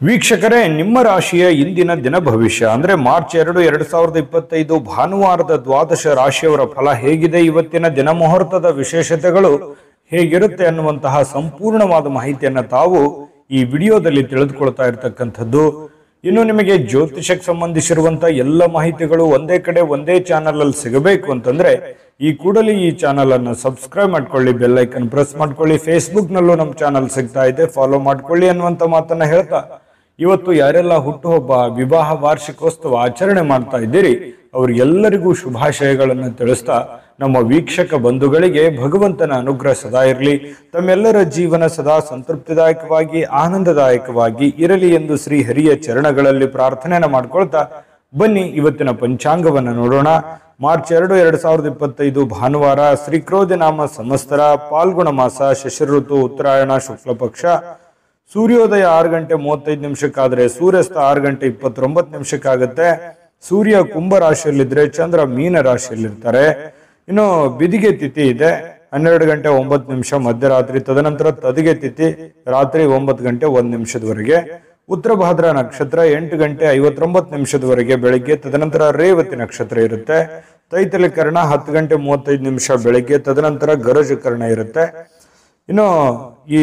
ವೀಕ್ಷಕರೇ, ನಿಮ್ಮ ರಾಶಿಯ ಇಂದಿನ ದಿನ ಭವಿಷ್ಯ ಅಂದ್ರೆ ಮಾರ್ಚ್ 2, 2025 ಭಾನುವಾರದ ದ್ವಾದಶ ರಾಶಿಯವರ ಫಲ ಹೇಗಿದೆ, ಇವತ್ತಿನ ದಿನ ಮುಹೂರ್ತದ ವಿಶೇಷತೆಗಳು ಹೇಗಿರುತ್ತೆ ಅನ್ನುವಂತಹ ಸಂಪೂರ್ಣವಾದ ಮಾಹಿತಿಯನ್ನ ತಾವು ಈ ವಿಡಿಯೋದಲ್ಲಿ ತಿಳಿದುಕೊಳ್ತಾ ಇರತಕ್ಕಂಥದ್ದು. ಇನ್ನು ನಿಮಗೆ ಜ್ಯೋತಿಷಕ್ಕೆ ಸಂಬಂಧಿಸಿರುವಂತಹ ಎಲ್ಲ ಮಾಹಿತಿಗಳು ಒಂದೇ ಕಡೆ ಒಂದೇ ಚಾನಲ್ ಅಲ್ಲಿ ಸಿಗಬೇಕು ಅಂತಂದ್ರೆ ಈ ಕೂಡಲೇ ಈ ಚಾನಲ್ ಅನ್ನು ಸಬ್ಸ್ಕ್ರೈಬ್ ಮಾಡ್ಕೊಳ್ಳಿ, ಬೆಲ್ ಐಕನ್ ಪ್ರೆಸ್ ಮಾಡ್ಕೊಳ್ಳಿ. ಫೇಸ್ಬುಕ್ ನಲ್ಲೂ ನಮ್ಮ ಚಾನಲ್ ಸಿಗ್ತಾ ಇದೆ, ಫಾಲೋ ಮಾಡ್ಕೊಳ್ಳಿ ಅನ್ನುವಂತ ಮಾತನ್ನ ಹೇಳ್ತಾ, ಇವತ್ತು ಯಾರೆಲ್ಲ ಹುಟ್ಟುಹಬ್ಬ, ವಿವಾಹ ವಾರ್ಷಿಕೋತ್ಸವ ಆಚರಣೆ ಮಾಡ್ತಾ ಇದ್ದೀರಿ ಅವರಿಗೆಲ್ಲರಿಗೂ ಶುಭಾಶಯಗಳನ್ನು ತಿಳಿಸ್ತಾ, ನಮ್ಮ ವೀಕ್ಷಕ ಬಂಧುಗಳಿಗೆ ಭಗವಂತನ ಅನುಗ್ರಹ ಸದಾ ಇರಲಿ, ತಮ್ಮೆಲ್ಲರ ಜೀವನ ಸದಾ ಸಂತೃಪ್ತಿದಾಯಕವಾಗಿ ಆನಂದದಾಯಕವಾಗಿ ಇರಲಿ ಎಂದು ಶ್ರೀ ಹರಿಯ ಚರಣಗಳಲ್ಲಿ ಪ್ರಾರ್ಥನೆಯನ್ನು ಮಾಡ್ಕೊಳ್ತಾ ಬನ್ನಿ ಇವತ್ತಿನ ಪಂಚಾಂಗವನ್ನ ನೋಡೋಣ. ಮಾರ್ಚ್ 2, 2025 ಭಾನುವಾರ, ಶ್ರೀಕ್ರೋಧಿ ನಾಮ ಸಂವತ್ಸರ, ಪಾಲ್ಗುಣ ಮಾಸ, ಶಶಿರ ಋತು, ಉತ್ತರಾಯಣ ಶುಕ್ಲ ಪಕ್ಷ. ಸೂರ್ಯೋದಯ 6 ಗಂಟೆ 35 ನಿಮಿಷಕ್ಕಾದ್ರೆ ಸೂರ್ಯಾಸ್ತ 6 ಗಂಟೆ 29 ನಿಮಿಷಕ್ಕಾಗತ್ತೆ. ಸೂರ್ಯ ಕುಂಭ ರಾಶಿಯಲ್ಲಿದ್ರೆ ಚಂದ್ರ ಮೀನ ರಾಶಿಯಲ್ಲಿರ್ತಾರೆ. ಇನ್ನು ಬಿದಿಗೆ ತಿಥಿ ಇದೆ 12 ಗಂಟೆ 9 ನಿಮಿಷ ಮಧ್ಯರಾತ್ರಿ, ತದನಂತರ ತದಿಗೆ ತಿಥಿ ರಾತ್ರಿ 9 ಗಂಟೆ 1 ನಿಮಿಷದವರೆಗೆ. ಉತ್ತರ ಭಾದ್ರ ನಕ್ಷತ್ರ 8 ಗಂಟೆ 59 ನಿಮಿಷದವರೆಗೆ ಬೆಳಿಗ್ಗೆ, ತದನಂತರ ರೇವತಿ ನಕ್ಷತ್ರ ಇರುತ್ತೆ. ತೈತಲಿ ಕರ್ಣ 10 ಗಂಟೆ 35 ನಿಮಿಷ ಬೆಳಿಗ್ಗೆ, ತದನಂತರ ಗರಜ ಕರ್ಣ ಇರುತ್ತೆ. ಇನ್ನು ಈ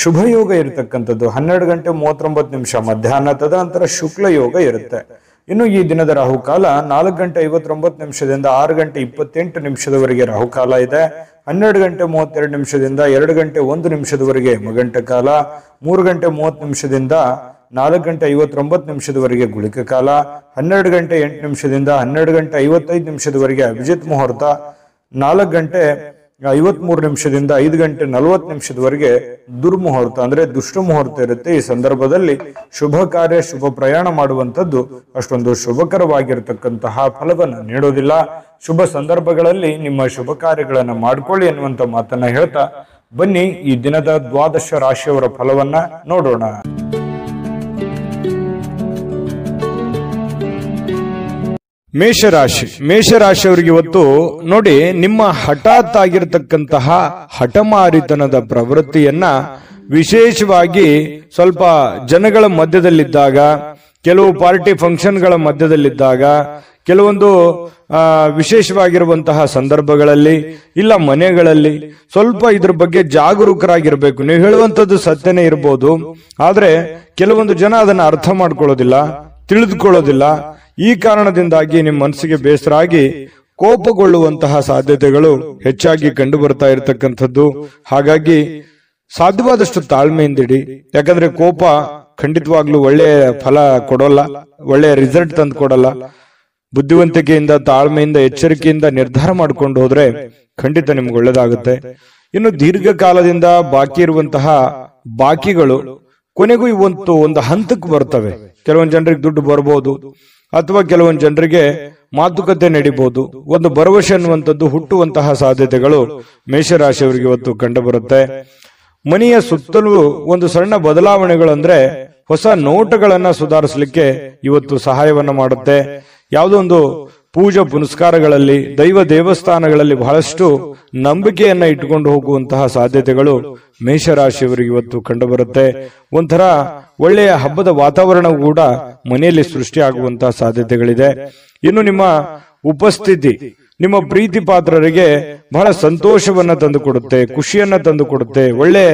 ಶುಭ ಯೋಗ ಇರತಕ್ಕಂಥದ್ದು 12 ಗಂಟೆ 39 ನಿಮಿಷ ಮಧ್ಯಾಹ್ನ, ತದನಂತರ ಶುಕ್ಲ ಯೋಗ ಇರುತ್ತೆ. ಇನ್ನು ಈ ದಿನದ ರಾಹುಕಾಲ 4 ಗಂಟೆ 59 ನಿಮಿಷದಿಂದ 6 ಗಂಟೆ 28 ನಿಮಿಷದವರೆಗೆ ರಾಹುಕಾಲ ಇದೆ. 12 ಗಂಟೆ 32 ನಿಮಿಷದಿಂದ 2 ಗಂಟೆ 1 ನಿಮಿಷದವರೆಗೆ ಮಗಂಟ ಕಾಲ. 3 ಗಂಟೆ 30 ನಿಮಿಷದಿಂದ 4 ಗಂಟೆ 59 ನಿಮಿಷದವರೆಗೆ ಗುಳಿಕ ಕಾಲ. 12 ಗಂಟೆ 8 ನಿಮಿಷದಿಂದ 12 ಗಂಟೆ 55 ನಿಮಿಷದವರೆಗೆ ಅಭಿಜಿತ್ ಮುಹೂರ್ತ. 4 ಗಂಟೆ 53 ನಿಮಿಷದಿಂದ 5 ಗಂಟೆ 40 ನಿಮಿಷದವರೆಗೆ ದುರ್ಮುಹೂರ್ತ ಅಂದ್ರೆ ದುಷ್ಟ ಮುಹೂರ್ತ ಇರುತ್ತೆ. ಈ ಸಂದರ್ಭದಲ್ಲಿ ಶುಭ ಕಾರ್ಯ, ಶುಭ ಪ್ರಯಾಣ ಮಾಡುವಂತದ್ದು ಅಷ್ಟೊಂದು ಶುಭಕರವಾಗಿರತಕ್ಕಂತಹ ಫಲವನ್ನು ನೀಡೋದಿಲ್ಲ. ಶುಭ ಸಂದರ್ಭಗಳಲ್ಲಿ ನಿಮ್ಮ ಶುಭ ಕಾರ್ಯಗಳನ್ನ ಮಾಡ್ಕೊಳ್ಳಿ ಅನ್ನುವಂತ ಮಾತನ್ನ ಹೇಳ್ತಾ ಬನ್ನಿ ಈ ದಿನದ ದ್ವಾದಶ ರಾಶಿಯವರ ಫಲವನ್ನ ನೋಡೋಣ. ಮೇಷರಾಶಿಯವರಿಗೆ ಇವತ್ತು ನೋಡಿ, ನಿಮ್ಮ ಹಠಾತ್ ಆಗಿರತಕ್ಕಂತಹ ಹಠಮಾರಿತನದ ಪ್ರವೃತ್ತಿಯನ್ನ ವಿಶೇಷವಾಗಿ ಸ್ವಲ್ಪ ಜನಗಳ ಮಧ್ಯದಲ್ಲಿದ್ದಾಗ, ಕೆಲವು ಪಾರ್ಟಿ ಫಂಕ್ಷನ್ಗಳ ಮಧ್ಯದಲ್ಲಿದ್ದಾಗ, ಕೆಲವೊಂದು ವಿಶೇಷವಾಗಿರುವಂತಹ ಸಂದರ್ಭಗಳಲ್ಲಿ ಇಲ್ಲ ಮನೆಗಳಲ್ಲಿ ಸ್ವಲ್ಪ ಇದ್ರ ಬಗ್ಗೆ ಜಾಗರೂಕರಾಗಿರ್ಬೇಕು. ನೀವು ಹೇಳುವಂತದ್ದು ಸತ್ಯನೇ ಇರ್ಬೋದು, ಆದ್ರೆ ಕೆಲವೊಂದು ಜನ ಅದನ್ನ ಅರ್ಥ ಮಾಡ್ಕೊಳ್ಳೋದಿಲ್ಲ, ತಿಳಿದುಕೊಳ್ಳೋದಿಲ್ಲ. ಈ ಕಾರಣದಿಂದಾಗಿ ನಿಮ್ಮ ಮನಸ್ಸಿಗೆ ಬೇಸರ ಆಗಿ ಕೋಪಗೊಳ್ಳುವಂತಹ ಸಾಧ್ಯತೆಗಳು ಹೆಚ್ಚಾಗಿ ಕಂಡು ಬರ್ತಾ ಇರತಕ್ಕಂಥದ್ದು. ಹಾಗಾಗಿ ಸಾಧ್ಯವಾದಷ್ಟು ತಾಳ್ಮೆಯಿಂದಿಡಿ, ಯಾಕಂದ್ರೆ ಕೋಪ ಖಂಡಿತವಾಗ್ಲೂ ಒಳ್ಳೆಯ ಫಲ ಕೊಡೋಲ್ಲ, ಒಳ್ಳೆಯ ರಿಸಲ್ಟ್ ತಂದು ಕೊಡಲ್ಲ. ಬುದ್ಧಿವಂತಿಕೆಯಿಂದ, ತಾಳ್ಮೆಯಿಂದ, ಎಚ್ಚರಿಕೆಯಿಂದ ನಿರ್ಧಾರ ಮಾಡ್ಕೊಂಡು ಹೋದ್ರೆ ಖಂಡಿತ ನಿಮ್ಗೆ ಒಳ್ಳೇದಾಗುತ್ತೆ. ಇನ್ನು ದೀರ್ಘಕಾಲದಿಂದ ಬಾಕಿ ಇರುವಂತಹ ಬಾಕಿಗಳು ಕೊನೆಗೂ ಇವತ್ತು ಒಂದು ಹಂತಕ್ಕೆ ಬರ್ತವೆ. ಕೆಲವೊಂದು ಜನರಿಗೆ ದುಡ್ಡು ಬರ್ಬೋದು, ಅಥವಾ ಕೆಲವೊಂದು ಜನರಿಗೆ ಮಾತುಕತೆ ನಡೀಬಹುದು. ಒಂದು ಭರವಸೆ ಅನ್ನುವಂಥದ್ದು ಹುಟ್ಟುವಂತಹ ಸಾಧ್ಯತೆಗಳು ಮೇಷರಾಶಿಯವರಿಗೆ ಇವತ್ತು ಕಂಡು ಬರುತ್ತೆ. ಮನೆಯ ಸುತ್ತಲೂ ಒಂದು ಸಣ್ಣ ಬದಲಾವಣೆಗಳು ಅಂದ್ರೆ ಹೊಸ ನೋಟಗಳನ್ನ ಸುಧಾರಿಸಲಿಕ್ಕೆ ಇವತ್ತು ಸಹಾಯವನ್ನ ಮಾಡುತ್ತೆ. ಯಾವುದೋ ಒಂದು ಪೂಜಾ ಪುನಸ್ಕಾರಗಳಲ್ಲಿ, ದೈವ ದೇವಸ್ಥಾನಗಳಲ್ಲಿ ಬಹಳಷ್ಟು ನಂಬಿಕೆಯನ್ನ ಇಟ್ಟುಕೊಂಡು ಹೋಗುವಂತಹ ಸಾಧ್ಯತೆಗಳು ಮೇಷರಾಶಿಯವರಿಗೆ ಇವತ್ತು ಕಂಡು ಬರುತ್ತೆ. ಒಂಥರ ಒಳ್ಳೆಯ ಹಬ್ಬದ ವಾತಾವರಣ ಕೂಡ ಮನೆಯಲ್ಲಿ ಸೃಷ್ಟಿಯಾಗುವಂತಹ ಸಾಧ್ಯತೆಗಳಿದೆ. ಇನ್ನು ನಿಮ್ಮ ಉಪಸ್ಥಿತಿ ನಿಮ್ಮ ಪ್ರೀತಿ ಪಾತ್ರರಿಗೆ ಬಹಳ ಸಂತೋಷವನ್ನ ತಂದುಕೊಡುತ್ತೆ, ಖುಷಿಯನ್ನ ತಂದುಕೊಡುತ್ತೆ. ಒಳ್ಳೆ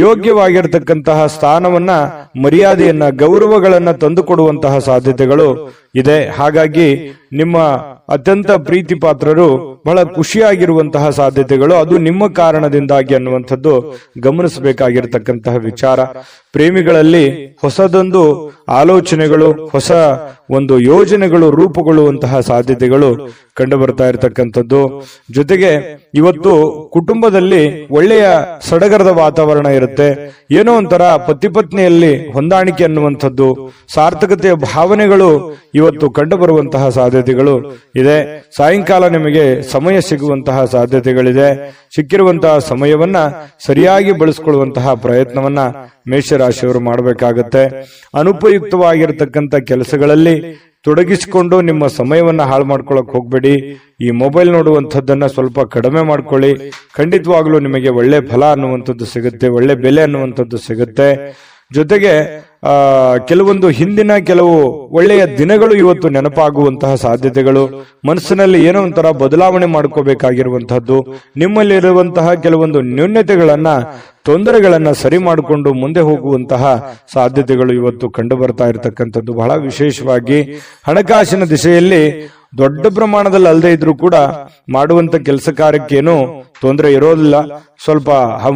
ಯೋಗ್ಯವಾಗಿರತಕ್ಕಂತಹ ಸ್ಥಾನವನ್ನ, ಮರ್ಯಾದೆಯನ್ನ, ಗೌರವಗಳನ್ನ ತಂದುಕೊಡುವಂತಹ ಸಾಧ್ಯತೆಗಳು ಇದೆ. ಹಾಗಾಗಿ ನಿಮ್ಮ ಅತ್ಯಂತ ಪ್ರೀತಿ ಪಾತ್ರರು ಬಹಳ ಖುಷಿಯಾಗಿರುವಂತಹ ಸಾಧ್ಯತೆಗಳು ಅದು ನಿಮ್ಮ ಕಾರಣದಿಂದಾಗಿ ಅನ್ನುವಂಥದ್ದು ಗಮನಿಸಬೇಕಾಗಿರತಕ್ಕಂತಹ ವಿಚಾರ. ಪ್ರೇಮಿಗಳಲ್ಲಿ ಹೊಸದೊಂದು ಆಲೋಚನೆಗಳು, ಹೊಸ ಒಂದು ಯೋಜನೆಗಳು ರೂಪುಗೊಳ್ಳುವಂತಹ ಸಾಧ್ಯತೆಗಳು ಕಂಡು ಬರ್ತಾ ಇರತಕ್ಕಂಥದ್ದು. ಜೊತೆಗೆ ಇವತ್ತು ಕುಟುಂಬದಲ್ಲಿ ಒಳ್ಳೆಯ ಸಡಗರದ ವಾತಾವರಣ ಇರುತ್ತೆ. ಏನೋ ಒಂಥರ ಪತಿ ಪತ್ನಿಯಲ್ಲಿ ಹೊಂದಾಣಿಕೆ ಅನ್ನುವಂಥದ್ದು, ಸಾರ್ಥಕತೆಯ ಭಾವನೆಗಳು ಇವತ್ತು ಕಂಡು ಬರುವಂತಹ ಸಾಧ್ಯತೆಗಳು ಇದೆ. ಸಾಯಂಕಾಲ ನಿಮಗೆ ಸಮಯ ಸಿಗುವಂತಹ ಸಾಧ್ಯತೆಗಳಿದೆ. ಸಿಕ್ಕಿರುವಂತಹ ಸಮಯವನ್ನ ಸರಿಯಾಗಿ ಬಳಸಿಕೊಳ್ಳುವಂತಹ ಪ್ರಯತ್ನವನ್ನ ಮೇಷರಾಶಿಯವರು ಮಾಡಬೇಕಾಗತ್ತೆ. ಅನುಪಯುಕ್ತವಾಗಿರತಕ್ಕಂಥ ಕೆಲಸಗಳಲ್ಲಿ ತೊಡಗಿಸಿಕೊಂಡು ನಿಮ್ಮ ಸಮಯವನ್ನ ಹಾಳು ಮಾಡ್ಕೊಳಕ್ ಹೋಗ್ಬೇಡಿ. ಈ ಮೊಬೈಲ್ ನೋಡುವಂಥದ್ದನ್ನ ಸ್ವಲ್ಪ ಕಡಿಮೆ ಮಾಡ್ಕೊಳ್ಳಿ. ಖಂಡಿತವಾಗ್ಲೂ ನಿಮಗೆ ಒಳ್ಳೆ ಫಲ ಅನ್ನುವಂಥದ್ದು ಸಿಗುತ್ತೆ, ಒಳ್ಳೆ ಬೆಲೆ ಅನ್ನುವಂಥದ್ದು ಸಿಗುತ್ತೆ. ಜೊತೆಗೆ ಕೆಲವೊಂದು ಹಿಂದಿನ ಕೆಲವು ಒಳ್ಳೆಯ ದಿನಗಳು ಇವತ್ತು ನೆನಪಾಗುವಂತಹ ಸಾಧ್ಯತೆಗಳು, ಮನಸ್ಸಿನಲ್ಲಿ ಏನೋ ಒಂಥರ ಬದಲಾವಣೆ ಮಾಡ್ಕೋಬೇಕಾಗಿರುವಂತಹದ್ದು, ನಿಮ್ಮಲ್ಲಿರುವಂತಹ ಕೆಲವೊಂದು ನ್ಯೂನ್ಯತೆಗಳನ್ನ ತೊಂದರೆಗಳನ್ನ ಸರಿ ಮಾಡಿಕೊಂಡು ಮುಂದೆ ಹೋಗುವಂತಹ ಸಾಧ್ಯತೆಗಳು ಇವತ್ತು ಕಂಡು ಬರ್ತಾ ಇರತಕ್ಕಂಥದ್ದು. ಬಹಳ ವಿಶೇಷವಾಗಿ ಹಣಕಾಸಿನ ದಿಶೆಯಲ್ಲಿ ದೊಡ್ಡ ಪ್ರಮಾಣದಲ್ಲಿ ಅಲ್ಲದೆ ಇದ್ರೂ ಕೂಡ ಮಾಡುವಂತ ಕೆಲಸ ಕಾರ್ಯಕ್ಕೇನು ತೊಂದರೆ ಇರೋದಿಲ್ಲ, ಸ್ವಲ್ಪ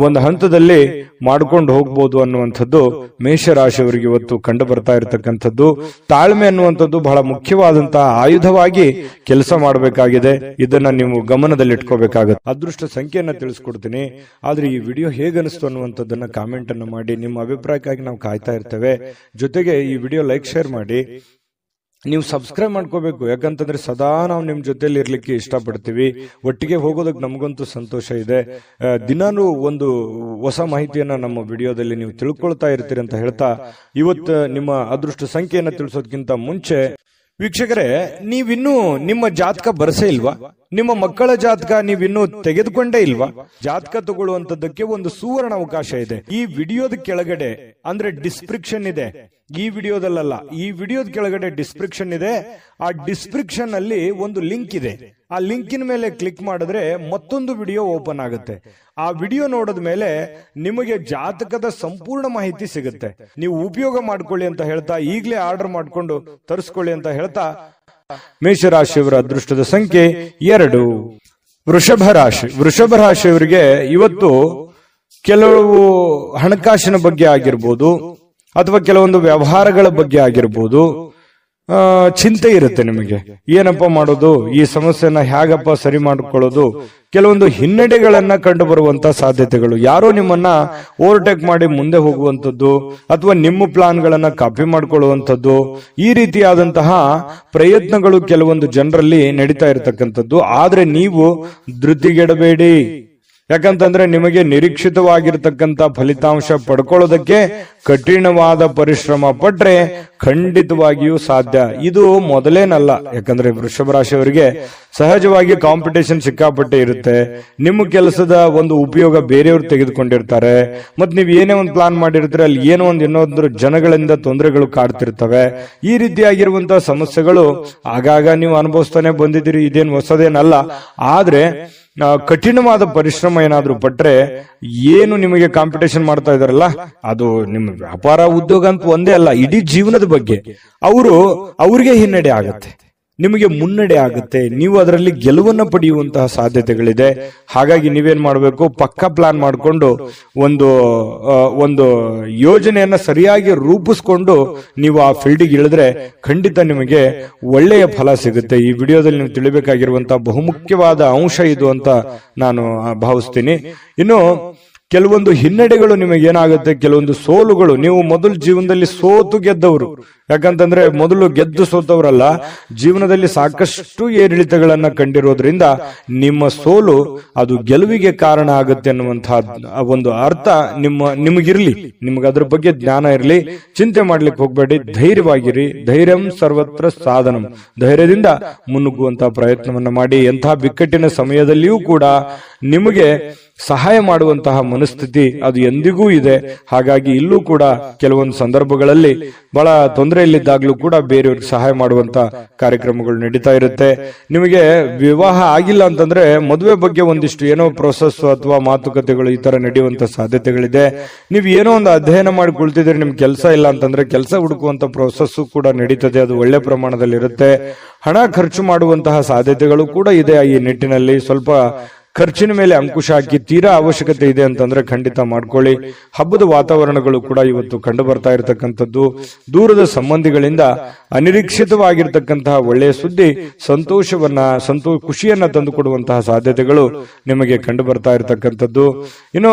ಒಂದು ಹಂತದಲ್ಲಿ ಮಾಡ್ಕೊಂಡು ಹೋಗ್ಬೋದು ಅನ್ನುವಂಥದ್ದು ಮೇಷರಾಶಿಯವರಿಗೆ ಇವತ್ತು ಕಂಡು ಬರ್ತಾ ಇರತಕ್ಕಂಥದ್ದು. ತಾಳ್ಮೆ ಅನ್ನುವಂಥದ್ದು ಬಹಳ ಮುಖ್ಯವಾದಂತಹ ಆಯುಧವಾಗಿ ಕೆಲಸ ಮಾಡಬೇಕಾಗಿದೆ. ಇದನ್ನ ನೀವು ಗಮನದಲ್ಲಿಟ್ಕೋಬೇಕಾಗುತ್ತೆ. ಅದೃಷ್ಟ ಸಂಖ್ಯೆಯನ್ನ ತಿಳಿಸ್ಕೊಡ್ತೀನಿ, ಆದ್ರೆ ಈ ವಿಡಿಯೋ ಹೇಗನಿಸ್ತು ಅನ್ನುವಂಥದ್ದನ್ನ ಕಾಮೆಂಟ್ ಅನ್ನು ಮಾಡಿ. ನಿಮ್ಮ ಅಭಿಪ್ರಾಯಕ್ಕಾಗಿ ನಾವು ಕಾಯ್ತಾ ಇರ್ತೇವೆ. ಜೊತೆಗೆ ಈ ವಿಡಿಯೋ ಲೈಕ್ ಶೇರ್ ಮಾಡಿ. ನೀವು ಸಬ್ಸ್ಕ್ರೈಬ್ ಮಾಡ್ಕೋಬೇಕು, ಯಾಕಂತಂದ್ರೆ ಸದಾ ನಾವು ನಿಮ್ ಜೊತೆಲಿ ಇರ್ಲಿಕ್ಕೆ ಇಷ್ಟಪಡ್ತೀವಿ. ಒಟ್ಟಿಗೆ ಹೋಗೋದಕ್ಕೆ ನಮಗಂತೂ ಸಂತೋಷ ಇದೆ. ದಿನಾನು ಒಂದು ಹೊಸ ಮಾಹಿತಿಯನ್ನ ನಮ್ಮ ವಿಡಿಯೋದಲ್ಲಿ ನೀವು ತಿಳ್ಕೊಳ್ತಾ ಇರ್ತೀರಿ ಅಂತ ಹೇಳ್ತಾ, ಇವತ್ತು ನಿಮ್ಮ ಅದೃಷ್ಟ ಸಂಖ್ಯೆಯನ್ನ ತಿಳಿಸೋದಕ್ಕಿಂತ ಮುಂಚೆ ವೀಕ್ಷಕರೇ, ನೀವಿನ್ನೂ ನಿಮ್ಮ ಜಾತಕ ಬರಸೇ ಇಲ್ವಾ? ನಿಮ್ಮ ಮಕ್ಕಳ ಜಾತಕ ನೀವಿನ್ನೂ ತೆಗೆದುಕೊಂಡೇ ಇಲ್ವಾ? ಜಾತಕ ತಗೊಳ್ಳುವಂತದ್ದಕ್ಕೆ ಒಂದು ಸುವರ್ಣ ಅವಕಾಶ ಇದೆ. ಈ ವಿಡಿಯೋದ ಕೆಳಗಡೆ ಅಂದ್ರೆ ಡಿಸ್ಕ್ರಿಪ್ಷನ್ ಇದೆ, ಈ ವಿಡಿಯೋದಲ್ಲ, ಈ ವಿಡಿಯೋದ ಕೆಳಗಡೆ ಡಿಸ್ಕ್ರಿಪ್ಷನ್ ಇದೆ. ಆ ಡಿಸ್ಕ್ರಿಪ್ಷನ್ ಅಲ್ಲಿ ಒಂದು ಲಿಂಕ್ ಇದೆ. ಆ ಲಿಂಕಿನ ಮೇಲೆ ಕ್ಲಿಕ್ ಮಾಡಿದ್ರೆ ಮತ್ತೊಂದು ವಿಡಿಯೋ ಓಪನ್ ಆಗುತ್ತೆ. ಆ ವಿಡಿಯೋ ನೋಡಿದ ಮೇಲೆ ನಿಮಗೆ ಜಾತಕದ ಸಂಪೂರ್ಣ ಮಾಹಿತಿ ಸಿಗುತ್ತೆ. ನೀವು ಉಪಯೋಗ ಮಾಡ್ಕೊಳ್ಳಿ ಅಂತ ಹೇಳ್ತಾ, ಈಗಲೇ ಆರ್ಡರ್ ಮಾಡ್ಕೊಂಡು ತರಿಸ್ಕೊಳ್ಳಿ ಅಂತ ಹೇಳ್ತಾ, ಮೇಷರಾಶಿಯವರ ಅದೃಷ್ಟದ ಸಂಖ್ಯೆ 2. ವೃಷಭ ರಾಶಿಯವರಿಗೆ ಇವತ್ತು ಕೆಲವು ಹಣಕಾಸಿನ ಬಗ್ಗೆ ಆಗಿರ್ಬೋದು ಅಥವಾ ಕೆಲವೊಂದು ವ್ಯವಹಾರಗಳ ಬಗ್ಗೆ ಆಗಿರ್ಬೋದು ಚಿಂತೆ ಇರುತ್ತೆ ನಿಮಗೆ. ಏನಪ್ಪ ಮಾಡೋದು, ಈ ಸಮಸ್ಯೆನ ಹೇಗಪ್ಪ ಸರಿ ಮಾಡಿಕೊಳ್ಳೋದು, ಕೆಲವೊಂದು ಹಿನ್ನಡೆಗಳನ್ನ ಕಂಡು ಬರುವಂತ ಸಾಧ್ಯತೆಗಳು, ಯಾರೋ ನಿಮ್ಮನ್ನ ಓವರ್ಟೇಕ್ ಮಾಡಿ ಮುಂದೆ ಹೋಗುವಂಥದ್ದು ಅಥವಾ ನಿಮ್ಮ ಪ್ಲಾನ್ ಗಳನ್ನ ಕಾಪಿ ಮಾಡ್ಕೊಳ್ಳುವಂಥದ್ದು, ಈ ರೀತಿಯಾದಂತಹ ಪ್ರಯತ್ನಗಳು ಕೆಲವೊಂದು ಜನರಲ್ಲಿ ನಡೀತಾ ಇರತಕ್ಕಂಥದ್ದು. ಆದ್ರೆ ನೀವು ಧೃತಿಗೆಡಬೇಡಿ, ಯಾಕಂತಂದ್ರೆ ನಿಮಗೆ ನಿರೀಕ್ಷಿತವಾಗಿರ್ತಕ್ಕಂಥ ಫಲಿತಾಂಶ ಪಡ್ಕೊಳ್ಳೋದಕ್ಕೆ ಕಠಿಣವಾದ ಪರಿಶ್ರಮ ಪಟ್ರೆ ಖಂಡಿತವಾಗಿಯೂ ಸಾಧ್ಯ. ಇದು ಮೊದಲೇನಲ್ಲ, ಯಾಕಂದ್ರೆ ವೃಷಭ ರಾಶಿಯವರಿಗೆ ಸಹಜವಾಗಿ ಕಾಂಪಿಟೇಷನ್ ಸಿಕ್ಕಾಪಟ್ಟೆ ಇರುತ್ತೆ. ನಿಮ್ಮ ಕೆಲಸದ ಒಂದು ಉಪಯೋಗ ಬೇರೆಯವರು ತೆಗೆದುಕೊಂಡಿರ್ತಾರೆ. ಮತ್ ನೀವ್ ಏನೇ ಒಂದು ಪ್ಲಾನ್ ಮಾಡಿರ್ತೀರ, ಅಲ್ಲಿ ಏನೋ ಒಂದು ಇನ್ನೊಂದು ಜನಗಳಿಂದ ತೊಂದರೆಗಳು ಕಾಡ್ತಿರ್ತವೆ. ಈ ರೀತಿಯಾಗಿರುವಂತಹ ಸಮಸ್ಯೆಗಳು ಆಗಾಗ ನೀವು ಅನುಭವಿಸ್ತಾನೆ ಬಂದಿದ್ದೀರಿ, ಇದೇನು ಹೊಸದೇನಲ್ಲ. ಆದ್ರೆ ಕಠಿಣವಾದ ಪರಿಶ್ರಮ ಏನಾದ್ರೂ ಪಟ್ರೆ, ಏನು ನಿಮಗೆ ಕಾಂಪಿಟೇಷನ್ ಮಾಡ್ತಾ ಇದಾರಲ್ಲ, ಅದು ನಿಮ್ಮ ವ್ಯಾಪಾರ ಉದ್ಯೋಗ ಅಂತ ಒಂದೇ ಅಲ್ಲ, ಇಡೀ ಜೀವನದ ಬಗ್ಗೆ ಅವ್ರಿಗೆ ಹಿನ್ನಡೆ ಆಗುತ್ತೆ, ನಿಮಗೆ ಮುನ್ನಡೆ ಆಗುತ್ತೆ. ನೀವು ಅದರಲ್ಲಿ ಗೆಲುವನ್ನು ಪಡೆಯುವಂತಹ ಸಾಧ್ಯತೆಗಳಿದೆ. ಹಾಗಾಗಿ ನೀವೇನ್ ಮಾಡಬೇಕು, ಪಕ್ಕಾ ಪ್ಲಾನ್ ಮಾಡಿಕೊಂಡು ಒಂದು ಯೋಜನೆಯನ್ನ ಸರಿಯಾಗಿ ರೂಪಿಸ್ಕೊಂಡು ನೀವು ಆ ಫೀಲ್ಡಿಗೆ ಇಳಿದ್ರೆ ಖಂಡಿತ ನಿಮಗೆ ಒಳ್ಳೆಯ ಫಲ ಸಿಗುತ್ತೆ. ಈ ವಿಡಿಯೋದಲ್ಲಿ ನೀವು ತಿಳಿಬೇಕಾಗಿರುವಂತಹ ಬಹುಮುಖ್ಯವಾದ ಅಂಶ ಇದು ಅಂತ ನಾನು ಭಾವಿಸ್ತೀನಿ. ಇನ್ನು ಕೆಲವೊಂದು ಹಿನ್ನಡೆಗಳು ನಿಮಗೇನಾಗುತ್ತೆ, ಕೆಲವೊಂದು ಸೋಲುಗಳು, ನೀವು ಮೊದಲು ಜೀವನದಲ್ಲಿ ಸೋತು ಗೆದ್ದವರು, ಯಾಕಂತಂದ್ರೆ ಮೊದಲು ಗೆದ್ದು ಸೋತವರಲ್ಲ, ಜೀವನದಲ್ಲಿ ಸಾಕಷ್ಟು ಏರಿಳಿತಗಳನ್ನ ಕಂಡಿರೋದ್ರಿಂದ ನಿಮ್ಮ ಸೋಲು ಅದು ಗೆಲುವಿಗೆ ಕಾರಣ ಆಗುತ್ತೆ ಅನ್ನುವಂತಹ ಒಂದು ಅರ್ಥ ನಿಮಗಿರ್ಲಿ, ನಿಮ್ಗೆ ಅದ್ರ ಬಗ್ಗೆ ಜ್ಞಾನ ಇರಲಿ. ಚಿಂತೆ ಮಾಡ್ಲಿಕ್ಕೆ ಹೋಗ್ಬೇಡಿ, ಧೈರ್ಯವಾಗಿರಿ. ಧೈರ್ಯಂ ಸರ್ವತ್ರ ಸಾಧನಂ, ಧೈರ್ಯದಿಂದ ಮುನ್ನುಗ್ಗುವಂತಹ ಪ್ರಯತ್ನವನ್ನ ಮಾಡಿ. ಎಂತಹ ಬಿಕ್ಕಟ್ಟಿನ ಸಮಯದಲ್ಲಿಯೂ ಕೂಡ ನಿಮಗೆ ಸಹಾಯ ಮಾಡುವಂತಹ ಮನಸ್ಥಿತಿ ಅದು ಎಂದಿಗೂ ಇದೆ. ಹಾಗಾಗಿ ಇಲ್ಲೂ ಕೂಡ ಕೆಲವೊಂದು ಸಂದರ್ಭಗಳಲ್ಲಿ ಬಹಳ ತೊಂದರೆಯಲ್ಲಿದ್ದಾಗ್ಲೂ ಕೂಡ ಬೇರೆಯವ್ರಿಗೆ ಸಹಾಯ ಮಾಡುವಂತ ಕಾರ್ಯಕ್ರಮಗಳು ನಡೀತಾ ಇರುತ್ತೆ. ನಿಮಗೆ ವಿವಾಹ ಆಗಿಲ್ಲ ಅಂತಂದ್ರೆ ಮದುವೆ ಬಗ್ಗೆ ಒಂದಿಷ್ಟು ಏನೋ ಪ್ರೋಸೆಸ್ ಅಥವಾ ಮಾತುಕತೆಗಳು ಈ ತರ ನಡೆಯುವಂತ ಸಾಧ್ಯತೆಗಳಿದೆ. ನೀವು ಏನೋ ಒಂದು ಅಧ್ಯಯನ ಮಾಡಿಕೊಳ್ತಿದ್ರೆ, ನಿಮ್ ಕೆಲಸ ಇಲ್ಲ ಅಂತಂದ್ರೆ ಕೆಲಸ ಹುಡುಕುವಂತ ಪ್ರೋಸೆಸ್ ಕೂಡ ನಡೀತದೆ, ಅದು ಒಳ್ಳೆ ಪ್ರಮಾಣದಲ್ಲಿ ಇರುತ್ತೆ. ಹಣ ಖರ್ಚು ಮಾಡುವಂತಹ ಸಾಧ್ಯತೆಗಳು ಕೂಡ ಇದೆ. ಈ ನಿಟ್ಟಿನಲ್ಲಿ ಸ್ವಲ್ಪ ಖರ್ಚಿನ ಮೇಲೆ ಅಂಕುಶ ಹಾಕಿ, ತೀರಾ ಅವಶ್ಯಕತೆ ಇದೆ ಅಂತಂದ್ರೆ ಖಂಡಿತ ಮಾಡ್ಕೊಳ್ಳಿ. ಹಬ್ಬದ ವಾತಾವರಣಗಳು ಕೂಡ ಇವತ್ತು ಕಂಡು ಬರ್ತಾ ಇರತಕ್ಕಂಥದ್ದು. ದೂರದ ಸಂಬಂಧಿಗಳಿಂದ ಅನಿರೀಕ್ಷಿತವಾಗಿರ್ತಕ್ಕಂತಹ ಒಳ್ಳೆಯ ಸುದ್ದಿ ಖುಷಿಯನ್ನ ತಂದುಕೊಡುವಂತಹ ಸಾಧ್ಯತೆಗಳು ನಿಮಗೆ ಕಂಡು ಬರ್ತಾ ಇರತಕ್ಕಂಥದ್ದು. ಇನ್ನು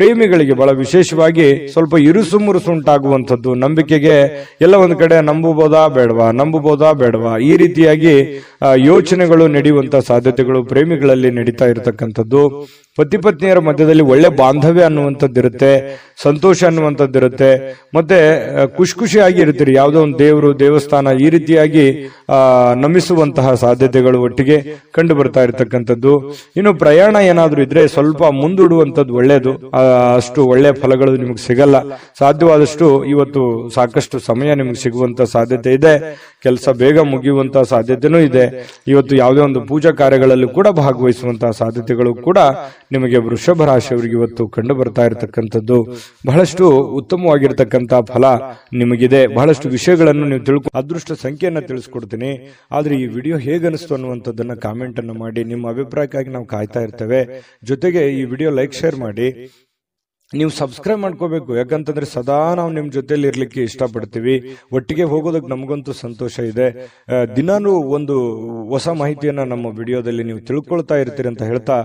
ಪ್ರೇಮಿಗಳಿಗೆ ಬಹಳ ವಿಶೇಷವಾಗಿ ಸ್ವಲ್ಪ ಇರುಸು ಮುರುಸು ಉಂಟಾಗುವಂಥದ್ದು, ನಂಬಿಕೆಗೆ ಎಲ್ಲ ಒಂದು ಕಡೆ ನಂಬಬಹುದಾ ಬೇಡವಾ ಈ ರೀತಿಯಾಗಿ ಯೋಚನೆಗಳು ನಡೆಯುವಂತಹ ಸಾಧ್ಯತೆಗಳು ಪ್ರೇಮಿಗಳಲ್ಲಿ ನಡೀತಾ ಇರತಕ್ಕಂಥದ್ದು. ಪತಿ ಪತ್ನಿಯರ ಮಧ್ಯದಲ್ಲಿ ಒಳ್ಳೆ ಬಾಂಧವ್ಯ ಅನ್ನುವಂಥದ್ದಿರುತ್ತೆ, ಸಂತೋಷ ಅನ್ನುವಂಥದ್ದಿರುತ್ತೆ, ಮತ್ತೆ ಖುಷಿಯಾಗಿ ಇರ್ತೀರಿ. ಯಾವುದೋ ಒಂದು ದೇವರು ದೇವಸ್ಥಾನ ಈ ರೀತಿಯಾಗಿ ನಮಿಸುವಂತಹ ಸಾಧ್ಯತೆಗಳು ಒಟ್ಟಿಗೆ ಕಂಡು ಬರ್ತಾ ಇರತಕ್ಕಂಥದ್ದು. ಇನ್ನು ಪ್ರಯಾಣ ಏನಾದ್ರೂ ಇದ್ರೆ ಸ್ವಲ್ಪ ಮುಂದೂಡುವಂಥದ್ದು ಒಳ್ಳೇದು. ಅಷ್ಟು ಒಳ್ಳೆ ಫಲಗಳು ನಿಮಗೆ ಸಿಗಲ್ಲ. ಸಾಧ್ಯವಾದಷ್ಟು ಇವತ್ತು ಸಾಕಷ್ಟು ಸಮಯ ನಿಮಗೆ ಸಿಗುವಂತ ಸಾಧ್ಯತೆ ಇದೆ. ಕೆಲಸ ಬೇಗ ಮುಗಿಯುವಂತಹ ಸಾಧ್ಯತೆನೂ ಇದೆ. ಇವತ್ತು ಯಾವುದೇ ಒಂದು ಪೂಜಾ ಕಾರ್ಯಗಳಲ್ಲಿ ಕೂಡ ಭಾಗವಹಿಸುವಂತಹ ಸಾಧ್ಯತೆಗಳು ಕೂಡ ನಿಮಗೆ ವೃಷಭ ರಾಶಿಯವರಿಗೆ ಇವತ್ತು ಕಂಡು ಬರ್ತಾ ಇರತಕ್ಕಂಥದ್ದು. ಬಹಳಷ್ಟು ಉತ್ತಮವಾಗಿರ್ತಕ್ಕಂತಹ ಫಲ ನಿಮಗಿದೆ. ಬಹಳಷ್ಟು ವಿಷಯಗಳನ್ನು ನೀವು ಅದೃಷ್ಟ ಸಂಖ್ಯೆಯನ್ನ ತಿಳಿಸ್ಕೊಡ್ತೀನಿ. ಆದ್ರೆ ಈ ವಿಡಿಯೋ ಹೇಗನಿಸ್ತು ಅನ್ನುವಂಥದ್ದನ್ನ ಕಾಮೆಂಟ್ ಅನ್ನು ಮಾಡಿ. ನಿಮ್ಮ ಅಭಿಪ್ರಾಯಕ್ಕಾಗಿ ನಾವು ಕಾಯ್ತಾ ಇರ್ತೇವೆ. ಜೊತೆಗೆ ಈ ವಿಡಿಯೋ ಲೈಕ್ ಶೇರ್ ಮಾಡಿ. ನೀವು ಸಬ್ಸ್ಕ್ರೈಬ್ ಮಾಡ್ಕೋಬೇಕು. ಯಾಕಂತಂದ್ರೆ ಸದಾ ನಾವು ನಿಮ್ ಜೊತೆಲಿ ಇರ್ಲಿಕ್ಕೆ ಇಷ್ಟಪಡ್ತೀವಿ. ಒಟ್ಟಿಗೆ ಹೋಗೋದಕ್ಕೆ ನಮಗಂತೂ ಸಂತೋಷ ಇದೆ. ದಿನಾನು ಒಂದು ಹೊಸ ಮಾಹಿತಿಯನ್ನ ನಮ್ಮ ವಿಡಿಯೋದಲ್ಲಿ ನೀವು ತಿಳ್ಕೊಳ್ತಾ ಇರ್ತೀರಿ ಅಂತ ಹೇಳ್ತಾ,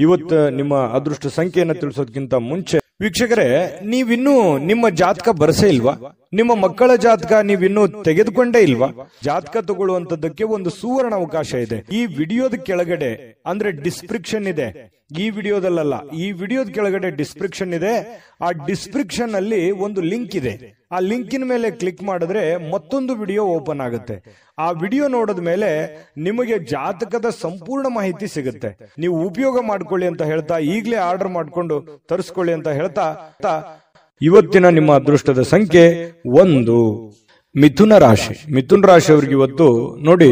ಇವತ್ತು ನಿಮ್ಮ ಅದೃಷ್ಟ ಸಂಖ್ಯೆಯನ್ನ ತಿಳಿಸೋದಕ್ಕಿಂತ ಮುಂಚೆ ವೀಕ್ಷಕರೇ, ನೀವಿನ್ನೂ ನಿಮ್ಮ ಜಾತಕ ಬರಸೇ ಇಲ್ವಾ? ನಿಮ್ಮ ಮಕ್ಕಳ ಜಾತಕ ನೀವಿನ್ನೂ ತೆಗೆದುಕೊಂಡೇ ಇಲ್ವಾ? ಜಾತಕ ತಗೊಳ್ಳುವಂತದ್ದಕ್ಕೆ ಒಂದು ಸುವರ್ಣ ಅವಕಾಶ ಇದೆ. ಈ ವಿಡಿಯೋದ ಕೆಳಗಡೆ ಅಂದ್ರೆ ಡಿಸ್ಕ್ರಿಪ್ಷನ್ ಇದೆ. ಈ ವಿಡಿಯೋದಲ್ಲ, ಈ ವಿಡಿಯೋದ ಕೆಳಗಡೆ ಡಿಸ್ಕ್ರಿಪ್ಷನ್ ಇದೆ. ಆ ಡಿಸ್ಕ್ರಿಪ್ಷನ್ ಅಲ್ಲಿ ಒಂದು ಲಿಂಕ್ ಇದೆ. ಆ ಲಿಂಕಿನ ಮೇಲೆ ಕ್ಲಿಕ್ ಮಾಡಿದ್ರೆ ಮತ್ತೊಂದು ವಿಡಿಯೋ ಓಪನ್ ಆಗುತ್ತೆ. ಆ ವಿಡಿಯೋ ನೋಡಿದ ಮೇಲೆ ನಿಮಗೆ ಜಾತಕದ ಸಂಪೂರ್ಣ ಮಾಹಿತಿ ಸಿಗುತ್ತೆ. ನೀವು ಉಪಯೋಗ ಮಾಡ್ಕೊಳ್ಳಿ ಅಂತ ಹೇಳ್ತಾ, ಈಗಲೇ ಆರ್ಡರ್ ಮಾಡ್ಕೊಂಡು ತರಿಸ್ಕೊಳ್ಳಿ ಅಂತ ಹೇಳ್ತಾ, ಇವತ್ತಿನ ನಿಮ್ಮ ಅದೃಷ್ಟದ ಸಂಖ್ಯೆ 1. ಮಿಥುನ ರಾಶಿ. ಮಿಥುನ ರಾಶಿಯವರಿಗೆ ಇವತ್ತು ನೋಡಿ,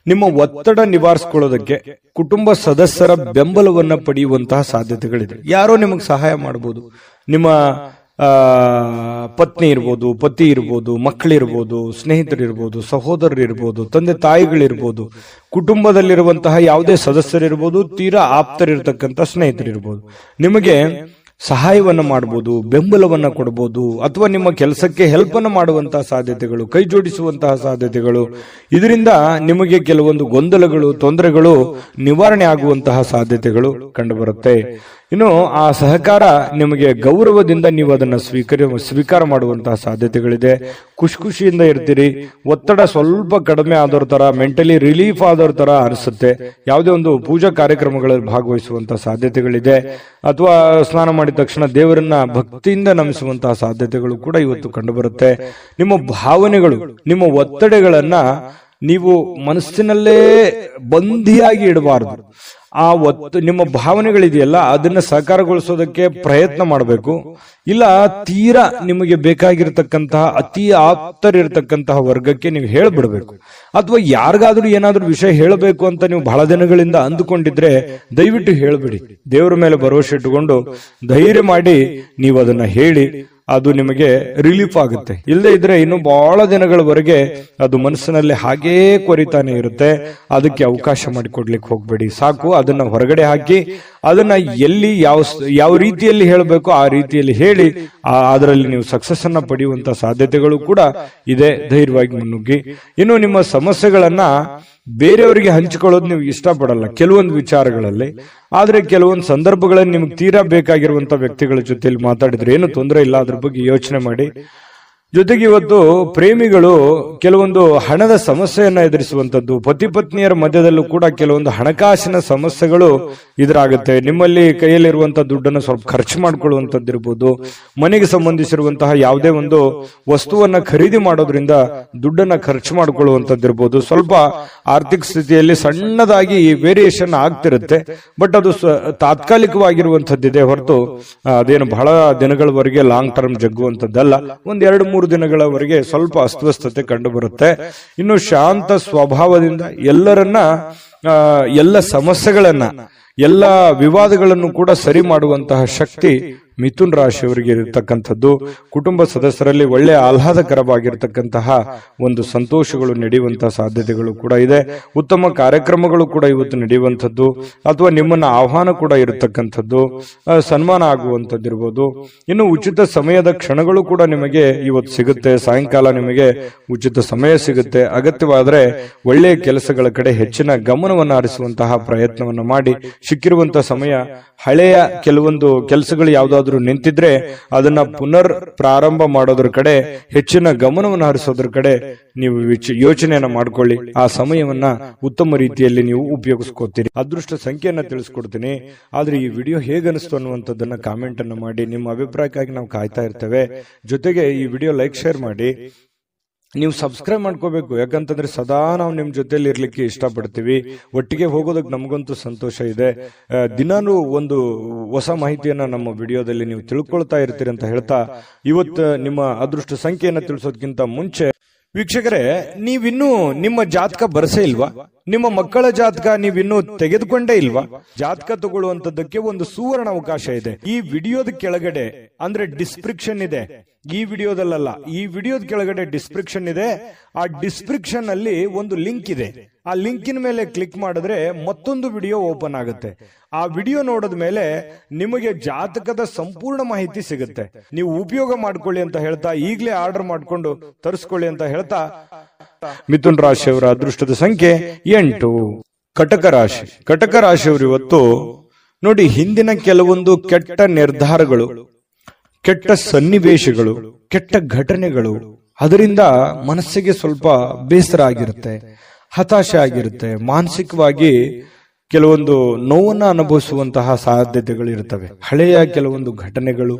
ನಿಮ್ಮ ಒತ್ತಡ ನಿವಾರಿಸಿಕೊಳ್ಳೋದಕ್ಕೆ ಕುಟುಂಬ ಸದಸ್ಯರ ಬೆಂಬಲವನ್ನ ಪಡೆಯುವಂತಹ ಸಾಧ್ಯತೆಗಳಿದೆ. ಯಾರೋ ನಿಮಗೆ ಸಹಾಯ ಮಾಡಬಹುದು. ನಿಮ್ಮ ಪತ್ನಿ ಇರ್ಬೋದು, ಪತಿ ಇರ್ಬೋದು, ಮಕ್ಕಳಿರ್ಬೋದು, ಸ್ನೇಹಿತರಿರ್ಬೋದು, ಸಹೋದರರಿರ್ಬೋದು, ತಂದೆ ತಾಯಿಗಳಿರ್ಬೋದು, ಕುಟುಂಬದಲ್ಲಿರುವಂತಹ ಯಾವುದೇ ಸದಸ್ಯರಿರ್ಬೋದು, ತೀರಾ ಆಪ್ತರಿರ್ತಕ್ಕಂಥ ಸ್ನೇಹಿತರಿರ್ಬೋದು, ನಿಮಗೆ ಸಹಾಯವನ್ನ ಮಾಡಬಹುದು, ಬೆಂಬಲವನ್ನ ಕೊಡಬಹುದು, ಅಥವಾ ನಿಮ್ಮ ಕೆಲಸಕ್ಕೆ ಹೆಲ್ಪ್ ಅನ್ನು ಮಾಡುವಂತಹ ಸಾಧ್ಯತೆಗಳು, ಕೈ ಜೋಡಿಸುವಂತಹ ಸಾಧ್ಯತೆಗಳು, ಇದರಿಂದ ನಿಮಗೆ ಕೆಲವೊಂದು ಗೊಂದಲಗಳು, ತೊಂದರೆಗಳು ನಿವಾರಣೆ ಆಗುವಂತಹ ಸಾಧ್ಯತೆಗಳು ಕಂಡುಬರುತ್ತೆ. ಇನ್ನು ಆ ಸಹಕಾರ ನಿಮಗೆ ಗೌರವದಿಂದ ನೀವು ಅದನ್ನ ಸ್ವೀಕಾರ ಮಾಡುವಂತಹ ಸಾಧ್ಯತೆಗಳಿದೆ. ಖುಷಿಯಿಂದ ಇರ್ತೀರಿ. ಒತ್ತಡ ಸ್ವಲ್ಪ ಕಡಿಮೆ ಆದವ್ರ ತರ, ಮೆಂಟಲಿ ರಿಲೀಫ್ ಆದವ್ರ ತರ ಅನಿಸುತ್ತೆ. ಯಾವುದೇ ಒಂದು ಪೂಜಾ ಕಾರ್ಯಕ್ರಮಗಳಲ್ಲಿ ಭಾಗವಹಿಸುವಂತಹ ಸಾಧ್ಯತೆಗಳಿದೆ. ಅಥವಾ ಸ್ನಾನ ಮಾಡಿದ ತಕ್ಷಣ ದೇವರನ್ನ ಭಕ್ತಿಯಿಂದ ನಮಿಸುವಂತಹ ಸಾಧ್ಯತೆಗಳು ಕೂಡ ಇವತ್ತು ಕಂಡುಬರುತ್ತೆ. ನಿಮ್ಮ ಭಾವನೆಗಳು, ನಿಮ್ಮ ಒತ್ತಡಗಳನ್ನ ನೀವು ಮನಸ್ಸಿನಲ್ಲೇ ಬಂಧಿಯಾಗಿ ಇಡಬಾರದು. ಆ ನಿಮ್ಮ ಭಾವನೆಗಳಿದೆಯಲ್ಲ, ಅದನ್ನ ಸಾಕಾರಗೊಳಿಸೋದಕ್ಕೆ ಪ್ರಯತ್ನ ಮಾಡಬೇಕು. ಇಲ್ಲ ತೀರಾ ನಿಮಗೆ ಬೇಕಾಗಿರ್ತಕ್ಕಂತಹ ಅತಿ ಆಪ್ತರಿರ್ತಕ್ಕಂತಹ ವರ್ಗಕ್ಕೆ ನೀವು ಹೇಳ್ಬಿಡ್ಬೇಕು. ಅಥವಾ ಯಾರಿಗಾದ್ರೂ ಏನಾದ್ರೂ ವಿಷಯ ಹೇಳಬೇಕು ಅಂತ ನೀವು ಬಹಳ ದಿನಗಳಿಂದ ಅಂದುಕೊಂಡಿದ್ರೆ ದಯವಿಟ್ಟು ಹೇಳ್ಬಿಡಿ. ದೇವರ ಮೇಲೆ ಭರವಸೆ ಇಟ್ಟುಕೊಂಡು ಧೈರ್ಯ ಮಾಡಿ ನೀವು ಅದನ್ನ ಹೇಳಿ. ಅದು ನಿಮಗೆ ರಿಲೀಫ್ ಆಗುತ್ತೆ. ಇಲ್ಲದೆ ಇದ್ರೆ ಇನ್ನು ಬಹಳ ದಿನಗಳವರೆಗೆ ಅದು ಮನಸ್ಸಿನಲ್ಲಿ ಹಾಗೇ ಕೊರಿತಾನೆ ಇರುತ್ತೆ. ಅದಕ್ಕೆ ಅವಕಾಶ ಮಾಡಿಕೊಡ್ಲಿಕ್ಕೆ ಹೋಗ್ಬೇಡಿ. ಸಾಕು, ಅದನ್ನ ಹೊರಗಡೆ ಹಾಕಿ ಅದನ್ನ ಎಲ್ಲಿ ಯಾವ ರೀತಿಯಲ್ಲಿ ಹೇಳಬೇಕು ಆ ರೀತಿಯಲ್ಲಿ ಹೇಳಿ ಅದರಲ್ಲಿ ನೀವು ಸಕ್ಸಸ್ ಅನ್ನ ಪಡೆಯುವಂತ ಸಾಧ್ಯತೆಗಳು ಕೂಡ ಇದೆ. ಧೈರ್ಯವಾಗಿ ಮುನ್ನುಗ್ಗಿ. ಇನ್ನು ನಿಮ್ಮ ಸಮಸ್ಯೆಗಳನ್ನ ಬೇರೆಯವರಿಗೆ ಹಂಚಿಕೊಳ್ಳೋದು ನೀವು ಇಷ್ಟಪಡಲ್ಲ ಕೆಲವೊಂದು ವಿಚಾರಗಳಲ್ಲಿ. ಆದ್ರೆ ಕೆಲವೊಂದು ಸಂದರ್ಭಗಳಲ್ಲಿ ನಿಮ್ಗೆ ತೀರಾ ಬೇಕಾಗಿರುವಂತ ವ್ಯಕ್ತಿಗಳ ಜೊತೆಲಿ ಮಾತಾಡಿದ್ರೆ ಏನು ತೊಂದರೆ ಇಲ್ಲ. ಅದ್ರ ಬಗ್ಗೆ ಯೋಚನೆ ಮಾಡಿ. ಜೊತೆಗೆ ಇವತ್ತು ಪ್ರೇಮಿಗಳು ಕೆಲವೊಂದು ಹಣದ ಸಮಸ್ಯೆಯನ್ನ ಎದುರಿಸುವಂತದ್ದು, ಪತಿ ಪತ್ನಿಯರ ಮಧ್ಯದಲ್ಲೂ ಕೂಡ ಕೆಲವೊಂದು ಹಣಕಾಸಿನ ಸಮಸ್ಯೆಗಳು ಎದುರಾಗುತ್ತೆ. ನಿಮ್ಮಲ್ಲಿ ಕೈಯಲ್ಲಿರುವಂತಹ ದುಡ್ಡನ್ನು ಸ್ವಲ್ಪ ಖರ್ಚು ಮಾಡ್ಕೊಳ್ಳುವಂತದ್ದಿರ್ಬೋದು. ಮನೆಗೆ ಸಂಬಂಧಿಸಿರುವಂತಹ ಯಾವುದೇ ಒಂದು ವಸ್ತುವನ್ನ ಖರೀದಿ ಮಾಡೋದ್ರಿಂದ ದುಡ್ಡನ್ನ ಖರ್ಚು ಮಾಡ್ಕೊಳ್ಳುವಂತದ್ದಿರ್ಬೋದು. ಸ್ವಲ್ಪ ಆರ್ಥಿಕ ಸ್ಥಿತಿಯಲ್ಲಿ ಸಣ್ಣದಾಗಿ ವೇರಿಯೇಷನ್ ಆಗ್ತಿರುತ್ತೆ. ಬಟ್ ಅದು ತಾತ್ಕಾಲಿಕವಾಗಿರುವಂತದ್ದಿದೆ ಹೊರತು ಅದೇನು ಬಹಳ ದಿನಗಳವರೆಗೆ ಲಾಂಗ್ ಟರ್ಮ್ ಜಗ್ಗುವಂತದ್ದಲ್ಲ. 1-2-3 ದಿನಗಳವರೆಗೆ ಸ್ವಲ್ಪ ಅಸ್ವಸ್ಥತೆ ಕಂಡು ಬರುತ್ತೆ. ಇನ್ನು ಶಾಂತ ಸ್ವಭಾವದಿಂದ ಎಲ್ಲ ಸಮಸ್ಯೆಗಳನ್ನ, ಎಲ್ಲ ವಿವಾದಗಳನ್ನು ಕೂಡ ಸರಿ ಮಾಡುವಂತಹ ಶಕ್ತಿ ಮಿಥುನ್ ರಾಶಿಯವರಿಗೆ ಇರತಕ್ಕಂಥದ್ದು. ಕುಟುಂಬ ಸದಸ್ಯರಲ್ಲಿ ಒಳ್ಳೆ ಆಹ್ಲಾದಕರವಾಗಿರ್ತಕ್ಕಂತಹ ಒಂದು ಸಂತೋಷಗಳು ನಡೆಯುವಂತಹ ಸಾಧ್ಯತೆಗಳು ಕೂಡ ಇದೆ. ಉತ್ತಮ ಕಾರ್ಯಕ್ರಮಗಳು ಕೂಡ ಇವತ್ತು ನಡೆಯುವಂಥದ್ದು, ಅಥವಾ ನಿಮ್ಮನ್ನ ಆಹ್ವಾನ ಕೂಡ ಇರತಕ್ಕಂಥದ್ದು, ಸನ್ಮಾನ ಆಗುವಂಥದ್ದಿರ್ಬೋದು. ಇನ್ನು ಉಚಿತ ಸಮಯದ ಕ್ಷಣಗಳು ಕೂಡ ನಿಮಗೆ ಇವತ್ತು ಸಿಗುತ್ತೆ. ಸಾಯಂಕಾಲ ನಿಮಗೆ ಉಚಿತ ಸಮಯ ಸಿಗುತ್ತೆ. ಅಗತ್ಯವಾದರೆ ಒಳ್ಳೆಯ ಕೆಲಸಗಳ ಕಡೆ ಹೆಚ್ಚಿನ ಗಮನವನ್ನು ಹರಿಸುವಂತಹ ಪ್ರಯತ್ನವನ್ನು ಮಾಡಿ ಸಿಕ್ಕಿರುವಂತಹ ಸಮಯ ಹಳೆಯ ಕೆಲವೊಂದು ಕೆಲಸಗಳು ಯಾವ್ದಾದ್ರು ಯಾವುದಾದ್ರೂ ನಿಂತಿದ್ರೆ ಅದನ್ನ ಪುನರ್ ಪ್ರಾರಂಭ ಮಾಡೋದ್ರ ಕಡೆ ಹೆಚ್ಚಿನ ಗಮನವನ್ನು ಹರಿಸೋದ್ರ ಕಡೆ ನೀವು ಯೋಚನೆಯನ್ನ ಮಾಡ್ಕೊಳ್ಳಿ. ಆ ಸಮಯವನ್ನ ಉತ್ತಮ ರೀತಿಯಲ್ಲಿ ನೀವು ಉಪಯೋಗಿಸ್ಕೋತೀರಿ. ಅದೃಷ್ಟ ಸಂಖ್ಯೆಯನ್ನ ತಿಳಿಸ್ಕೊಡ್ತೀನಿ. ಆದ್ರೆ ಈ ವಿಡಿಯೋ ಹೇಗನಿಸ್ತು ಅನ್ನುವಂಥದ್ದನ್ನ ಕಾಮೆಂಟ್ ಅನ್ನು ಮಾಡಿ. ನಿಮ್ಮ ಅಭಿಪ್ರಾಯಕ್ಕಾಗಿ ನಾವು ಕಾಯ್ತಾ ಇರ್ತೇವೆ. ಜೊತೆಗೆ ಈ ವಿಡಿಯೋ ಲೈಕ್ ಶೇರ್ ಮಾಡಿ. ನೀವು ಸಬ್ಸ್ಕ್ರೈಬ್ ಮಾಡ್ಕೋಬೇಕು. ಯಾಕಂತಂದ್ರೆ ಸದಾ ನಾವು ನಿಮ್ ಜೊತೆಲಿ ಇರ್ಲಿಕ್ಕೆ ಇಷ್ಟಪಡ್ತೀವಿ. ಒಟ್ಟಿಗೆ ಹೋಗೋದಕ್ಕೆ ನಮಗಂತೂ ಸಂತೋಷ ಇದೆ. ದಿನಾನು ಒಂದು ಹೊಸ ಮಾಹಿತಿಯನ್ನ ನಮ್ಮ ವಿಡಿಯೋದಲ್ಲಿ ನೀವು ತಿಳ್ಕೊಳ್ತಾ ಇರ್ತೀರಿ ಅಂತ ಹೇಳ್ತಾ, ಇವತ್ತು ನಿಮ್ಮ ಅದೃಷ್ಟ ಸಂಖ್ಯೆಯನ್ನ ತಿಳಿಸೋದಕ್ಕಿಂತ ಮುಂಚೆ ವೀಕ್ಷಕರೇ, ನೀವಿನ್ನೂ ನಿಮ್ಮ ಜಾತಕ ಬರಸೇ ಇಲ್ವಾ? ನಿಮ್ಮ ಮಕ್ಕಳ ಜಾತಕ ನೀವಿನ್ನೂ ತೆಗೆದುಕೊಂಡೇ ಇಲ್ವಾ? ಜಾತಕ ತಗೊಳ್ಳುವಂತದ್ದಕ್ಕೆ ಒಂದು ಸುವರ್ಣ ಅವಕಾಶ ಇದೆ. ಈ ವಿಡಿಯೋದ ಕೆಳಗಡೆ ಅಂದ್ರೆ ಡಿಸ್ಕ್ರಿಪ್ಷನ್ ಇದೆ. ಈ ವಿಡಿಯೋದಲ್ಲ, ಈ ವಿಡಿಯೋದ ಕೆಳಗಡೆ ಡಿಸ್ಕ್ರಿಪ್ಷನ್ ಇದೆ. ಆ ಡಿಸ್ಕ್ರಿಪ್ಷನ್ ಅಲ್ಲಿ ಒಂದು ಲಿಂಕ್ ಇದೆ. ಆ ಲಿಂಕಿನ ಮೇಲೆ ಕ್ಲಿಕ್ ಮಾಡಿದ್ರೆ ಮತ್ತೊಂದು ವಿಡಿಯೋ ಓಪನ್ ಆಗುತ್ತೆ. ಆ ವಿಡಿಯೋ ನೋಡಿದ ಮೇಲೆ ನಿಮಗೆ ಜಾತಕದ ಸಂಪೂರ್ಣ ಮಾಹಿತಿ ಸಿಗುತ್ತೆ. ನೀವು ಉಪಯೋಗ ಮಾಡ್ಕೊಳ್ಳಿ ಅಂತ ಹೇಳ್ತಾ, ಈಗಲೇ ಆರ್ಡರ್ ಮಾಡ್ಕೊಂಡು ತರಿಸ್ಕೊಳ್ಳಿ ಅಂತ ಹೇಳ್ತಾ, ಮಿಥುನ್ ರಾಶಿಯವರ ಅದೃಷ್ಟದ ಸಂಖ್ಯೆ 8. ಕಟಕ ರಾಶಿ. ಕಟಕ ರಾಶಿಯವರು ಇವತ್ತು ನೋಡಿ, ಹಿಂದಿನ ಕೆಲವೊಂದು ಕೆಟ್ಟ ನಿರ್ಧಾರಗಳು, ಕೆಟ್ಟ ಸನ್ನಿವೇಶಗಳು, ಕೆಟ್ಟ ಘಟನೆಗಳು, ಅದರಿಂದ ಮನಸ್ಸಿಗೆ ಸ್ವಲ್ಪ ಬೇಸರ ಆಗಿರುತ್ತೆ, ಹತಾಶೆ ಆಗಿರುತ್ತೆ. ಮಾನಸಿಕವಾಗಿ ಕೆಲವೊಂದು ನೋವನ್ನ ಅನುಭವಿಸುವಂತಹ ಸಾಧ್ಯತೆಗಳು ಇರ್ತವೆ. ಹಳೆಯ ಕೆಲವೊಂದು ಘಟನೆಗಳು,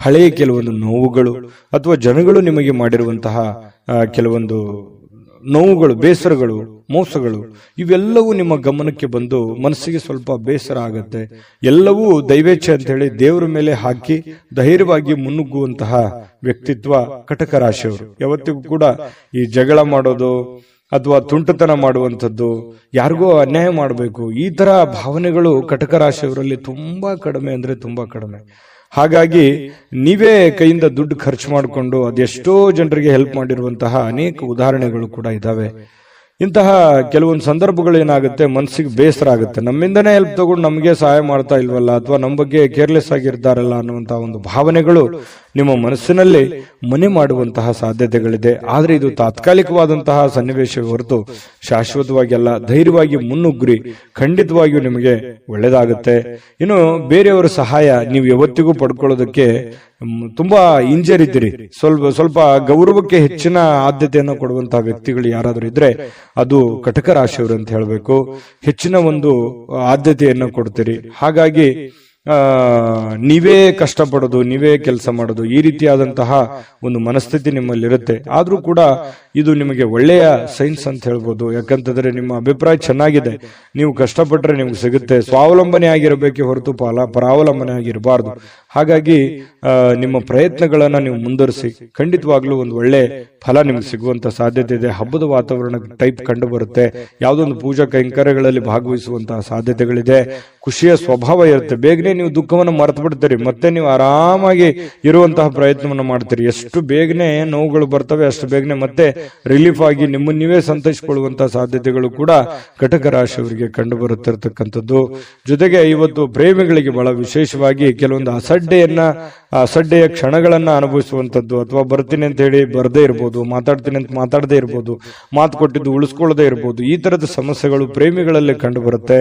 ಹಳೆಯ ಕೆಲವೊಂದು ನೋವುಗಳು, ಅಥವಾ ಜನಗಳು ನಿಮಗೆ ಮಾಡಿರುವಂತಹ ಕೆಲವೊಂದು ನೋವುಗಳು, ಬೇಸರಗಳು, ಮೋಸಗಳು, ಇವೆಲ್ಲವೂ ನಿಮ್ಮ ಗಮನಕ್ಕೆ ಬಂದು ಮನಸ್ಸಿಗೆ ಸ್ವಲ್ಪ ಬೇಸರ ಆಗತ್ತೆ. ಎಲ್ಲವೂ ದೈವೇಚ್ಛೆ ಅಂತ ಹೇಳಿ ದೇವರ ಮೇಲೆ ಹಾಕಿ ಧೈರ್ಯವಾಗಿ ಮುನ್ನುಗ್ಗುವಂತಹ ವ್ಯಕ್ತಿತ್ವ ಕಟಕ ರಾಶಿಯವರು. ಯಾವತ್ತಿಗೂ ಕೂಡ ಈ ಜಗಳ ಮಾಡೋದು ಅಥವಾ ತುಂಟತನ ಮಾಡುವಂಥದ್ದು, ಯಾರಿಗೋ ಅನ್ಯಾಯ ಮಾಡಬೇಕು, ಈ ತರ ಭಾವನೆಗಳು ಕಟಕ ರಾಶಿಯವರಲ್ಲಿ ತುಂಬಾ ಕಡಿಮೆ ಅಂದ್ರೆ ತುಂಬಾ ಕಡಿಮೆ. ಹಾಗಾಗಿ ನೀವೇ ಕೈಯಿಂದ ದುಡ್ಡು ಖರ್ಚು ಮಾಡಿಕೊಂಡು ಅದೆಷ್ಟೋ ಜನರಿಗೆ ಹೆಲ್ಪ್ ಮಾಡಿರುವಂತಹ ಅನೇಕ ಉದಾಹರಣೆಗಳು ಕೂಡ ಇದಾವೆ. ಇಂತಹ ಕೆಲವೊಂದು ಸಂದರ್ಭಗಳು ಏನಾಗುತ್ತೆ, ಮನಸ್ಸಿಗೆ ಬೇಸರ ಆಗುತ್ತೆ. ನಮ್ಮಿಂದನೇ ಹೆಲ್ಪ್ ತಗೊಂಡು ನಮಗೆ ಸಹಾಯ ಮಾಡ್ತಾ ಇಲ್ವಲ್ಲ, ಅಥವಾ ನಮ್ಮ ಬಗ್ಗೆ ಕೇರ್ಲೆಸ್ ಆಗಿರ್ತಾರಲ್ಲ ಅನ್ನುವಂತಹ ಒಂದು ಭಾವನೆಗಳು ನಿಮ್ಮ ಮನಸ್ಸಿನಲ್ಲಿ ಮನೆ ಮಾಡುವಂತಹ ಸಾಧ್ಯತೆಗಳಿದೆ. ಆದ್ರೆ ಇದು ತಾತ್ಕಾಲಿಕವಾದಂತಹ ಸನ್ನಿವೇಶ ಹೊರತು ಶಾಶ್ವತವಾಗಿ ಅಲ್ಲ. ಧೈರ್ಯವಾಗಿ ಮುನ್ನುಗ್ರಿ, ಖಂಡಿತವಾಗಿಯೂ ನಿಮಗೆ ಒಳ್ಳೇದಾಗುತ್ತೆ. ಇನ್ನು ಬೇರೆಯವರ ಸಹಾಯ ನೀವು ಯಾವತ್ತಿಗೂ ಪಡ್ಕೊಳ್ಳೋದಕ್ಕೆ ತುಂಬಾ ಹಿಂಜರಿದ್ದೀರಿ. ಸ್ವಲ್ಪ ಗೌರವಕ್ಕೆ ಹೆಚ್ಚಿನ ಆದ್ಯತೆಯನ್ನು ಕೊಡುವಂತಹ ವ್ಯಕ್ತಿಗಳು ಯಾರಾದ್ರೂ ಇದ್ರೆ ಅದು ಕಟಕ ರಾಶಿಯವರು ಅಂತ ಹೇಳಬೇಕು. ಹೆಚ್ಚಿನ ಒಂದು ಆದ್ಯತೆಯನ್ನು ಕೊಡ್ತೀರಿ. ಹಾಗಾಗಿ ನೀವೇ ಕಷ್ಟಪಡೋದು, ನೀವೇ ಕೆಲಸ ಮಾಡೋದು, ಈ ರೀತಿಯಾದಂತಹ ಒಂದು ಮನಸ್ಥಿತಿ ನಿಮ್ಮಲ್ಲಿರುತ್ತೆ. ಆದ್ರೂ ಕೂಡ ಇದು ನಿಮಗೆ ಒಳ್ಳೆಯ ಸೈನ್ಸ್ ಅಂತ ಹೇಳ್ಬೋದು. ಯಾಕಂತಂದ್ರೆ ನಿಮ್ಮ ಅಭಿಪ್ರಾಯ ಚೆನ್ನಾಗಿದೆ, ನೀವು ಕಷ್ಟಪಟ್ರೆ ನಿಮ್ಗೆ ಸಿಗುತ್ತೆ. ಸ್ವಾವಲಂಬನೆ ಆಗಿರಬೇಕೆ ಹೊರತು ಪರಾವಲಂಬನೆ ಆಗಿರಬಾರ್ದು. ಹಾಗಾಗಿ ನಿಮ್ಮ ಪ್ರಯತ್ನಗಳನ್ನ ನೀವು ಮುಂದುವರಿಸಿ, ಖಂಡಿತವಾಗ್ಲೂ ಒಂದು ಒಳ್ಳೆ ಫಲ ನಿಮ್ಗೆ ಸಿಗುವಂತ ಸಾಧ್ಯತೆ ಇದೆ. ಹಬ್ಬದ ವಾತಾವರಣ ಟೈಪ್ ಕಂಡು ಬರುತ್ತೆ. ಯಾವುದೊಂದು ಪೂಜಾ ಕೈಂಕರ್ಯಗಳಲ್ಲಿ ಭಾಗವಹಿಸುವಂತಹ ಸಾಧ್ಯತೆಗಳಿದೆ. ಖುಷಿಯ ಸ್ವಭಾವ ಇರುತ್ತೆ. ಬೇಗನೆ ನೀವು ದುಃಖವನ್ನು ಮರೆತು ಬಿಡ್ತೀರಿ, ಮತ್ತೆ ನೀವು ಆರಾಮಾಗಿ ಇರುವಂತಹ ಪ್ರಯತ್ನವನ್ನು ಮಾಡ್ತೀರಿ. ಎಷ್ಟು ಬೇಗನೆ ನೋವುಗಳು ಬರ್ತವೆ ಅಷ್ಟು ಬೇಗನೆ ಮತ್ತೆ ರಿಲೀಫ್ ಆಗಿ ನಿಮ್ಮನ್ನು ನೀವೇ ಸಂತೈಸಿಕೊಳ್ಳುವಂತಹ ಸಾಧ್ಯತೆಗಳು ಕೂಡ ಕಟಕ ರಾಶಿಯವರಿಗೆ ಕಂಡು ಬರುತ್ತಿರತಕ್ಕಂಥದ್ದು. ಜೊತೆಗೆ ಇವತ್ತು ಪ್ರೇಮಿಗಳಿಗೆ ಬಹಳ ವಿಶೇಷವಾಗಿ ಕೆಲವೊಂದು ಅಸಡ್ಡೆಯ ಕ್ಷಣಗಳನ್ನ ಅನುಭವಿಸುವಂತದ್ದು, ಅಥವಾ ಬರ್ತೀನಿ ಅಂತ ಹೇಳಿ ಬರದೇ ಇರ್ಬೋದು, ಮಾತಾಡ್ತೀನಿ ಅಂತ ಮಾತಾಡದೇ ಇರ್ಬೋದು, ಮಾತು ಕೊಟ್ಟಿದ್ದು ಉಳಿಸ್ಕೊಳ್ಳದೆ ಇರ್ಬೋದು. ಈ ತರದ ಸಮಸ್ಯೆಗಳು ಪ್ರೇಮಿಗಳಲ್ಲಿ ಕಂಡು ಬರುತ್ತೆ.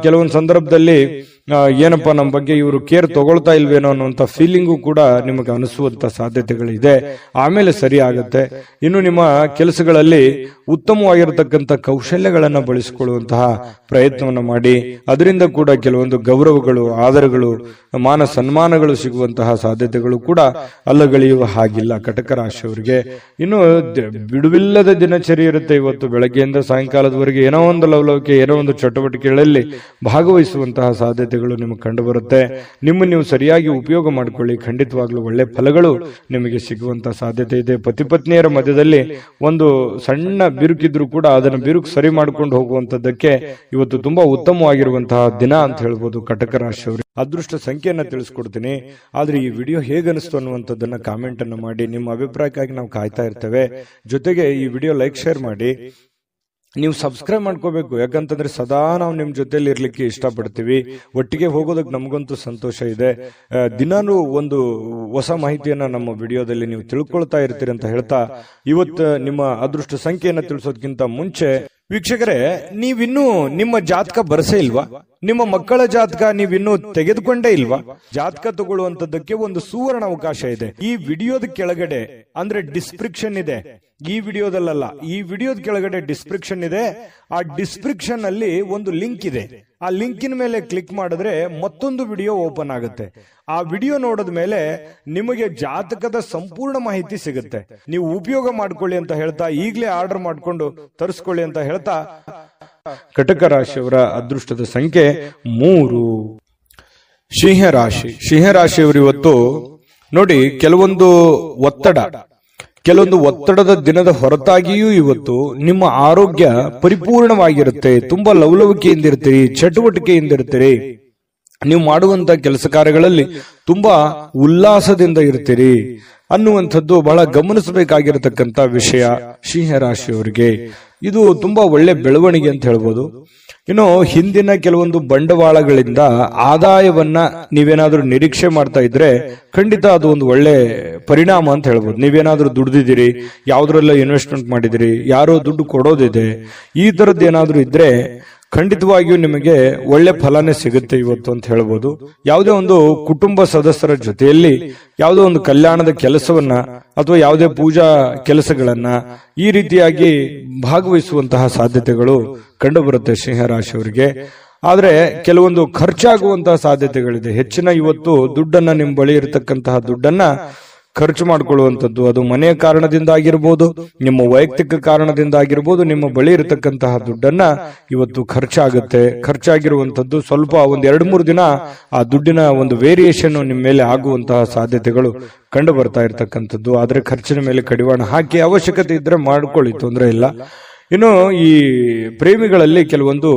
ಕೆಲವೊಂದು ಸಂದರ್ಭದಲ್ಲಿ ಏನಪ್ಪಾ ನಮ್ಮ ಬಗ್ಗೆ ಇವರು ಕೇರ್ ತಗೊಳ್ತಾ ಇಲ್ವೇನೋ ಅನ್ನುವಂತ ಫೀಲಿಂಗು ಕೂಡ ನಿಮಗೆ ಅನಿಸುವಂತ ಸಾಧ್ಯತೆಗಳಿದೆ. ಆಮೇಲೆ ಸರಿ ಆಗುತ್ತೆ. ಇನ್ನು ನಿಮ್ಮ ಕೆಲಸಗಳಲ್ಲಿ ಉತ್ತಮವಾಗಿರತಕ್ಕಂಥ ಕೌಶಲ್ಯಗಳನ್ನ ಬಳಸಿಕೊಳ್ಳುವಂತಹ ಪ್ರಯತ್ನವನ್ನು ಮಾಡಿ, ಅದರಿಂದ ಕೂಡ ಕೆಲವೊಂದು ಗೌರವಗಳು, ಆದರಗಳು, ಮಾನ ಸನ್ಮಾನಗಳು ಸಿಗುವಂತಹ ಸಾಧ್ಯತೆಗಳು ಕೂಡ ಅಲ್ಲಗಳೆಯುವ ಹಾಗಿಲ್ಲ ಕಟಕ ರಾಶಿಯವರಿಗೆ. ಇನ್ನು ಬಿಡುವಿಲ್ಲದ ದಿನಚರಿ ಇರುತ್ತೆ. ಇವತ್ತು ಬೆಳಗ್ಗೆಯಿಂದ ಸಾಯಂಕಾಲದವರೆಗೆ ಏನೋ ಒಂದು ಲವಲವಿಕೆ, ಏನೋ ಒಂದು ಚಟುವಟಿಕೆಗಳಲ್ಲಿ ಭಾಗವಹಿಸುವಂತಹ ಸಾಧ್ಯತೆಗಳು ನಿಮಗೆ ಕಂಡು ಬರುತ್ತೆ. ನಿಮ್ಮನ್ನು ನೀವು ಸರಿಯಾಗಿ ಉಪಯೋಗ ಮಾಡಿಕೊಳ್ಳಿ, ಖಂಡಿತವಾಗ್ಲೂ ಒಳ್ಳೆ ಫಲಗಳು ನಿಮಗೆ ಸಿಗುವಂತಹ ಸಾಧ್ಯತೆ ಇದೆ. ಪತಿ ಪತ್ನಿಯರ ಮಧ್ಯದಲ್ಲಿ ಒಂದು ಸಣ್ಣ ಬಿರುಕಿದ್ರು ಕೂಡ ಅದನ್ನು ಬಿರುಕು ಸರಿ ಮಾಡ್ಕೊಂಡು ಹೋಗುವಂತದ್ದಕ್ಕೆ ಇವತ್ತು ತುಂಬಾ ಉತ್ತಮವಾಗಿರುವಂತಹ ದಿನ ಅಂತ ಹೇಳ್ಬೋದು ಕಟಕ ರಾಶಿಯವರು. ಅದೃಷ್ಟ ಸಂಖ್ಯೆಯನ್ನ ತಿಳಿಸ್ಕೊಡ್ತೀನಿ. ಆದ್ರೆ ಈ ವಿಡಿಯೋ ಹೇಗನಿಸ್ತು ಅನ್ನುವಂಥದ್ದನ್ನ ಕಾಮೆಂಟ್ ಅನ್ನು ಮಾಡಿ. ನಿಮ್ಮ ಅಭಿಪ್ರಾಯಕ್ಕಾಗಿ ನಾವು ಕಾಯ್ತಾ ಇರ್ತೇವೆ. ಜೊತೆಗೆ ಈ ವಿಡಿಯೋ ಲೈಕ್ ಶೇರ್ ಮಾಡಿ. ನೀವು ಸಬ್ಸ್ಕ್ರೈಬ್ ಮಾಡ್ಕೋಬೇಕು. ಯಾಕಂತಂದ್ರೆ ಸದಾ ನಾವು ನಿಮ್ ಜೊತೆಲಿ ಇರ್ಲಿಕ್ಕೆ ಇಷ್ಟಪಡ್ತೀವಿ. ಒಟ್ಟಿಗೆ ಹೋಗೋದಕ್ಕೆ ನಮಗಂತೂ ಸಂತೋಷ ಇದೆ. ದಿನಾನು ಒಂದು ಹೊಸ ಮಾಹಿತಿಯನ್ನ ನಮ್ಮ ವಿಡಿಯೋದಲ್ಲಿ ನೀವು ತಿಳ್ಕೊಳ್ತಾ ಇರ್ತೀರಿ ಅಂತ ಹೇಳ್ತಾ, ಇವತ್ತು ನಿಮ್ಮ ಅದೃಷ್ಟ ಸಂಖ್ಯೆಯನ್ನ ತಿಳಿಸೋದಕ್ಕಿಂತ ಮುಂಚೆ ವೀಕ್ಷಕರೇ, ನೀವಿನ್ನೂ ನಿಮ್ಮ ಜಾತಕ ಬರಸೇ ಇಲ್ವಾ? ನಿಮ್ಮ ಮಕ್ಕಳ ಜಾತಕ ನೀವಿನ್ನೂ ತೆಗೆದುಕೊಂಡೇ ಇಲ್ವಾ? ಜಾತಕ ತಗೊಳ್ಳುವಂತದ್ದಕ್ಕೆ ಒಂದು ಸುವರ್ಣ ಅವಕಾಶ ಇದೆ. ಈ ವಿಡಿಯೋದ ಕೆಳಗಡೆ ಅಂದ್ರೆ ಡಿಸ್ಕ್ರಿಪ್ಷನ್ ಇದೆ, ಈ ವಿಡಿಯೋದಲ್ಲ, ಈ ವಿಡಿಯೋದ ಕೆಳಗಡೆ ಡಿಸ್ಕ್ರಿಪ್ಷನ್ ಇದೆ. ಆ ಡಿಸ್ಕ್ರಿಪ್ಷನ್ ಅಲ್ಲಿ ಒಂದು ಲಿಂಕ್ ಇದೆ. ಆ ಲಿಂಕಿನ ಮೇಲೆ ಕ್ಲಿಕ್ ಮಾಡಿದ್ರೆ ಮತ್ತೊಂದು ವಿಡಿಯೋ ಓಪನ್ ಆಗುತ್ತೆ. ಆ ವಿಡಿಯೋ ನೋಡಿದ ಮೇಲೆ ನಿಮಗೆ ಜಾತಕದ ಸಂಪೂರ್ಣ ಮಾಹಿತಿ ಸಿಗುತ್ತೆ. ನೀವು ಉಪಯೋಗ ಮಾಡ್ಕೊಳ್ಳಿ ಅಂತ ಹೇಳ್ತಾ, ಈಗಲೇ ಆರ್ಡರ್ ಮಾಡ್ಕೊಂಡು ತರಿಸ್ಕೊಳ್ಳಿ ಅಂತ ಹೇಳ್ತಾ, ಕಟಕ ರಾಶಿಯವರ ಅದೃಷ್ಟದ ಸಂಖ್ಯೆ 3. ಸಿಂಹರಾಶಿಯವರು ಇವತ್ತು ನೋಡಿ, ಕೆಲವೊಂದು ಒತ್ತಡದ ದಿನದ ಹೊರತಾಗಿಯೂ ಇವತ್ತು ನಿಮ್ಮ ಆರೋಗ್ಯ ಪರಿಪೂರ್ಣವಾಗಿರುತ್ತೆ. ತುಂಬಾ ಲವಲವಿಕೆಯಿಂದ ಇರ್ತೀರಿ, ಚಟುವಟಿಕೆಯಿಂದ ಇರ್ತೀರಿ. ನೀವು ಮಾಡುವಂತ ಕೆಲಸ ಕಾರ್ಯಗಳಲ್ಲಿ ತುಂಬಾ ಉಲ್ಲಾಸದಿಂದ ಇರ್ತೀರಿ ಅನ್ನುವಂಥದ್ದು ಬಹಳ ಗಮನಿಸಬೇಕಾಗಿರತಕ್ಕಂತ ವಿಷಯ ಸಿಂಹರಾಶಿಯವರಿಗೆ. ಇದು ತುಂಬಾ ಒಳ್ಳೆ ಬೆಳವಣಿಗೆ ಅಂತ ಹೇಳ್ಬೋದು. ಇನ್ನು ಹಿಂದಿನ ಕೆಲವೊಂದು ಬಂಡವಾಳಗಳಿಂದ ಆದಾಯವನ್ನ ನೀವೇನಾದ್ರೂ ನಿರೀಕ್ಷೆ ಮಾಡ್ತಾ ಇದ್ರೆ ಖಂಡಿತ ಅದು ಒಂದು ಒಳ್ಳೆ ಪರಿಣಾಮ ಅಂತ ಹೇಳ್ಬೋದು. ನೀವೇನಾದ್ರೂ ದುಡ್ದಿದ್ದೀರಿ, ಯಾವ್ದ್ರೆಲ್ಲ ಇನ್ವೆಸ್ಟ್ಮೆಂಟ್ ಮಾಡಿದಿರಿ, ಯಾರೋ ದುಡ್ಡು ಕೊಡೋದಿದೆ, ಈ ತರದ್ದು ಏನಾದ್ರೂ ಇದ್ರೆ ಖಂಡಿತವಾಗಿಯೂ ನಿಮಗೆ ಒಳ್ಳೆ ಫಲನೇ ಸಿಗುತ್ತೆ ಇವತ್ತು ಅಂತ ಹೇಳ್ಬೋದು. ಯಾವುದೇ ಒಂದು ಕುಟುಂಬ ಸದಸ್ಯರ ಜೊತೆಯಲ್ಲಿ ಯಾವುದೋ ಒಂದು ಕಲ್ಯಾಣದ ಕೆಲಸವನ್ನ ಅಥವಾ ಯಾವುದೇ ಪೂಜಾ ಕೆಲಸಗಳನ್ನ ಈ ರೀತಿಯಾಗಿ ಭಾಗವಹಿಸುವಂತಹ ಸಾಧ್ಯತೆಗಳು ಕಂಡುಬರುತ್ತೆ ಸಿಂಹರಾಶಿಯವರಿಗೆ. ಆದ್ರೆ ಕೆಲವೊಂದು ಖರ್ಚಾಗುವಂತಹ ಸಾಧ್ಯತೆಗಳಿದೆ. ಹೆಚ್ಚಿನ ಇವತ್ತು ದುಡ್ಡನ್ನ ನಿಮ್ಮ ಬಳಿ ಇರತಕ್ಕಂತಹ ದುಡ್ಡನ್ನ ಖರ್ಚು ಮಾಡಿಕೊಳ್ಳುವಂಥದ್ದು, ಅದು ಮನೆಯ ಕಾರಣದಿಂದ ಆಗಿರ್ಬೋದು, ನಿಮ್ಮ ವೈಯಕ್ತಿಕ ಕಾರಣದಿಂದ ಆಗಿರ್ಬೋದು, ನಿಮ್ಮ ಬಳಿ ಇರತಕ್ಕಂತಹ ದುಡ್ಡನ್ನ ಇವತ್ತು ಖರ್ಚಾಗಿರುವಂಥದ್ದು ಸ್ವಲ್ಪ ಒಂದು 2-3 ದಿನ ಆ ದುಡ್ಡಿನ ಒಂದು ವೇರಿಯೇಷನ್ ನಿಮ್ಮ ಮೇಲೆ ಆಗುವಂತಹ ಸಾಧ್ಯತೆಗಳು ಕಂಡು ಬರ್ತಾ ಇರತಕ್ಕಂಥದ್ದು. ಆದ್ರೆ ಖರ್ಚಿನ ಮೇಲೆ ಕಡಿವಾಣ ಹಾಕಿ ಅವಶ್ಯಕತೆ ಇದ್ರೆ ಮಾಡ್ಕೊಳ್ಳಿ, ತೊಂದರೆ ಇಲ್ಲ. ಇನ್ನು ಈ ಪ್ರೇಮಿಗಳಲ್ಲಿ ಕೆಲವೊಂದು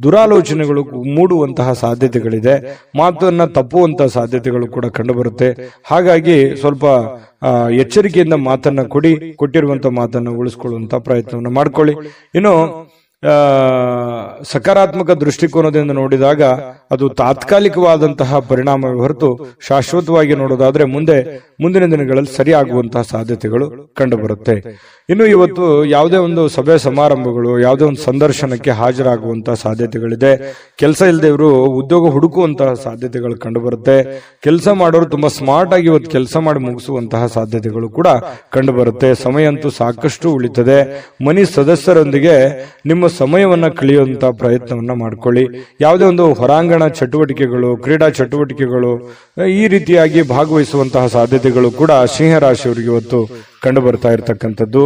ದುರಾಲೋಚನೆಗಳು ಮೂಡುವಂತಹ ಸಾಧ್ಯತೆಗಳಿದೆ, ಮಾತನ್ನ ತಪ್ಪುವಂತಹ ಸಾಧ್ಯತೆಗಳು ಕೂಡ ಕಂಡುಬರುತ್ತೆ. ಹಾಗಾಗಿ ಸ್ವಲ್ಪ ಎಚ್ಚರಿಕೆಯಿಂದ ಮಾತನ್ನ ಕೊಟ್ಟಿರುವಂತಹ ಮಾತನ್ನ ಉಳಿಸ್ಕೊಳ್ಳುವಂತ ಪ್ರಯತ್ನವನ್ನು ಮಾಡ್ಕೊಳ್ಳಿ. ಇನ್ನು ಸಕಾರಾತ್ಮಕ ದೃಷ್ಟಿಕೋನದಿಂದ ನೋಡಿದಾಗ ಅದು ತಾತ್ಕಾಲಿಕವಾದಂತಹ ಪರಿಣಾಮವೇ ಹೊರತು ಶಾಶ್ವತವಾಗಿ ನೋಡೋದಾದ್ರೆ ಮುಂದಿನ ದಿನಗಳಲ್ಲಿ ಸರಿಯಾಗುವಂತಹ ಸಾಧ್ಯತೆಗಳು ಕಂಡುಬರುತ್ತೆ. ಇನ್ನು ಇವತ್ತು ಯಾವುದೇ ಒಂದು ಸಭೆ ಸಮಾರಂಭಗಳು, ಯಾವುದೇ ಒಂದು ಸಂದರ್ಶನಕ್ಕೆ ಹಾಜರಾಗುವಂತಹ ಸಾಧ್ಯತೆಗಳಿದೆ. ಕೆಲಸ ಇಲ್ಲದೆವರು ಉದ್ಯೋಗ ಹುಡುಕುವಂತಹ ಸಾಧ್ಯತೆಗಳು ಕಂಡುಬರುತ್ತೆ. ಕೆಲಸ ಮಾಡೋರು ತುಂಬಾ ಸ್ಮಾರ್ಟ್ ಆಗಿ ಇವತ್ತು ಕೆಲಸ ಮಾಡಿ ಮುಗಿಸುವಂತಹ ಸಾಧ್ಯತೆಗಳು ಕೂಡ ಕಂಡುಬರುತ್ತೆ. ಸಮಯ ಅಂತೂ ಸಾಕಷ್ಟು ಉಳಿತದೆ. ಮನೆ ಸದಸ್ಯರೊಂದಿಗೆ ನಿಮ್ಮ ಸಮಯವನ್ನ ಕಳೆಯುವಂತಹ ಪ್ರಯತ್ನವನ್ನ ಮಾಡ್ಕೊಳ್ಳಿ. ಯಾವುದೇ ಒಂದು ಹೊರಾಂಗಣ ಚಟುವಟಿಕೆಗಳು, ಕ್ರೀಡಾ ಚಟುವಟಿಕೆಗಳು ಈ ರೀತಿಯಾಗಿ ಭಾಗವಹಿಸುವಂತಹ ಸಾಧ್ಯತೆಗಳು ಕೂಡ ಸಿಂಹರಾಶಿಯವರಿಗೆ ಇವತ್ತು ಕಂಡು ಬರ್ತಾ ಇರತಕ್ಕಂಥದ್ದು.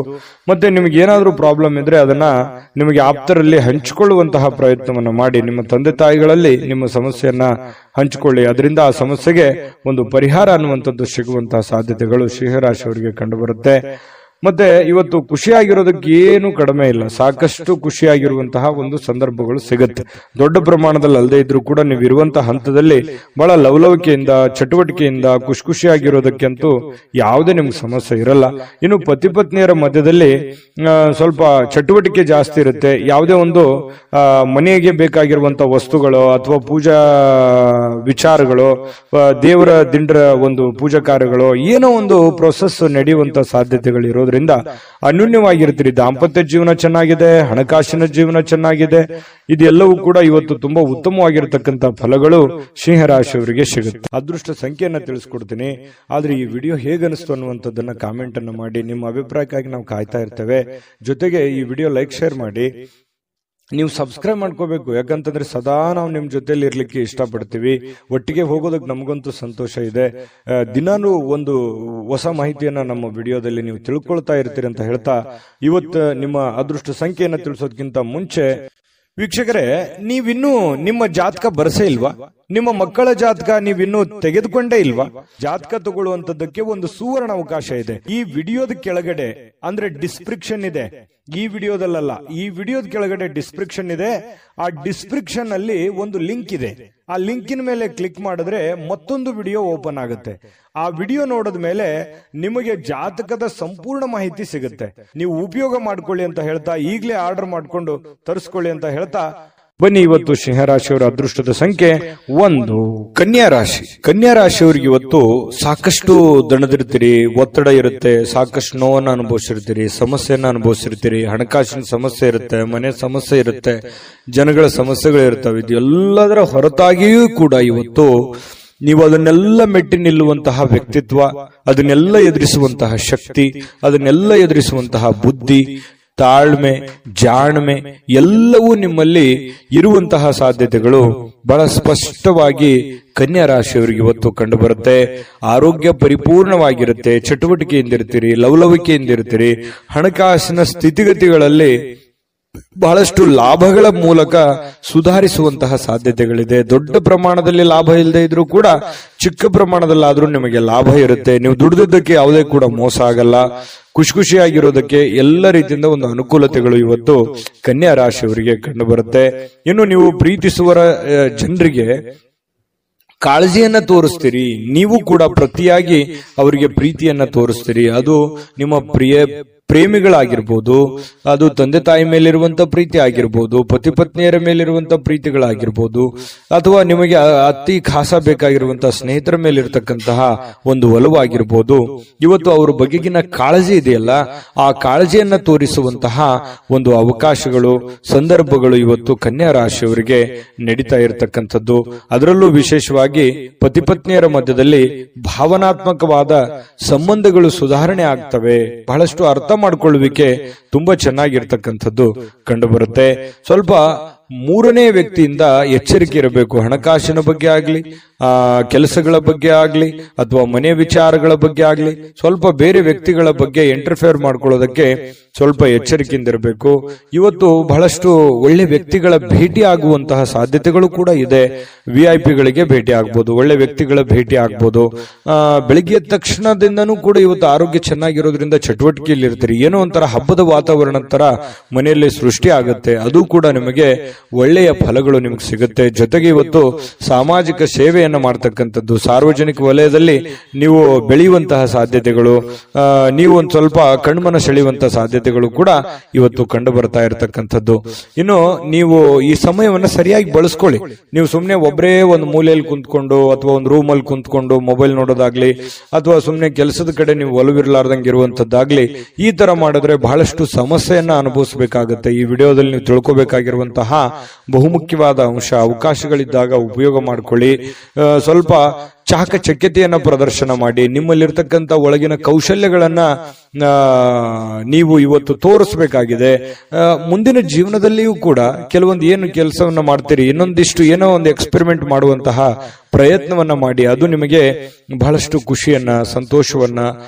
ಮತ್ತೆ ನಿಮಗೆ ಏನಾದ್ರೂ ಪ್ರಾಬ್ಲಮ್ ಇದ್ರೆ ಅದನ್ನ ನಿಮಗೆ ಆಪ್ತರಲ್ಲಿ ಹಂಚಿಕೊಳ್ಳುವಂತಹ ಪ್ರಯತ್ನವನ್ನ ಮಾಡಿ. ನಿಮ್ಮ ತಂದೆ ತಾಯಿಗಳಲ್ಲಿ ನಿಮ್ಮ ಸಮಸ್ಯೆಯನ್ನ ಹಂಚಿಕೊಳ್ಳಿ. ಅದರಿಂದ ಆ ಸಮಸ್ಯೆಗೆ ಒಂದು ಪರಿಹಾರ ಅನ್ನುವಂಥದ್ದು ಸಿಗುವಂತಹ ಸಾಧ್ಯತೆಗಳು ಸಿಂಹರಾಶಿಯವರಿಗೆ ಕಂಡು ಬರುತ್ತೆ. ಮತ್ತೆ ಇವತ್ತು ಖುಷಿಯಾಗಿರೋದಕ್ಕೆ ಏನು ಕಡಿಮೆ ಇಲ್ಲ, ಸಾಕಷ್ಟು ಖುಷಿಯಾಗಿರುವಂತಹ ಒಂದು ಸಂದರ್ಭಗಳು ಸಿಗುತ್ತೆ. ದೊಡ್ಡ ಪ್ರಮಾಣದಲ್ಲಿ ಅಲ್ಲದೆ ಇದ್ರೂ ಕೂಡ ನೀವು ಇರುವಂತಹ ಹಂತದಲ್ಲಿ ಬಹಳ ಲವಲವಿಕೆಯಿಂದ, ಚಟುವಟಿಕೆಯಿಂದ ಖುಷಿಯಾಗಿರೋದಕ್ಕಂತೂ ಯಾವುದೇ ನಿಮ್ಗೆ ಸಮಸ್ಯೆ ಇರಲ್ಲ. ಇನ್ನು ಪತಿ ಪತ್ನಿಯರ ಮಧ್ಯದಲ್ಲಿ ಸ್ವಲ್ಪ ಚಟುವಟಿಕೆ ಜಾಸ್ತಿ ಇರುತ್ತೆ. ಯಾವುದೇ ಒಂದು ಮನೆಗೆ ಬೇಕಾಗಿರುವಂತಹ ವಸ್ತುಗಳು ಅಥವಾ ಪೂಜಾ ವಿಚಾರಗಳು, ದೇವರ ದಿಂಡ್ರ ಒಂದು ಪೂಜಾ ಕಾರ್ಯಗಳು, ಏನೋ ಒಂದು ಪ್ರೊಸೆಸ್ ನಡೆಯುವಂತ ಸಾಧ್ಯತೆಗಳು ಇರೋದ್ರಿಂದ ಅನ್ಯೂನ್ಯವಾಗಿರ್ತೀರಿ. ದಾಂಪತ್ಯ ಜೀವನ ಚೆನ್ನಾಗಿದೆ, ಹಣಕಾಸಿನ ಜೀವನ ಚೆನ್ನಾಗಿದೆ. ಇದೆಲ್ಲವೂ ಕೂಡ ಇವತ್ತು ತುಂಬಾ ಉತ್ತಮವಾಗಿರತಕ್ಕಂತ ಫಲಗಳು ಸಿಂಹರಾಶಿಯವರಿಗೆ ಸಿಗುತ್ತೆ. ಅದೃಷ್ಟ ಸಂಖ್ಯೆಯನ್ನ ತಿಳಿಸ್ಕೊಡ್ತೀನಿ. ಆದ್ರೆ ಈ ವಿಡಿಯೋ ಹೇಗನಿಸ್ತು ಅನ್ನುವಂಥದ್ದನ್ನ ಕಾಮೆಂಟ್ ಅನ್ನ ಮಾಡಿ. ನಿಮ್ಮ ಅಭಿಪ್ರಾಯಕ್ಕಾಗಿ ನಾವು ಕಾಯ್ತಾ ಇರ್ತೇವೆ. ಜೊತೆಗೆ ಈ ವಿಡಿಯೋ ಲೈಕ್, ಶೇರ್ ಮಾಡಿ. ನೀವು ಸಬ್ಸ್ಕ್ರೈಬ್ ಮಾಡ್ಕೋಬೇಕು, ಯಾಕಂತಂದ್ರೆ ಸದಾ ನಾವು ನಿಮ್ ಜೊತೆಲಿ ಇರ್ಲಿಕ್ಕೆ ಇಷ್ಟಪಡ್ತೀವಿ. ಒಟ್ಟಿಗೆ ಹೋಗೋದಕ್ಕೆ ನಮಗಂತೂ ಸಂತೋಷ ಇದೆ. ದಿನಾನು ಒಂದು ಹೊಸ ಮಾಹಿತಿಯನ್ನ ನಮ್ಮ ವಿಡಿಯೋದಲ್ಲಿ ನೀವು ತಿಳ್ಕೊಳ್ತಾ ಇರ್ತೀರಿ ಅಂತ ಹೇಳ್ತಾ, ಇವತ್ತು ನಿಮ್ಮ ಅದೃಷ್ಟ ಸಂಖ್ಯೆಯನ್ನ ತಿಳಿಸೋದಕ್ಕಿಂತ ಮುಂಚೆ ವೀಕ್ಷಕರೇ, ನೀವಿನ್ನೂ ನಿಮ್ಮ ಜಾತಕ ಬರಸೇ ಇಲ್ವಾ? ನಿಮ್ಮ ಮಕ್ಕಳ ಜಾತಕ ನೀವಿನ್ನೂ ತೆಗೆದುಕೊಂಡೇ ಇಲ್ವಾ? ಜಾತಕ ತಗೊಳ್ಳುವಂತದ್ದಕ್ಕೆ ಒಂದು ಸುವರ್ಣ ಅವಕಾಶ ಇದೆ. ಈ ವಿಡಿಯೋದ ಕೆಳಗಡೆ ಅಂದ್ರೆ ಡಿಸ್ಕ್ರಿಪ್ಷನ್ ಇದೆ, ಈ ವಿಡಿಯೋದಲ್ಲ, ಈ ವಿಡಿಯೋದ ಕೆಳಗಡೆ ಡಿಸ್ಕ್ರಿಪ್ಷನ್ ಇದೆ. ಆ ಡಿಸ್ಕ್ರಿಪ್ಷನ್ ಅಲ್ಲಿ ಒಂದು ಲಿಂಕ್ ಇದೆ. ಆ ಲಿಂಕಿನ ಮೇಲೆ ಕ್ಲಿಕ್ ಮಾಡಿದ್ರೆ ಮತ್ತೊಂದು ವಿಡಿಯೋ ಓಪನ್ ಆಗುತ್ತೆ. ಆ ವಿಡಿಯೋ ನೋಡಿದ ಮೇಲೆ ನಿಮಗೆ ಜಾತಕದ ಸಂಪೂರ್ಣ ಮಾಹಿತಿ ಸಿಗುತ್ತೆ. ನೀವು ಉಪಯೋಗ ಮಾಡ್ಕೊಳ್ಳಿ ಅಂತ ಹೇಳ್ತಾ, ಈಗಲೇ ಆರ್ಡರ್ ಮಾಡ್ಕೊಂಡು ತರಿಸ್ಕೊಳ್ಳಿ ಅಂತ ಹೇಳ್ತಾ, ಬನ್ನಿ ಇವತ್ತು ಸಿಂಹರಾಶಿಯವರ ಅದೃಷ್ಟದ ಸಂಖ್ಯೆ 1. ಕನ್ಯಾ ರಾಶಿ. ಕನ್ಯಾ ರಾಶಿಯವರಿಗೆ ಇವತ್ತು ಸಾಕಷ್ಟು ದಣದಿರ್ತೀರಿ, ಒತ್ತಡ ಇರುತ್ತೆ, ಸಾಕಷ್ಟು ನೋವನ್ನು ಅನುಭವಿಸಿರ್ತೀರಿ, ಸಮಸ್ಯೆಯನ್ನ ಅನುಭವಿಸಿರ್ತೀರಿ, ಹಣಕಾಸಿನ ಸಮಸ್ಯೆ ಇರುತ್ತೆ, ಮನೆ ಸಮಸ್ಯೆ ಇರುತ್ತೆ, ಜನಗಳ ಸಮಸ್ಯೆಗಳಿರ್ತವೆ. ಇದು ಎಲ್ಲದರ ಹೊರತಾಗಿಯೂ ಕೂಡ ಇವತ್ತು ನೀವು ಅದನ್ನೆಲ್ಲ ಮೆಟ್ಟಿ ನಿಲ್ಲುವಂತಹ ವ್ಯಕ್ತಿತ್ವ, ಅದನ್ನೆಲ್ಲ ಎದುರಿಸುವಂತಹ ಶಕ್ತಿ, ಅದನ್ನೆಲ್ಲ ಎದುರಿಸುವಂತಹ ಬುದ್ಧಿ, ತಾಳ್ಮೆ, ಜಾಣ್ಮೆ ಎಲ್ಲವೂ ನಿಮ್ಮಲ್ಲಿ ಇರುವಂತಹ ಸಾಧ್ಯತೆಗಳು ಬಹಳ ಸ್ಪಷ್ಟವಾಗಿ ಕನ್ಯಾ ರಾಶಿಯವರಿಗೆ ಇವತ್ತು ಕಂಡು ಬರುತ್ತೆ. ಆರೋಗ್ಯ ಪರಿಪೂರ್ಣವಾಗಿರುತ್ತೆ, ಚಟುವಟಿಕೆಯಿಂದಿರ್ತೀರಿ, ಲವಲವಿಕೆಯಿಂದಿರ್ತೀರಿ, ಹಣಕಾಸಿನ ಸ್ಥಿತಿಗತಿಗಳಲ್ಲಿ ಬಹಳಷ್ಟು ಲಾಭಗಳ ಮೂಲಕ ಸುಧಾರಿಸುವಂತಹ ಸಾಧ್ಯತೆಗಳಿದೆ. ದೊಡ್ಡ ಪ್ರಮಾಣದಲ್ಲಿ ಲಾಭ ಇಲ್ಲದೆ ಇದ್ರೂ ಕೂಡ ಚಿಕ್ಕ ಪ್ರಮಾಣದಲ್ಲಾದ್ರೂ ನಿಮಗೆ ಲಾಭ ಇರುತ್ತೆ. ನೀವು ದುಡಿದಕ್ಕೆ ಯಾವುದೇ ಕೂಡ ಮೋಸ ಆಗಲ್ಲ. ಖುಷಿಯಾಗಿರೋದಕ್ಕೆ ಎಲ್ಲ ರೀತಿಯಿಂದ ಒಂದು ಅನುಕೂಲತೆಗಳು ಇವತ್ತು ಕನ್ಯಾ ರಾಶಿಯವರಿಗೆ ಕಂಡು ಬರುತ್ತೆ. ಇನ್ನು ನೀವು ಪ್ರೀತಿಸುವ ಜನರಿಗೆ ಕಾಳಜಿಯನ್ನ ತೋರಿಸ್ತೀರಿ, ನೀವು ಕೂಡ ಪ್ರತಿಯಾಗಿ ಅವರಿಗೆ ಪ್ರೀತಿಯನ್ನ ತೋರಿಸ್ತೀರಿ. ಅದು ನಿಮ್ಮ ಪ್ರೇಮಿಗಳಾಗಿರ್ಬೋದು, ಅದು ತಂದೆ ತಾಯಿ ಮೇಲಿರುವಂತ ಪ್ರೀತಿ ಆಗಿರ್ಬೋದು, ಪತಿ ಪತ್ನಿಯರ ಮೇಲಿರುವಂತ ಪ್ರೀತಿಗಳಾಗಿರ್ಬೋದು, ಅಥವಾ ನಿಮಗೆ ಅತಿ ಖಾಸ ಬೇಕಾಗಿರುವಂತಹ ಸ್ನೇಹಿತರ ಮೇಲಿರ್ತಕ್ಕಂತಹ ಒಂದು ಒಲವಾಗಿರ್ಬೋದು. ಇವತ್ತು ಅವ್ರ ಬಗೆಗಿನ ಕಾಳಜಿ ಇದೆಯಲ್ಲ, ಆ ಕಾಳಜಿಯನ್ನ ತೋರಿಸುವಂತಹ ಒಂದು ಅವಕಾಶಗಳು, ಸಂದರ್ಭಗಳು ಇವತ್ತು ಕನ್ಯಾ ರಾಶಿಯವರಿಗೆ ನಡೀತಾ ಇರತಕ್ಕಂಥದ್ದು. ಅದರಲ್ಲೂ ವಿಶೇಷವಾಗಿ ಪತಿ ಪತ್ನಿಯರ ಮಧ್ಯದಲ್ಲಿ ಭಾವನಾತ್ಮಕವಾದ ಸಂಬಂಧಗಳು ಸುಧಾರಣೆ ಆಗ್ತವೆ. ಬಹಳಷ್ಟು ಅರ್ಥ ಮಾಡಿಕೊಳ್ಳುವಿಕೆ ತುಂಬಾ ಚೆನ್ನಾಗಿರ್ತಕ್ಕಂಥದ್ದು ಕಂಡು ಬರುತ್ತೆ. ಸ್ವಲ್ಪ ಮೂರನೇ ವ್ಯಕ್ತಿಯಿಂದ ಎಚ್ಚರಿಕೆ ಇರಬೇಕು. ಹಣಕಾಸಿನ ಬಗ್ಗೆ ಆಗ್ಲಿ, ಕೆಲಸಗಳ ಬಗ್ಗೆ ಆಗ್ಲಿ, ಅಥವಾ ಮನೆ ವಿಚಾರಗಳ ಬಗ್ಗೆ ಆಗ್ಲಿ, ಸ್ವಲ್ಪ ಬೇರೆ ವ್ಯಕ್ತಿಗಳ ಬಗ್ಗೆ ಇಂಟರ್ಫಿಯರ್ ಮಾಡ್ಕೊಳ್ಳೋದಕ್ಕೆ ಸ್ವಲ್ಪ ಎಚ್ಚರಿಕೆಯಿಂದ ಇರಬೇಕು. ಇವತ್ತು ಬಹಳಷ್ಟು ಒಳ್ಳೆ ವ್ಯಕ್ತಿಗಳ ಭೇಟಿ ಆಗುವಂತಹ ಸಾಧ್ಯತೆಗಳು ಕೂಡ ಇದೆ. VIP ಗಳಿಗೆ ಭೇಟಿ ಆಗ್ಬೋದು, ಒಳ್ಳೆ ವ್ಯಕ್ತಿಗಳ ಭೇಟಿ ಆಗ್ಬೋದು. ಬೆಳಿಗ್ಗೆ ಎದ್ದ ತಕ್ಷಣದಿಂದನೂ ಕೂಡ ಇವತ್ತು ಆರೋಗ್ಯ ಚೆನ್ನಾಗಿರೋದ್ರಿಂದ ಚಟುವಟಿಕೆಯಲ್ಲಿ ಇರ್ತೀರಿ. ಏನೋ ಒಂಥರ ಹಬ್ಬದ ವಾತಾವರಣ ತರ ಮನೆಯಲ್ಲಿ ಸೃಷ್ಟಿ ಆಗುತ್ತೆ. ಅದು ಕೂಡ ನಿಮಗೆ ಒಳ್ಳೆಯ ಫಲಗಳು ನಿಮಗೆ ಸಿಗುತ್ತೆ. ಜೊತೆಗೆ ಇವತ್ತು ಸಾಮಾಜಿಕ ಸೇವೆಯನ್ನ ಮಾಡ್ತಕ್ಕಂಥದ್ದು, ಸಾರ್ವಜನಿಕ ವಲಯದಲ್ಲಿ ನೀವು ಬೆಳೆಯುವಂತಹ ಸಾಧ್ಯತೆಗಳು, ನೀವು ಒಂದು ಸ್ವಲ್ಪ ಕಣ್ಮನ ಸೆಳೆಯುವಂತಹ ಸಾಧ್ಯತೆಗಳು ಕೂಡ ಇವತ್ತು ಕಂಡು ಬರ್ತಾ ಇರತಕ್ಕಂಥದ್ದು. ಇನ್ನು ನೀವು ಈ ಸಮಯವನ್ನ ಸರಿಯಾಗಿ ಬಳಸ್ಕೊಳ್ಳಿ. ನೀವು ಸುಮ್ಮನೆ ಒಬ್ಬರೇ ಒಂದು ಮೂಲೆಯಲ್ಲಿ ಕುಂತ್ಕೊಂಡು ಅಥವಾ ಒಂದು ರೂಮಲ್ಲಿ ಕುಂತ್ಕೊಂಡು ಮೊಬೈಲ್ ನೋಡೋದಾಗ್ಲಿ, ಅಥವಾ ಸುಮ್ಮನೆ ಕೆಲಸದ ಕಡೆ ನೀವು ಒಲವಿರ್ಲಾರ್ದಂಗೆ ಇರುವಂತದ್ದಾಗ್ಲಿ, ಈ ತರ ಮಾಡಿದ್ರೆ ಬಹಳಷ್ಟು ಸಮಸ್ಯೆಯನ್ನ ಅನುಭವಿಸಬೇಕಾಗುತ್ತೆ. ಈ ವಿಡಿಯೋದಲ್ಲಿ ನೀವು ತಿಳ್ಕೊಬೇಕಾಗಿರುವಂತಹ ಬಹುಮುಖ್ಯವಾದ ಅಂಶ, ಅವಕಾಶಗಳಿದ್ದಾಗ ಉಪಯೋಗ ಮಾಡಿಕೊಳ್ಳಿ. ಸ್ವಲ್ಪ ಚಾಕಚಕ್ಯತೆಯನ್ನ ಪ್ರದರ್ಶನ ಮಾಡಿ, ನಿಮ್ಮಲ್ಲಿರ್ತಕ್ಕಂಥ ಒಳಗಿನ ಕೌಶಲ್ಯಗಳನ್ನ ನೀವು ಇವತ್ತು ತೋರಿಸಬೇಕಾಗಿದೆ. ಮುಂದಿನ ಜೀವನದಲ್ಲಿಯೂ ಕೂಡ ಕೆಲವೊಂದು ಏನು ಕೆಲಸವನ್ನ ಮಾಡ್ತೀರಿ, ಇನ್ನೊಂದಿಷ್ಟು ಏನೋ ಒಂದು ಎಕ್ಸ್ಪೆರಿಮೆಂಟ್ ಮಾಡುವಂತಹ ಪ್ರಯತ್ನವನ್ನ ಮಾಡಿ. ಅದು ನಿಮಗೆ ಬಹಳಷ್ಟು ಖುಷಿಯನ್ನ, ಸಂತೋಷವನ್ನ,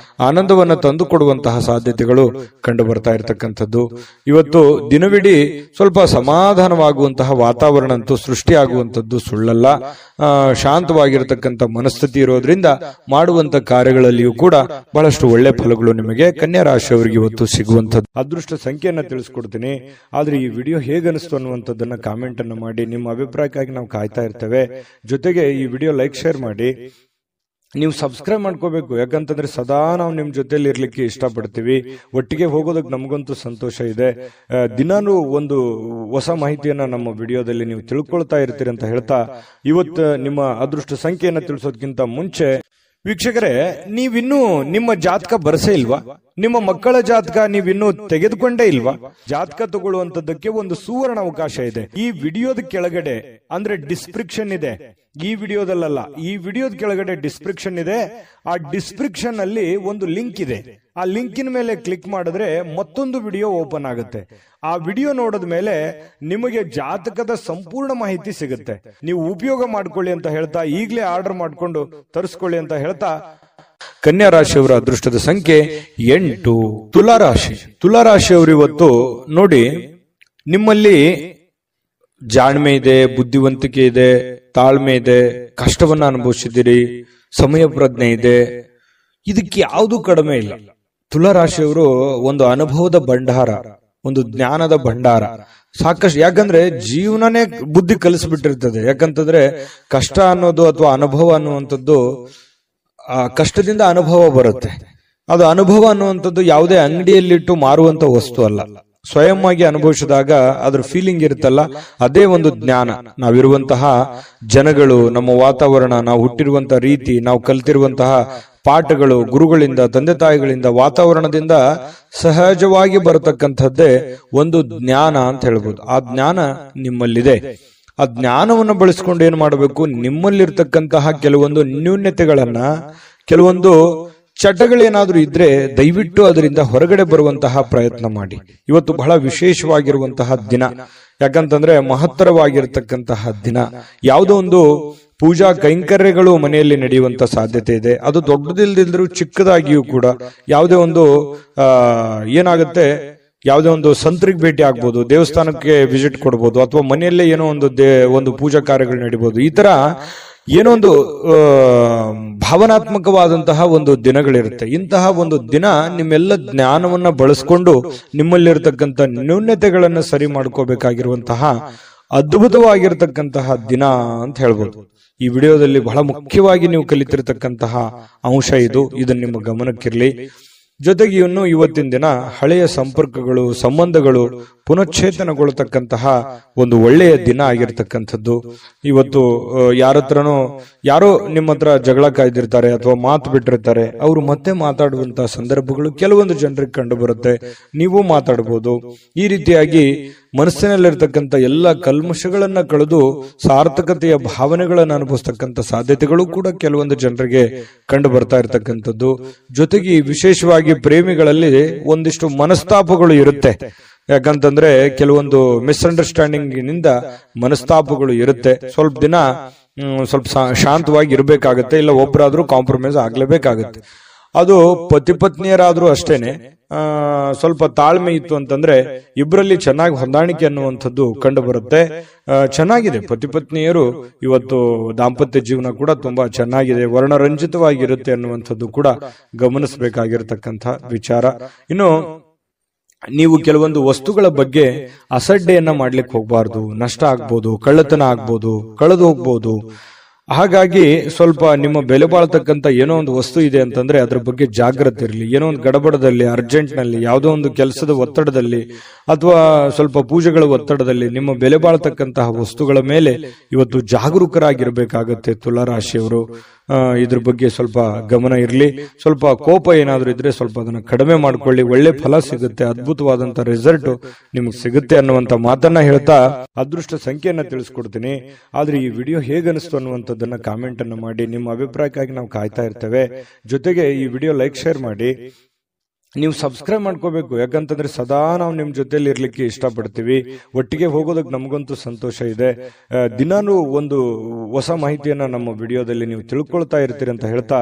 ಆನಂದವನ್ನ ತಂದು ಕೊಡುವಂತಹ ಸಾಧ್ಯತೆಗಳು ಕಂಡು ಬರ್ತಾ ಇರತಕ್ಕಂಥದ್ದು. ಇವತ್ತು ದಿನವಿಡೀ ಸ್ವಲ್ಪ ಸಮಾಧಾನವಾಗುವಂತಹ ವಾತಾವರಣ ಅಂತೂ ಸೃಷ್ಟಿಯಾಗುವಂಥದ್ದು ಸುಳ್ಳಲ್ಲ. ಶಾಂತವಾಗಿರತಕ್ಕಂಥ ಮನಸ್ಥಿತಿ ಇರೋದ್ರಿಂದ ಮಾಡುವಂತ ಕಾರ್ಯಗಳಲ್ಲಿಯೂ ಕೂಡ ಬಹಳಷ್ಟು ಒಳ್ಳೆ ಫಲಗಳು ನಿಮಗೆ ಕನ್ಯಾ ರಾಶಿಯವರಿಗೆ ಇವತ್ತು ಸಿಗುವಂಥದ್ದು. ಅದೃಷ್ಟ ಸಂಖ್ಯೆಯನ್ನ ತಿಳಿಸ್ಕೊಡ್ತೀನಿ. ಆದ್ರೆ ಈ ವಿಡಿಯೋ ಹೇಗನಿಸ್ತು ಅನ್ನುವಂಥದ್ದನ್ನ ಕಾಮೆಂಟ್ ಅನ್ನು ಮಾಡಿ. ನಿಮ್ಮ ಅಭಿಪ್ರಾಯಕ್ಕಾಗಿ ನಾವು ಕಾಯ್ತಾ ಇರ್ತೇವೆ. ಜೊತೆಗೆ ಈ ವಿಡಿಯೋ ಲೈಕ್, ಶೇರ್ ಮಾಡಿ. ನೀವು ಸಬ್ಸ್ಕ್ರೈಬ್ ಮಾಡ್ಕೋಬೇಕು. ಯಾಕಂತಂದ್ರೆ ಸದಾ ನಾವು ನಿಮ್ ಜೊತೆಲಿ ಇರ್ಲಿಕ್ಕೆ ಇಷ್ಟಪಡ್ತೀವಿ. ಒಟ್ಟಿಗೆ ಹೋಗೋದಕ್ಕೆ ನಮಗಂತೂ ಸಂತೋಷ ಇದೆ. ದಿನಾನು ಒಂದು ಹೊಸ ಮಾಹಿತಿಯನ್ನ ನಮ್ಮ ವಿಡಿಯೋದಲ್ಲಿ ನೀವು ತಿಳ್ಕೊಳ್ತಾ ಇರ್ತೀರಿ ಅಂತ ಹೇಳ್ತಾ, ಇವತ್ತು ನಿಮ್ಮ ಅದೃಷ್ಟ ಸಂಖ್ಯೆಯನ್ನ ತಿಳಿಸೋದಕ್ಕಿಂತ ಮುಂಚೆ ವೀಕ್ಷಕರೇ, ನೀವಿನ್ನೂ ನಿಮ್ಮ ಜಾತಕ ಬರಸೇ ಇಲ್ವಾ? ನಿಮ್ಮ ಮಕ್ಕಳ ಜಾತಕ ನೀವಿನ್ನೂ ತೆಗೆದುಕೊಂಡೇ ಇಲ್ವಾ? ಜಾತಕ ತಗೊಳ್ಳುವಂತದ್ದಕ್ಕೆ ಒಂದು ಸುವರ್ಣ ಅವಕಾಶ ಇದೆ. ಈ ವಿಡಿಯೋದ ಕೆಳಗಡೆ ಅಂದ್ರೆ ಡಿಸ್ಕ್ರಿಪ್ಷನ್ ಇದೆ. ಈ ವಿಡಿಯೋದಲ್ಲ, ಈ ವಿಡಿಯೋದ ಕೆಳಗಡೆ ಡಿಸ್ಕ್ರಿಪ್ಷನ್ ಇದೆ. ಆ ಡಿಸ್ಕ್ರಿಪ್ಷನ್ ಅಲ್ಲಿ ಒಂದು ಲಿಂಕ್ ಇದೆ. ಆ ಲಿಂಕಿನ ಮೇಲೆ ಕ್ಲಿಕ್ ಮಾಡಿದ್ರೆ ಮತ್ತೊಂದು ವಿಡಿಯೋ ಓಪನ್ ಆಗುತ್ತೆ. ಆ ವಿಡಿಯೋ ನೋಡಿದ ಮೇಲೆ ನಿಮಗೆ ಜಾತಕದ ಸಂಪೂರ್ಣ ಮಾಹಿತಿ ಸಿಗುತ್ತೆ. ನೀವು ಉಪಯೋಗ ಮಾಡ್ಕೊಳ್ಳಿ ಅಂತ ಹೇಳ್ತಾ, ಈಗಲೇ ಆರ್ಡರ್ ಮಾಡ್ಕೊಂಡು ತರಿಸ್ಕೊಳ್ಳಿ ಅಂತ ಹೇಳ್ತಾ, ಕನ್ಯಾ ರಾಶಿಯವರ ಅದೃಷ್ಟದ ಸಂಖ್ಯೆ 8. ತುಲಾರಾಶಿ. ತುಲಾರಾಶಿಯವರು ಇವತ್ತು ನೋಡಿ, ನಿಮ್ಮಲ್ಲಿ ಜಾಣ್ಮೆ ಇದೆ, ಬುದ್ಧಿವಂತಿಕೆ ಇದೆ, ತಾಳ್ಮೆ ಇದೆ, ಕಷ್ಟವನ್ನ ಅನುಭವಿಸಿದ್ದೀರಿ, ಸಮಯ ಪ್ರಜ್ಞೆ ಇದೆ. ಇದಕ್ಕೆ ಯಾವುದು ಕಡಿಮೆ ಇಲ್ಲ. ತುಲಾರಾಶಿಯವರು ಒಂದು ಅನುಭವದ ಭಂಡಾರ, ಒಂದು ಜ್ಞಾನದ ಭಂಡಾರ ಸಾಕಷ್ಟು. ಯಾಕಂದ್ರೆ ಜೀವನನೇ ಬುದ್ಧಿ ಕಲಿಸ್ಬಿಟ್ಟಿರ್ತದೆ. ಯಾಕಂತಂದ್ರೆ ಕಷ್ಟ ಅನ್ನೋದು ಅಥವಾ ಅನುಭವ ಅನ್ನುವಂಥದ್ದು, ಕಷ್ಟದಿಂದ ಅನುಭವ ಬರುತ್ತೆ. ಅದು ಅನುಭವ ಅನ್ನುವಂಥದ್ದು ಯಾವುದೇ ಅಂಗಡಿಯಲ್ಲಿಟ್ಟು ಮಾರುವಂತ ವಸ್ತು ಅಲ್ಲ. ಸ್ವಯಂ ಆಗಿ ಅನುಭವಿಸಿದಾಗ ಅದ್ರ ಫೀಲಿಂಗ್ ಇರುತ್ತಲ್ಲ, ಅದೇ ಒಂದು ಜ್ಞಾನ. ನಾವಿರುವಂತಹ ಜನಗಳು, ನಮ್ಮ ವಾತಾವರಣ, ನಾವು ಹುಟ್ಟಿರುವಂತಹ ರೀತಿ, ನಾವು ಕಲ್ತಿರುವಂತಹ ಪಾಠಗಳು, ಗುರುಗಳಿಂದ, ತಂದೆ ತಾಯಿಗಳಿಂದ, ವಾತಾವರಣದಿಂದ ಸಹಜವಾಗಿ ಬರತಕ್ಕಂಥದ್ದೇ ಒಂದು ಜ್ಞಾನ ಅಂತ ಹೇಳ್ಬೋದು. ಆ ಜ್ಞಾನ ನಿಮ್ಮಲ್ಲಿದೆ. ಆ ಜ್ಞಾನವನ್ನು ಬಳಸ್ಕೊಂಡು ಏನ್ ಮಾಡಬೇಕು, ನಿಮ್ಮಲ್ಲಿರ್ತಕ್ಕಂತಹ ಕೆಲವೊಂದು ನ್ಯೂನ್ಯತೆಗಳನ್ನ, ಕೆಲವೊಂದು ಚಟಗಳೇನಾದ್ರೂ ಇದ್ರೆ ದಯವಿಟ್ಟು ಅದರಿಂದ ಹೊರಗಡೆ ಬರುವಂತಹ ಪ್ರಯತ್ನ ಮಾಡಿ. ಇವತ್ತು ಬಹಳ ವಿಶೇಷವಾಗಿರುವಂತಹ ದಿನ, ಯಾಕಂತಂದ್ರೆ ಮಹತ್ತರವಾಗಿರ್ತಕ್ಕಂತಹ ದಿನ. ಯಾವುದೋ ಒಂದು ಪೂಜಾ ಕೈಂಕರ್ಯಗಳು ಮನೆಯಲ್ಲಿ ನಡೆಯುವಂತ ಸಾಧ್ಯತೆ ಇದೆ. ಅದು ದೊಡ್ಡದಿಲ್ದಿಲ್ದರೂ ಚಿಕ್ಕದಾಗಿಯೂ ಕೂಡ ಯಾವುದೇ ಒಂದು ಏನಾಗುತ್ತೆ, ಯಾವುದೇ ಒಂದು ಸಂತರಿಗೆ ಭೇಟಿ ಆಗ್ಬೋದು, ದೇವಸ್ಥಾನಕ್ಕೆ ವಿಸಿಟ್ ಕೊಡ್ಬೋದು, ಅಥವಾ ಮನೆಯಲ್ಲೇ ಏನೋ ಒಂದು ಪೂಜಾ ಕಾರ್ಯಗಳು ನಡೀಬಹುದು. ಈ ತರ ಏನೋ ಒಂದು ಭಾವನಾತ್ಮಕವಾದಂತಹ ಒಂದು ದಿನಗಳಿರುತ್ತೆ. ಇಂತಹ ಒಂದು ದಿನ ನಿಮ್ಮೆಲ್ಲ ಜ್ಞಾನವನ್ನ ಬಳಸ್ಕೊಂಡು ನಿಮ್ಮಲ್ಲಿರ್ತಕ್ಕಂಥ ನ್ಯೂನ್ಯತೆಗಳನ್ನ ಸರಿ ಮಾಡ್ಕೋಬೇಕಾಗಿರುವಂತಹ ಅದ್ಭುತವಾಗಿರ್ತಕ್ಕಂತಹ ದಿನ ಅಂತ ಹೇಳ್ಬೋದು. ಈ ವಿಡಿಯೋದಲ್ಲಿ ಬಹಳ ಮುಖ್ಯವಾಗಿ ನೀವು ಕಲಿತಿರ್ತಕ್ಕಂತಹ ಅಂಶ ಇದನ್ನ ನಿಮ್ಮ ಗಮನಕ್ಕಿರ್ಲಿ. ಜೊತೆಗೆ ಇವತ್ತಿನ ದಿನ ಹಳೆಯ ಸಂಪರ್ಕಗಳು, ಸಂಬಂಧಗಳು ಪುನಶ್ಚೇತನಗೊಳ್ಳತಕ್ಕಂತಹ ಒಂದು ಒಳ್ಳೆಯ ದಿನ ಆಗಿರ್ತಕ್ಕಂಥದ್ದು. ಇವತ್ತು ಯಾರೋ ನಿಮ್ಮ ಹತ್ರ ಜಗಳ ಕಾಯ್ದಿರ್ತಾರೆ ಅಥವಾ ಮಾತು ಬಿಟ್ಟಿರ್ತಾರೆ, ಅವರು ಮತ್ತೆ ಮಾತಾಡುವಂತಹ ಸಂದರ್ಭಗಳು ಕೆಲವೊಂದು ಜನರಿಗೆ ಕಂಡು ಬರುತ್ತೆ. ನೀವು ಮಾತಾಡಬಹುದು. ಈ ರೀತಿಯಾಗಿ ಮನಸ್ಸಿನಲ್ಲಿರ್ತಕ್ಕಂಥ ಎಲ್ಲ ಕಲ್ಮಶಗಳನ್ನ ಕಳೆದು ಸಾರ್ಥಕತೆಯ ಭಾವನೆಗಳನ್ನು ಅನುಭವಿಸ್ತಕ್ಕಂಥ ಸಾಧ್ಯತೆಗಳು ಕೂಡ ಕೆಲವೊಂದು ಜನರಿಗೆ ಕಂಡು ಬರ್ತಾ ಇರತಕ್ಕಂಥದ್ದು. ಜೊತೆಗೆ ವಿಶೇಷವಾಗಿ ಪ್ರೇಮಿಗಳಲ್ಲಿ ಒಂದಿಷ್ಟು ಮನಸ್ತಾಪಗಳು ಇರುತ್ತೆ. ಯಾಕಂತಂದ್ರೆ ಕೆಲವೊಂದು ಮಿಸ್ಅಂಡರ್ಸ್ಟ್ಯಾಂಡಿಂಗ್ ನಿಂದ ಮನಸ್ತಾಪಗಳು ಇರುತ್ತೆ. ಸ್ವಲ್ಪ ದಿನ ಸ್ವಲ್ಪ ಶಾಂತವಾಗಿ ಇರಬೇಕಾಗತ್ತೆ, ಇಲ್ಲ ಒಬ್ಬರಾದ್ರೂ ಕಾಂಪ್ರಮೈಸ್ ಆಗ್ಲೇಬೇಕಾಗತ್ತೆ. ಅದು ಪತಿ ಪತ್ನಿಯರಾದ್ರೂ ಅಷ್ಟೇನೆ. ಸ್ವಲ್ಪ ತಾಳ್ಮೆ ಇತ್ತು ಅಂತಂದ್ರೆ ಇಬ್ಬರಲ್ಲಿ ಚೆನ್ನಾಗಿ ಹೊಂದಾಣಿಕೆ ಅನ್ನುವಂಥದ್ದು ಕಂಡು ಬರುತ್ತೆ. ಚೆನ್ನಾಗಿದೆ, ಪತಿ ಪತ್ನಿಯರು ಇವತ್ತು ದಾಂಪತ್ಯ ಜೀವನ ಕೂಡ ತುಂಬಾ ಚೆನ್ನಾಗಿದೆ, ವರ್ಣರಂಜಿತವಾಗಿರುತ್ತೆ ಅನ್ನುವಂಥದ್ದು ಕೂಡ ಗಮನಿಸಬೇಕಾಗಿರತಕ್ಕಂಥ ವಿಚಾರ. ಇನ್ನು ನೀವು ಕೆಲವೊಂದು ವಸ್ತುಗಳ ಬಗ್ಗೆ ಅಸಡ್ಡೆಯನ್ನ ಮಾಡ್ಲಿಕ್ಕೆ ಹೋಗ್ಬಾರ್ದು. ನಷ್ಟ ಆಗ್ಬೋದು, ಕಳ್ಳತನ ಆಗ್ಬೋದು, ಕಳೆದು ಹೋಗ್ಬೋದು. ಹಾಗಾಗಿ ಸ್ವಲ್ಪ ನಿಮ್ಮ ಬೆಲೆ ಬಾಳ್ತಕ್ಕಂಥ ಏನೋ ಒಂದು ವಸ್ತು ಇದೆ ಅಂತಂದ್ರೆ ಅದ್ರ ಬಗ್ಗೆ ಜಾಗ್ರತೆ ಇರಲಿ. ಏನೋ ಒಂದು ಗಡಬಡದಲ್ಲಿ, ಅರ್ಜೆಂಟ್ ನಲ್ಲಿ, ಯಾವುದೋ ಒಂದು ಕೆಲಸದ ಒತ್ತಡದಲ್ಲಿ ಅಥವಾ ಸ್ವಲ್ಪ ಪೂಜೆಗಳ ಒತ್ತಡದಲ್ಲಿ ನಿಮ್ಮ ಬೆಲೆ ಬಾಳ್ತಕ್ಕಂತಹ ವಸ್ತುಗಳ ಮೇಲೆ ಇವತ್ತು ಜಾಗರೂಕರಾಗಿರ್ಬೇಕಾಗತ್ತೆ ತುಲಾರಾಶಿಯವರು. ಇದ್ರ ಬಗ್ಗೆ ಸ್ವಲ್ಪ ಗಮನ ಇರಲಿ. ಸ್ವಲ್ಪ ಕೋಪ ಏನಾದ್ರೂ ಇದ್ರೆ ಸ್ವಲ್ಪ ಅದನ್ನ ಕಡಿಮೆ ಮಾಡ್ಕೊಳ್ಳಿ. ಒಳ್ಳೆ ಫಲ ಸಿಗುತ್ತೆ, ಅದ್ಭುತವಾದಂತ ರಿಸಲ್ಟ್ ನಿಮ್ಗೆ ಸಿಗುತ್ತೆ ಅನ್ನುವಂತ ಮಾತನ್ನ ಹೇಳ್ತಾ ಅದೃಷ್ಟ ಸಂಖ್ಯೆಯನ್ನ ತಿಳಿಸ್ಕೊಡ್ತೀನಿ. ಆದ್ರೆ ಈ ವಿಡಿಯೋ ಹೇಗನಿಸ್ತು ಅನ್ನುವಂಥದ್ದನ್ನ ಕಾಮೆಂಟ್ ಅನ್ನು ಮಾಡಿ. ನಿಮ್ಮ ಅಭಿಪ್ರಾಯಕ್ಕಾಗಿ ನಾವು ಕಾಯ್ತಾ ಇರ್ತೇವೆ. ಜೊತೆಗೆ ಈ ವಿಡಿಯೋ ಲೈಕ್, ಶೇರ್ ಮಾಡಿ. ನೀವು ಸಬ್ಸ್ಕ್ರೈಬ್ ಮಾಡ್ಕೋಬೇಕು, ಯಾಕಂತಂದ್ರೆ ಸದಾ ನಾವು ನಿಮ್ ಜೊತೆಲಿ ಇರ್ಲಿಕ್ಕೆ ಇಷ್ಟಪಡ್ತೀವಿ. ಒಟ್ಟಿಗೆ ಹೋಗೋದಕ್ಕೆ ನಮಗಂತೂ ಸಂತೋಷ ಇದೆ. ದಿನಾನು ಒಂದು ಹೊಸ ಮಾಹಿತಿಯನ್ನ ನಮ್ಮ ವಿಡಿಯೋದಲ್ಲಿ ನೀವು ತಿಳ್ಕೊಳ್ತಾ ಇರ್ತೀರಿ ಅಂತ ಹೇಳ್ತಾ,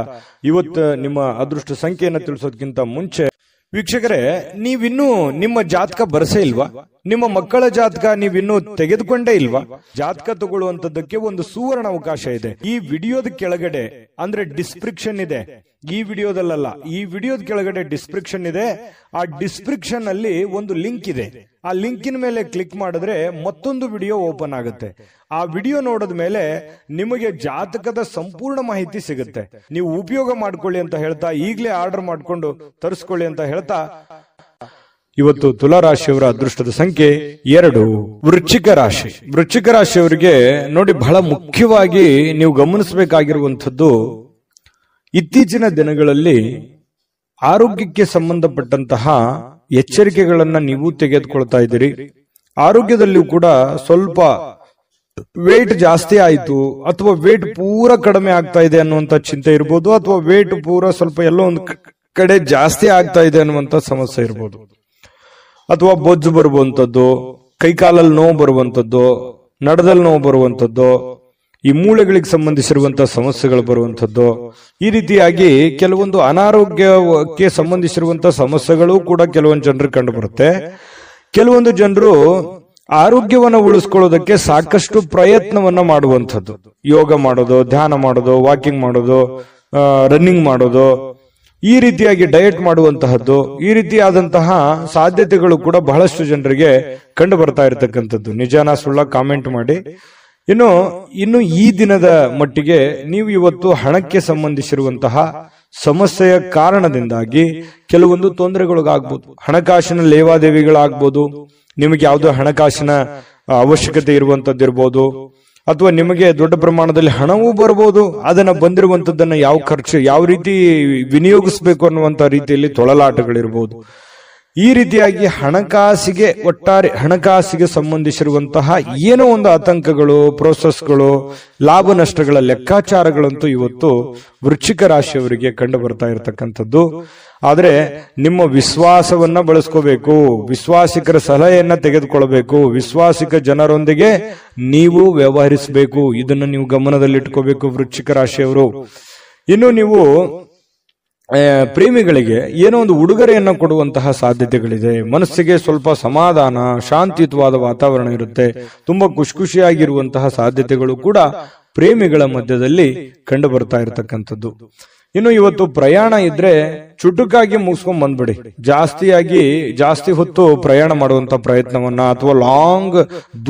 ಇವತ್ತು ನಿಮ್ಮ ಅದೃಷ್ಟ ಸಂಖ್ಯೆಯನ್ನ ತಿಳಿಸೋದಕ್ಕಿಂತ ಮುಂಚೆ ವೀಕ್ಷಕರೇ, ನೀವಿನ್ನೂ ನಿಮ್ಮ ಜಾತಕ ಬರಸೇ ಇಲ್ವಾ? ನಿಮ್ಮ ಮಕ್ಕಳ ಜಾತಕ ನೀವಿನ್ನೂ ತೆಗೆದುಕೊಂಡೇ ಇಲ್ವಾ? ಜಾತಕ ತಗೊಳ್ಳುವಂತದ್ದಕ್ಕೆ ಒಂದು ಸುವರ್ಣ ಅವಕಾಶ ಇದೆ. ಈ ವಿಡಿಯೋದ ಕೆಳಗಡೆ ಅಂದ್ರೆ ಡಿಸ್ಕ್ರಿಪ್ಷನ್ ಇದೆ. ಈ ವಿಡಿಯೋದಲ್ಲ, ಈ ವಿಡಿಯೋದ ಕೆಳಗಡೆ ಡಿಸ್ಕ್ರಿಪ್ಷನ್ ಇದೆ. ಆ ಡಿಸ್ಕ್ರಿಪ್ಷನ್ ಅಲ್ಲಿ ಒಂದು ಲಿಂಕ್ ಇದೆ. ಆ ಲಿಂಕಿನ ಮೇಲೆ ಕ್ಲಿಕ್ ಮಾಡಿದ್ರೆ ಮತ್ತೊಂದು ವಿಡಿಯೋ ಓಪನ್ ಆಗುತ್ತೆ. ಆ ವಿಡಿಯೋ ನೋಡಿದ ಮೇಲೆ ನಿಮಗೆ ಜಾತಕದ ಸಂಪೂರ್ಣ ಮಾಹಿತಿ ಸಿಗುತ್ತೆ. ನೀವು ಉಪಯೋಗ ಮಾಡ್ಕೊಳ್ಳಿ ಅಂತ ಹೇಳ್ತಾ, ಈಗಲೇ ಆರ್ಡರ್ ಮಾಡ್ಕೊಂಡು ತರಿಸ್ಕೊಳ್ಳಿ ಅಂತ ಹೇಳ್ತಾ, ಇವತ್ತು ತುಲಾರಾಶಿಯವರ ಅದೃಷ್ಟದ ಸಂಖ್ಯೆ 2. ವೃಶ್ಚಿಕ ರಾಶಿ. ವೃಶ್ಚಿಕ ರಾಶಿಯವರಿಗೆ ನೋಡಿ, ಬಹಳ ಮುಖ್ಯವಾಗಿ ನೀವು ಗಮನಿಸಬೇಕಾಗಿರುವಂಥದ್ದು, ಇತ್ತೀಚಿನ ದಿನಗಳಲ್ಲಿ ಆರೋಗ್ಯಕ್ಕೆ ಸಂಬಂಧಪಟ್ಟಂತಹ ಎಚ್ಚರಿಕೆಗಳನ್ನ ನೀವು ತೆಗೆದುಕೊಳ್ತಾ ಇದ್ದೀರಿ. ಆರೋಗ್ಯದಲ್ಲಿಯೂ ಕೂಡ ಸ್ವಲ್ಪ ವೇಟ್ ಜಾಸ್ತಿ ಆಯ್ತು ಅಥವಾ ವೇಟ್ ಪೂರ ಕಡಿಮೆ ಆಗ್ತಾ ಇದೆ ಅನ್ನುವಂತ ಚಿಂತೆ ಇರ್ಬೋದು, ಅಥವಾ ವೇಟ್ ಪೂರ ಸ್ವಲ್ಪ ಎಲ್ಲೋ ಒಂದು ಕಡೆ ಜಾಸ್ತಿ ಆಗ್ತಾ ಇದೆ ಅನ್ನುವಂತ ಸಮಸ್ಯೆ ಇರ್ಬೋದು, ಅಥವಾ ಬೊಜ್ಜು ಬರುವಂತದ್ದು, ಕೈಕಾಲಲ್ಲಿ ನೋವು ಬರುವಂತದ್ದು, ನಡದಲ್ಲಿ ನೋವು ಬರುವಂತದ್ದು, ಈ ಮೂಳೆಗಳಿಗೆ ಸಂಬಂಧಿಸಿರುವಂತಹ ಸಮಸ್ಯೆಗಳು ಬರುವಂತದ್ದು. ಈ ರೀತಿಯಾಗಿ ಕೆಲವೊಂದು ಅನಾರೋಗ್ಯಕ್ಕೆ ಸಂಬಂಧಿಸಿರುವಂತಹ ಸಮಸ್ಯೆಗಳು ಕೂಡ ಕೆಲವೊಂದು ಜನರಿಗೆ ಕಂಡು ಬರುತ್ತೆ. ಕೆಲವೊಂದು ಜನರು ಆರೋಗ್ಯವನ್ನ ಉಳಿಸ್ಕೊಳ್ಳೋದಕ್ಕೆ ಸಾಕಷ್ಟು ಪ್ರಯತ್ನವನ್ನ ಮಾಡುವಂಥದ್ದು, ಯೋಗ ಮಾಡೋದು, ಧ್ಯಾನ ಮಾಡೋದು, ವಾಕಿಂಗ್ ಮಾಡೋದು, ರನ್ನಿಂಗ್ ಮಾಡೋದು, ಈ ರೀತಿಯಾಗಿ ಡಯಟ್ ಮಾಡುವಂತಹದ್ದು, ಈ ರೀತಿಯಾದಂತಹ ಸಾಧ್ಯತೆಗಳು ಕೂಡ ಬಹಳಷ್ಟು ಜನರಿಗೆ ಕಂಡು ಬರ್ತಾ ಇರತಕ್ಕಂಥದ್ದು. ನಿಜಾನ ಸುಳ್ಳ ಕಾಮೆಂಟ್ ಮಾಡಿ. ಇನ್ನು ಈ ದಿನದ ಮಟ್ಟಿಗೆ ನೀವು ಇವತ್ತು ಹಣಕ್ಕೆ ಸಂಬಂಧಿಸಿರುವಂತಹ ಸಮಸ್ಯೆಯ ಕಾರಣದಿಂದಾಗಿ ಕೆಲವೊಂದು ತೊಂದರೆಗಳಿಗಾಗ್ಬೋದು. ಹಣಕಾಸಿನ ಲೇವಾದೇವಿಗಳಾಗ್ಬೋದು, ನಿಮಗೆ ಯಾವುದೋ ಹಣಕಾಸಿನ ಅವಶ್ಯಕತೆ ಇರುವಂತದ್ದಿರ್ಬೋದು, ಅಥವಾ ನಿಮಗೆ ದೊಡ್ಡ ಪ್ರಮಾಣದಲ್ಲಿ ಹಣವೂ ಬರ್ಬೋದು. ಅದನ್ನ ಬಂದಿರುವಂತದ್ದನ್ನ ಯಾವ ರೀತಿ ವಿನಿಯೋಗಿಸಬೇಕು ಅನ್ನುವಂತ ರೀತಿಯಲ್ಲಿ ತೊಳಲಾಟಗಳಿರ್ಬೋದು. ಈ ರೀತಿಯಾಗಿ ಒಟ್ಟಾರೆ ಹಣಕಾಸಿಗೆ ಸಂಬಂಧಿಸಿರುವಂತಹ ಏನೋ ಒಂದು ಆತಂಕಗಳು, ಪ್ರೋಸೆಸ್ಗಳು, ಲಾಭ ನಷ್ಟಗಳ ಲೆಕ್ಕಾಚಾರಗಳಂತೂ ಇವತ್ತು ವೃಶ್ಚಿಕ ರಾಶಿಯವರಿಗೆ ಕಂಡು ಬರ್ತಾ ಇರತಕ್ಕಂಥದ್ದು. ಆದ್ರೆ ನಿಮ್ಮ ವಿಶ್ವಾಸವನ್ನ ಬಳಸ್ಕೋಬೇಕು, ವಿಶ್ವಾಸಿಕರ ಸಲಹೆಯನ್ನ ತೆಗೆದುಕೊಳ್ಬೇಕು, ವಿಶ್ವಾಸಿಕ ಜನರೊಂದಿಗೆ ನೀವು ವ್ಯವಹರಿಸಬೇಕು. ಇದನ್ನು ನೀವು ಗಮನದಲ್ಲಿಟ್ಕೋಬೇಕು ವೃಶ್ಚಿಕ ರಾಶಿಯವರು. ಇನ್ನು ನೀವು ಪ್ರೇಮಿಗಳಿಗೆ ಏನೋ ಒಂದು ಉಡುಗೊರೆಯನ್ನು ಕೊಡುವಂತಹ ಸಾಧ್ಯತೆಗಳಿದೆ. ಮನಸ್ಸಿಗೆ ಸ್ವಲ್ಪ ಸಮಾಧಾನ, ಶಾಂತಿಯುತವಾದ ವಾತಾವರಣ ಇರುತ್ತೆ. ತುಂಬಾ ಖುಷಿಯಾಗಿರುವಂತಹ ಸಾಧ್ಯತೆಗಳು ಕೂಡ ಪ್ರೇಮಿಗಳ ಮಧ್ಯದಲ್ಲಿ ಕಂಡು ಬರ್ತಾ ಇರತಕ್ಕಂಥದ್ದು. ಇನ್ನು ಇವತ್ತು ಪ್ರಯಾಣ ಇದ್ರೆ ಚುಟುಕಾಗಿ ಮುಗಿಸ್ಕೊಂಡ್ ಬಂದ್ಬಿಡಿ. ಜಾಸ್ತಿ ಹೊತ್ತು ಪ್ರಯಾಣ ಮಾಡುವಂತ ಪ್ರಯತ್ನವನ್ನ ಅಥವಾ ಲಾಂಗ್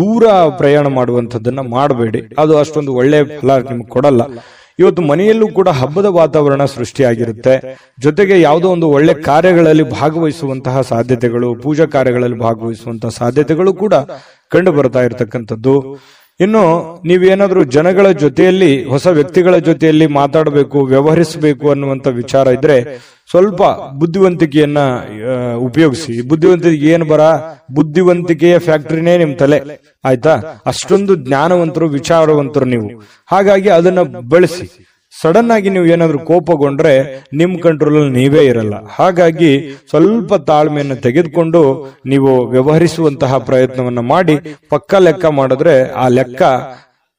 ದೂರ ಪ್ರಯಾಣ ಮಾಡುವಂತದ್ದನ್ನ ಮಾಡಬೇಡಿ. ಅದು ಅಷ್ಟೊಂದು ಒಳ್ಳೆ ಫಲ ನಿಮ್ಗೆ ಕೊಡಲ್ಲ. ಇವತ್ತು ಮನೆಯಲ್ಲೂ ಕೂಡ ಹಬ್ಬದ ವಾತಾವರಣ ಸೃಷ್ಟಿಯಾಗಿರುತ್ತೆ. ಜೊತೆಗೆ ಯಾವುದೋ ಒಂದು ಒಳ್ಳೆ ಕಾರ್ಯಗಳಲ್ಲಿ ಭಾಗವಹಿಸುವಂತಹ ಸಾಧ್ಯತೆಗಳು, ಪೂಜಾ ಕಾರ್ಯಗಳಲ್ಲಿ ಭಾಗವಹಿಸುವಂತಹ ಸಾಧ್ಯತೆಗಳು ಕೂಡ ಕಂಡು ಬರ್ತಾ ಇರತಕ್ಕಂಥದ್ದು. ಇನ್ನು ನೀವೇನಾದ್ರೂ ಜನಗಳ ಜೊತೆಯಲ್ಲಿ, ಹೊಸ ವ್ಯಕ್ತಿಗಳ ಜೊತೆಯಲ್ಲಿ ಮಾತಾಡಬೇಕು, ವ್ಯವಹರಿಸಬೇಕು ಅನ್ನುವಂತ ವಿಚಾರ ಇದ್ರೆ ಸ್ವಲ್ಪ ಬುದ್ಧಿವಂತಿಕೆಯನ್ನ ಉಪಯೋಗಿಸಿ. ಬುದ್ಧಿವಂತಿಕೆ ಏನು ಬುದ್ಧಿವಂತಿಕೆಯ ಫ್ಯಾಕ್ಟರಿನೇ ನಿಮ್ ತಲೆ, ಆಯ್ತಾ? ಅಷ್ಟೊಂದು ಜ್ಞಾನವಂತರು, ವಿಚಾರವಂತರು ನೀವು. ಹಾಗಾಗಿ ಅದನ್ನ ಬಳಸಿ. ಸಡನ್ ಆಗಿ ನೀವು ಏನಾದ್ರೂ ಕೋಪಗೊಂಡ್ರೆ ನಿಮ್ ಕಂಟ್ರೋಲ್ ಅಲ್ಲಿ ನೀವೇ ಇರಲ್ಲ. ಹಾಗಾಗಿ ಸ್ವಲ್ಪ ತಾಳ್ಮೆಯನ್ನು ತೆಗೆದುಕೊಂಡು ನೀವು ವ್ಯವಹರಿಸುವಂತಹ ಪ್ರಯತ್ನವನ್ನ ಮಾಡಿ. ಪಕ್ಕ ಲೆಕ್ಕ ಮಾಡಿದ್ರೆ ಆ ಲೆಕ್ಕ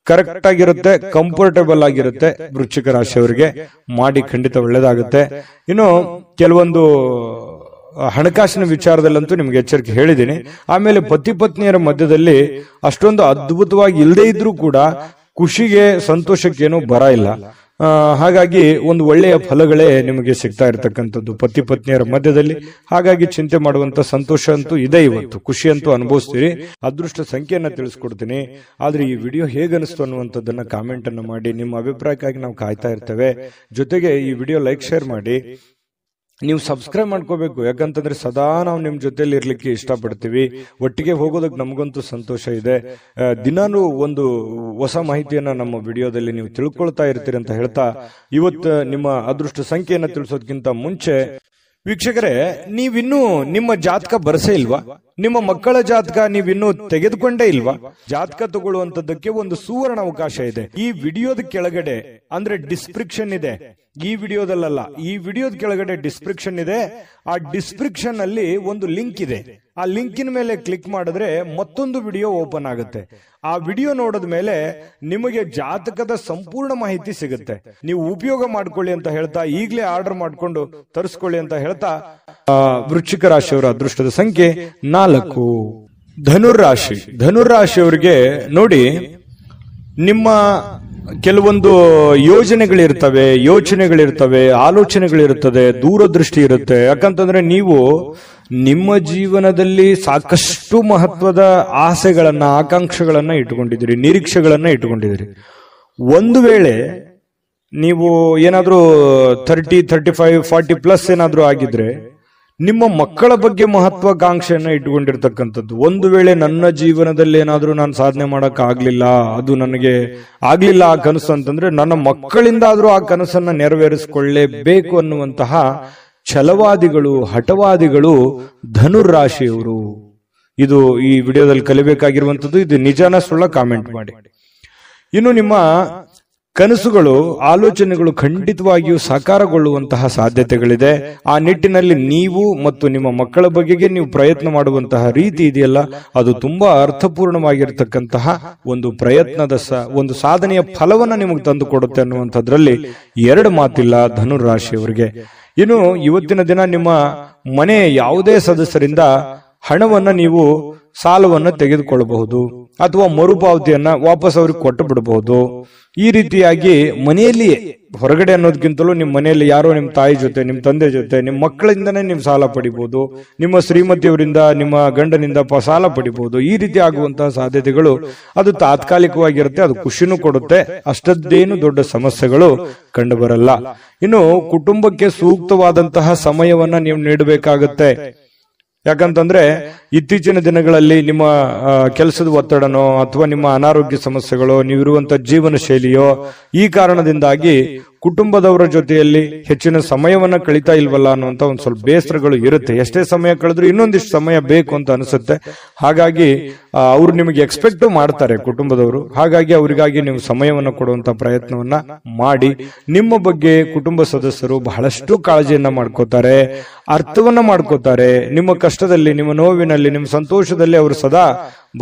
ಕರೆಕ್ಟ್ ಆಗಿರುತ್ತೆ, ಕಂಫರ್ಟೇಬಲ್ ಆಗಿರುತ್ತೆ. ವೃಶ್ಚಿಕ ರಾಶಿಯವರಿಗೆ ಮಾಡಿ ಖಂಡಿತ ಒಳ್ಳೇದಾಗುತ್ತೆ. ಇನ್ನು ಕೆಲವೊಂದು ಹಣಕಾಸಿನ ವಿಚಾರದಲ್ಲಂತೂ ನಿಮ್ಗೆ ಎಚ್ಚರಿಕೆ ಹೇಳಿದ್ದೀನಿ. ಆಮೇಲೆ ಪತಿ ಪತ್ನಿಯರ ಮಧ್ಯದಲ್ಲಿ ಅಷ್ಟೊಂದು ಅದ್ಭುತವಾಗಿ ಇಲ್ಲದೆ ಇದ್ರೂ ಕೂಡ ಖುಷಿಗೆ, ಸಂತೋಷಕ್ಕೇನು ಬರ ಇಲ್ಲ. ಹಾಗಾಗಿ ಒಂದು ಒಳ್ಳೆಯ ಫಲಗಳೇ ನಿಮಗೆ ಸಿಗ್ತಾ ಇರತಕ್ಕಂಥದ್ದು ಪತಿ ಪತ್ನಿಯರ ಮಧ್ಯದಲ್ಲಿ. ಹಾಗಾಗಿ ಚಿಂತೆ ಮಾಡುವಂತ ಸಂತೋಷ ಅಂತೂ ಇದೆ. ಇವತ್ತು ಖುಷಿ ಅಂತೂ ಅನುಭವಿಸ್ತೀರಿ. ಅದೃಷ್ಟ ಸಂಖ್ಯೆಯನ್ನ ತಿಳಿಸ್ಕೊಡ್ತೀನಿ. ಆದ್ರೆ ಈ ವಿಡಿಯೋ ಹೇಗನಿಸ್ತು ಅನ್ನುವಂಥದ್ದನ್ನ ಕಾಮೆಂಟ್ ಅನ್ನ ಮಾಡಿ. ನಿಮ್ಮ ಅಭಿಪ್ರಾಯಕ್ಕಾಗಿ ನಾವು ಕಾಯ್ತಾ ಇರ್ತೇವೆ. ಜೊತೆಗೆ ಈ ವಿಡಿಯೋ ಲೈಕ್, ಶೇರ್ ಮಾಡಿ. ನೀವು ಸಬ್ಸ್ಕ್ರೈಬ್ ಮಾಡ್ಕೋಬೇಕು. ಯಾಕಂತಂದ್ರೆ ಸದಾ ನಾವು ನಿಮ್ ಜೊತೆಲಿ ಇರ್ಲಿಕ್ಕೆ ಇಷ್ಟಪಡ್ತೀವಿ. ಒಟ್ಟಿಗೆ ಹೋಗೋದಕ್ಕೆ ನಮಗಂತೂ ಸಂತೋಷ ಇದೆ. ದಿನಾನು ಒಂದು ಹೊಸ ಮಾಹಿತಿಯನ್ನ ನಮ್ಮ ವಿಡಿಯೋದಲ್ಲಿ ನೀವು ತಿಳ್ಕೊಳ್ತಾ ಇರ್ತೀರಿ ಅಂತ ಹೇಳ್ತಾ, ಇವತ್ತು ನಿಮ್ಮ ಅದೃಷ್ಟ ಸಂಖ್ಯೆಯನ್ನ ತಿಳಿಸೋದಕ್ಕಿಂತ ಮುಂಚೆ ವೀಕ್ಷಕರೇ, ನೀವಿನ್ನೂ ನಿಮ್ಮ ಜಾತಕ ಬರಸೇ ಇಲ್ವಾ? ನಿಮ್ಮ ಮಕ್ಕಳ ಜಾತಕ ನೀವಿನ್ನೂ ತೆಗೆದುಕೊಂಡೇ ಇಲ್ವಾ? ಜಾತಕ ತಗೊಳ್ಳುವಂತದ್ದಕ್ಕೆ ಒಂದು ಸುವರ್ಣ ಅವಕಾಶ ಇದೆ. ಈ ವಿಡಿಯೋದ ಕೆಳಗಡೆ, ಅಂದ್ರೆ ಡಿಸ್ಕ್ರಿಪ್ಷನ್ ಇದೆ. ಈ ವಿಡಿಯೋದಲ್ಲ, ಈ ವಿಡಿಯೋದ ಕೆಳಗಡೆ ಡಿಸ್ಕ್ರಿಪ್ಷನ್ ಇದೆ. ಆ ಡಿಸ್ಕ್ರಿಪ್ಷನ್ ಅಲ್ಲಿ ಒಂದು ಲಿಂಕ್ ಇದೆ. ಆ ಲಿಂಕಿನ ಮೇಲೆ ಕ್ಲಿಕ್ ಮಾಡಿದ್ರೆ ಮತ್ತೊಂದು ವಿಡಿಯೋ ಓಪನ್ ಆಗುತ್ತೆ. ಆ ವಿಡಿಯೋ ನೋಡಿದ ಮೇಲೆ ನಿಮಗೆ ಜಾತಕದ ಸಂಪೂರ್ಣ ಮಾಹಿತಿ ಸಿಗುತ್ತೆ. ನೀವು ಉಪಯೋಗ ಮಾಡ್ಕೊಳ್ಳಿ ಅಂತ ಹೇಳ್ತಾ, ಈಗಲೇ ಆರ್ಡರ್ ಮಾಡ್ಕೊಂಡು ತರಿಸ್ಕೊಳ್ಳಿ ಅಂತ ಹೇಳ್ತಾ, ವೃಶ್ಚಿಕ ರಾಶಿಯವರ ಅದೃಷ್ಟದ ಸಂಖ್ಯೆ 4. ಧನುರಾಶಿಯವರಿಗೆ ನೋಡಿ, ನಿಮ್ಮ ಕೆಲವೊಂದು ಯೋಚನೆಗಳಿರ್ತವೆ, ಆಲೋಚನೆಗಳಿರ್ತದೆ, ದೂರದೃಷ್ಟಿ ಇರುತ್ತೆ. ಯಾಕಂತಂದ್ರೆ ನೀವು ನಿಮ್ಮ ಜೀವನದಲ್ಲಿ ಸಾಕಷ್ಟು ಮಹತ್ವದ ಆಸೆಗಳನ್ನ, ಆಕಾಂಕ್ಷೆಗಳನ್ನ ಇಟ್ಟುಕೊಂಡಿದ್ದೀರಿ, ನಿರೀಕ್ಷೆಗಳನ್ನ ಇಟ್ಟುಕೊಂಡಿದ್ದೀರಿ. ಒಂದು ವೇಳೆ ನೀವು ಏನಾದ್ರೂ 30, 35, 40 ಪ್ಲಸ್ ಏನಾದ್ರೂ ಆಗಿದ್ರೆ ನಿಮ್ಮ ಮಕ್ಕಳ ಬಗ್ಗೆ ಮಹತ್ವಾಕಾಂಕ್ಷೆಯನ್ನ ಇಟ್ಟುಕೊಂಡಿರ್ತಕ್ಕಂಥದ್ದು. ಒಂದು ವೇಳೆ ನನ್ನ ಜೀವನದಲ್ಲಿ ಏನಾದ್ರೂ ನಾನು ಸಾಧನೆ ಮಾಡಕ್ ಆಗ್ಲಿಲ್ಲ, ಅದು ನನಗೆ ಆಗ್ಲಿಲ್ಲ ಆ ಕನಸು ಅಂತಂದ್ರೆ, ನನ್ನ ಮಕ್ಕಳಿಂದ ಆದ್ರೂ ಆ ಕನಸನ್ನ ನೆರವೇರಿಸಿಕೊಳ್ಳೇಬೇಕು ಅನ್ನುವಂತಹ ಛಲವಾದಿಗಳು, ಹಠವಾದಿಗಳು ಧನುರಾಶಿಯವರು. ಇದು ಈ ವಿಡಿಯೋದಲ್ಲಿ ಕಲಿಬೇಕಾಗಿರುವಂತದ್ದು. ಇದು ನಿಜಾನ ಸುಳ್ಳ ಕಾಮೆಂಟ್ ಮಾಡಿ. ಇನ್ನು ನಿಮ್ಮ ಕನಸುಗಳು, ಆಲೋಚನೆಗಳು ಖಂಡಿತವಾಗಿಯೂ ಸಾಕಾರಗೊಳ್ಳುವಂತಹ ಸಾಧ್ಯತೆಗಳಿದೆ. ಆ ನಿಟ್ಟಿನಲ್ಲಿ ನೀವು ಮತ್ತು ನಿಮ್ಮ ಮಕ್ಕಳ ಬಗೆಗೆ ನೀವು ಪ್ರಯತ್ನ ಮಾಡುವಂತಹ ರೀತಿ ಇದೆಯಲ್ಲ, ಅದು ತುಂಬಾ ಅರ್ಥಪೂರ್ಣವಾಗಿರ್ತಕ್ಕಂತಹ ಒಂದು ಪ್ರಯತ್ನದ ಒಂದು ಸಾಧನೆಯ ಫಲವನ್ನ ನಿಮಗೆ ತಂದು ಕೊಡುತ್ತೆ ಅನ್ನುವಂಥದ್ರಲ್ಲಿ ಎರಡು ಮಾತಿಲ್ಲ ಧನುರಾಶಿಯವರಿಗೆ. ಇನ್ನು ಇವತ್ತಿನ ದಿನ ನಿಮ್ಮ ಮನೆಯ ಯಾವುದೇ ಸದಸ್ಯರಿಂದ ಹಣವನ್ನ ನೀವು ಸಾಲವನ್ನು ತೆಗೆದುಕೊಳ್ಳಬಹುದು ಅಥವಾ ಮರುಪಾವತಿಯನ್ನ ವಾಪಸ್ ಅವ್ರಿಗೆ ಕೊಟ್ಟು ಬಿಡಬಹುದು. ಈ ರೀತಿಯಾಗಿ ಮನೆಯಲ್ಲಿಯೇ, ಹೊರಗಡೆ ಅನ್ನೋದಕ್ಕಿಂತಲೂ ನಿಮ್ಮ ಮನೆಯಲ್ಲಿ ಯಾರೋ ನಿಮ್ಮ ತಾಯಿ ಜೊತೆ, ನಿಮ್ಮ ತಂದೆ ಜೊತೆ, ನಿಮ್ಮ ಮಕ್ಕಳಿಂದನೇ ನೀವು ಸಾಲ ಪಡಿಬಹುದು, ನಿಮ್ಮ ಶ್ರೀಮತಿಯವರಿಂದ, ನಿಮ್ಮ ಗಂಡನಿಂದ ಸಾಲ ಪಡಿಬಹುದು. ಈ ರೀತಿ ಆಗುವಂತಹ ಸಾಧ್ಯತೆಗಳು ಅದು ತಾತ್ಕಾಲಿಕವಾಗಿರುತ್ತೆ, ಅದು ಖುಷಿನೂ ಕೊಡುತ್ತೆ, ಅಷ್ಟದ್ದೇನು ದೊಡ್ಡ ಸಮಸ್ಯೆಗಳು ಕಂಡು ಬರಲ್ಲ. ಇನ್ನು ಕುಟುಂಬಕ್ಕೆ ಸೂಕ್ತವಾದಂತಹ ಸಮಯವನ್ನ ನೀವು ನೀಡಬೇಕಾಗತ್ತೆ. ಯಾಕಂತಂದ್ರೆ ಇತ್ತೀಚಿನ ದಿನಗಳಲ್ಲಿ ನಿಮ್ಮ ಕೆಲಸದ ಒತ್ತಡನೋ ಅಥವಾ ನಿಮ್ಮ ಅನಾರೋಗ್ಯ ಸಮಸ್ಯೆಗಳೋ, ನೀವಿರುವಂತ ಜೀವನ ಶೈಲಿಯೋ, ಈ ಕಾರಣದಿಂದಾಗಿ ಕುಟುಂಬದವರ ಜೊತೆಯಲ್ಲಿ ಹೆಚ್ಚಿನ ಸಮಯವನ್ನ ಕಳೀತಾ ಇಲ್ವಲ್ಲ ಅನ್ನುವಂತ ಒಂದು ಸ್ವಲ್ಪ ಬೇಸರಗಳು ಇರುತ್ತೆ. ಎಷ್ಟೇ ಸಮಯ ಕಳೆದ್ರೂ ಇನ್ನೊಂದಿಷ್ಟು ಸಮಯ ಬೇಕು ಅಂತ ಅನಿಸುತ್ತೆ. ಹಾಗಾಗಿ ಅವ್ರು ನಿಮಗೆ ಎಕ್ಸ್ಪೆಕ್ಟ್ ಮಾಡ್ತಾರೆ ಕುಟುಂಬದವರು. ಹಾಗಾಗಿ ಅವರಿಗಾಗಿ ನೀವು ಸಮಯವನ್ನು ಕೊಡುವಂತ ಪ್ರಯತ್ನವನ್ನ ಮಾಡಿ. ನಿಮ್ಮ ಬಗ್ಗೆ ಕುಟುಂಬ ಸದಸ್ಯರು ಬಹಳಷ್ಟು ಕಾಳಜಿಯನ್ನ ಮಾಡ್ಕೋತಾರೆ, ಅರ್ಥವನ್ನ ಮಾಡ್ಕೋತಾರೆ. ನಿಮ್ಮ ಕಷ್ಟದಲ್ಲಿ, ನಿಮ್ಮ ನೋವಿನಲ್ಲಿ, ನಿಮ್ಮ ಸಂತೋಷದಲ್ಲಿ ಅವರು ಸದಾ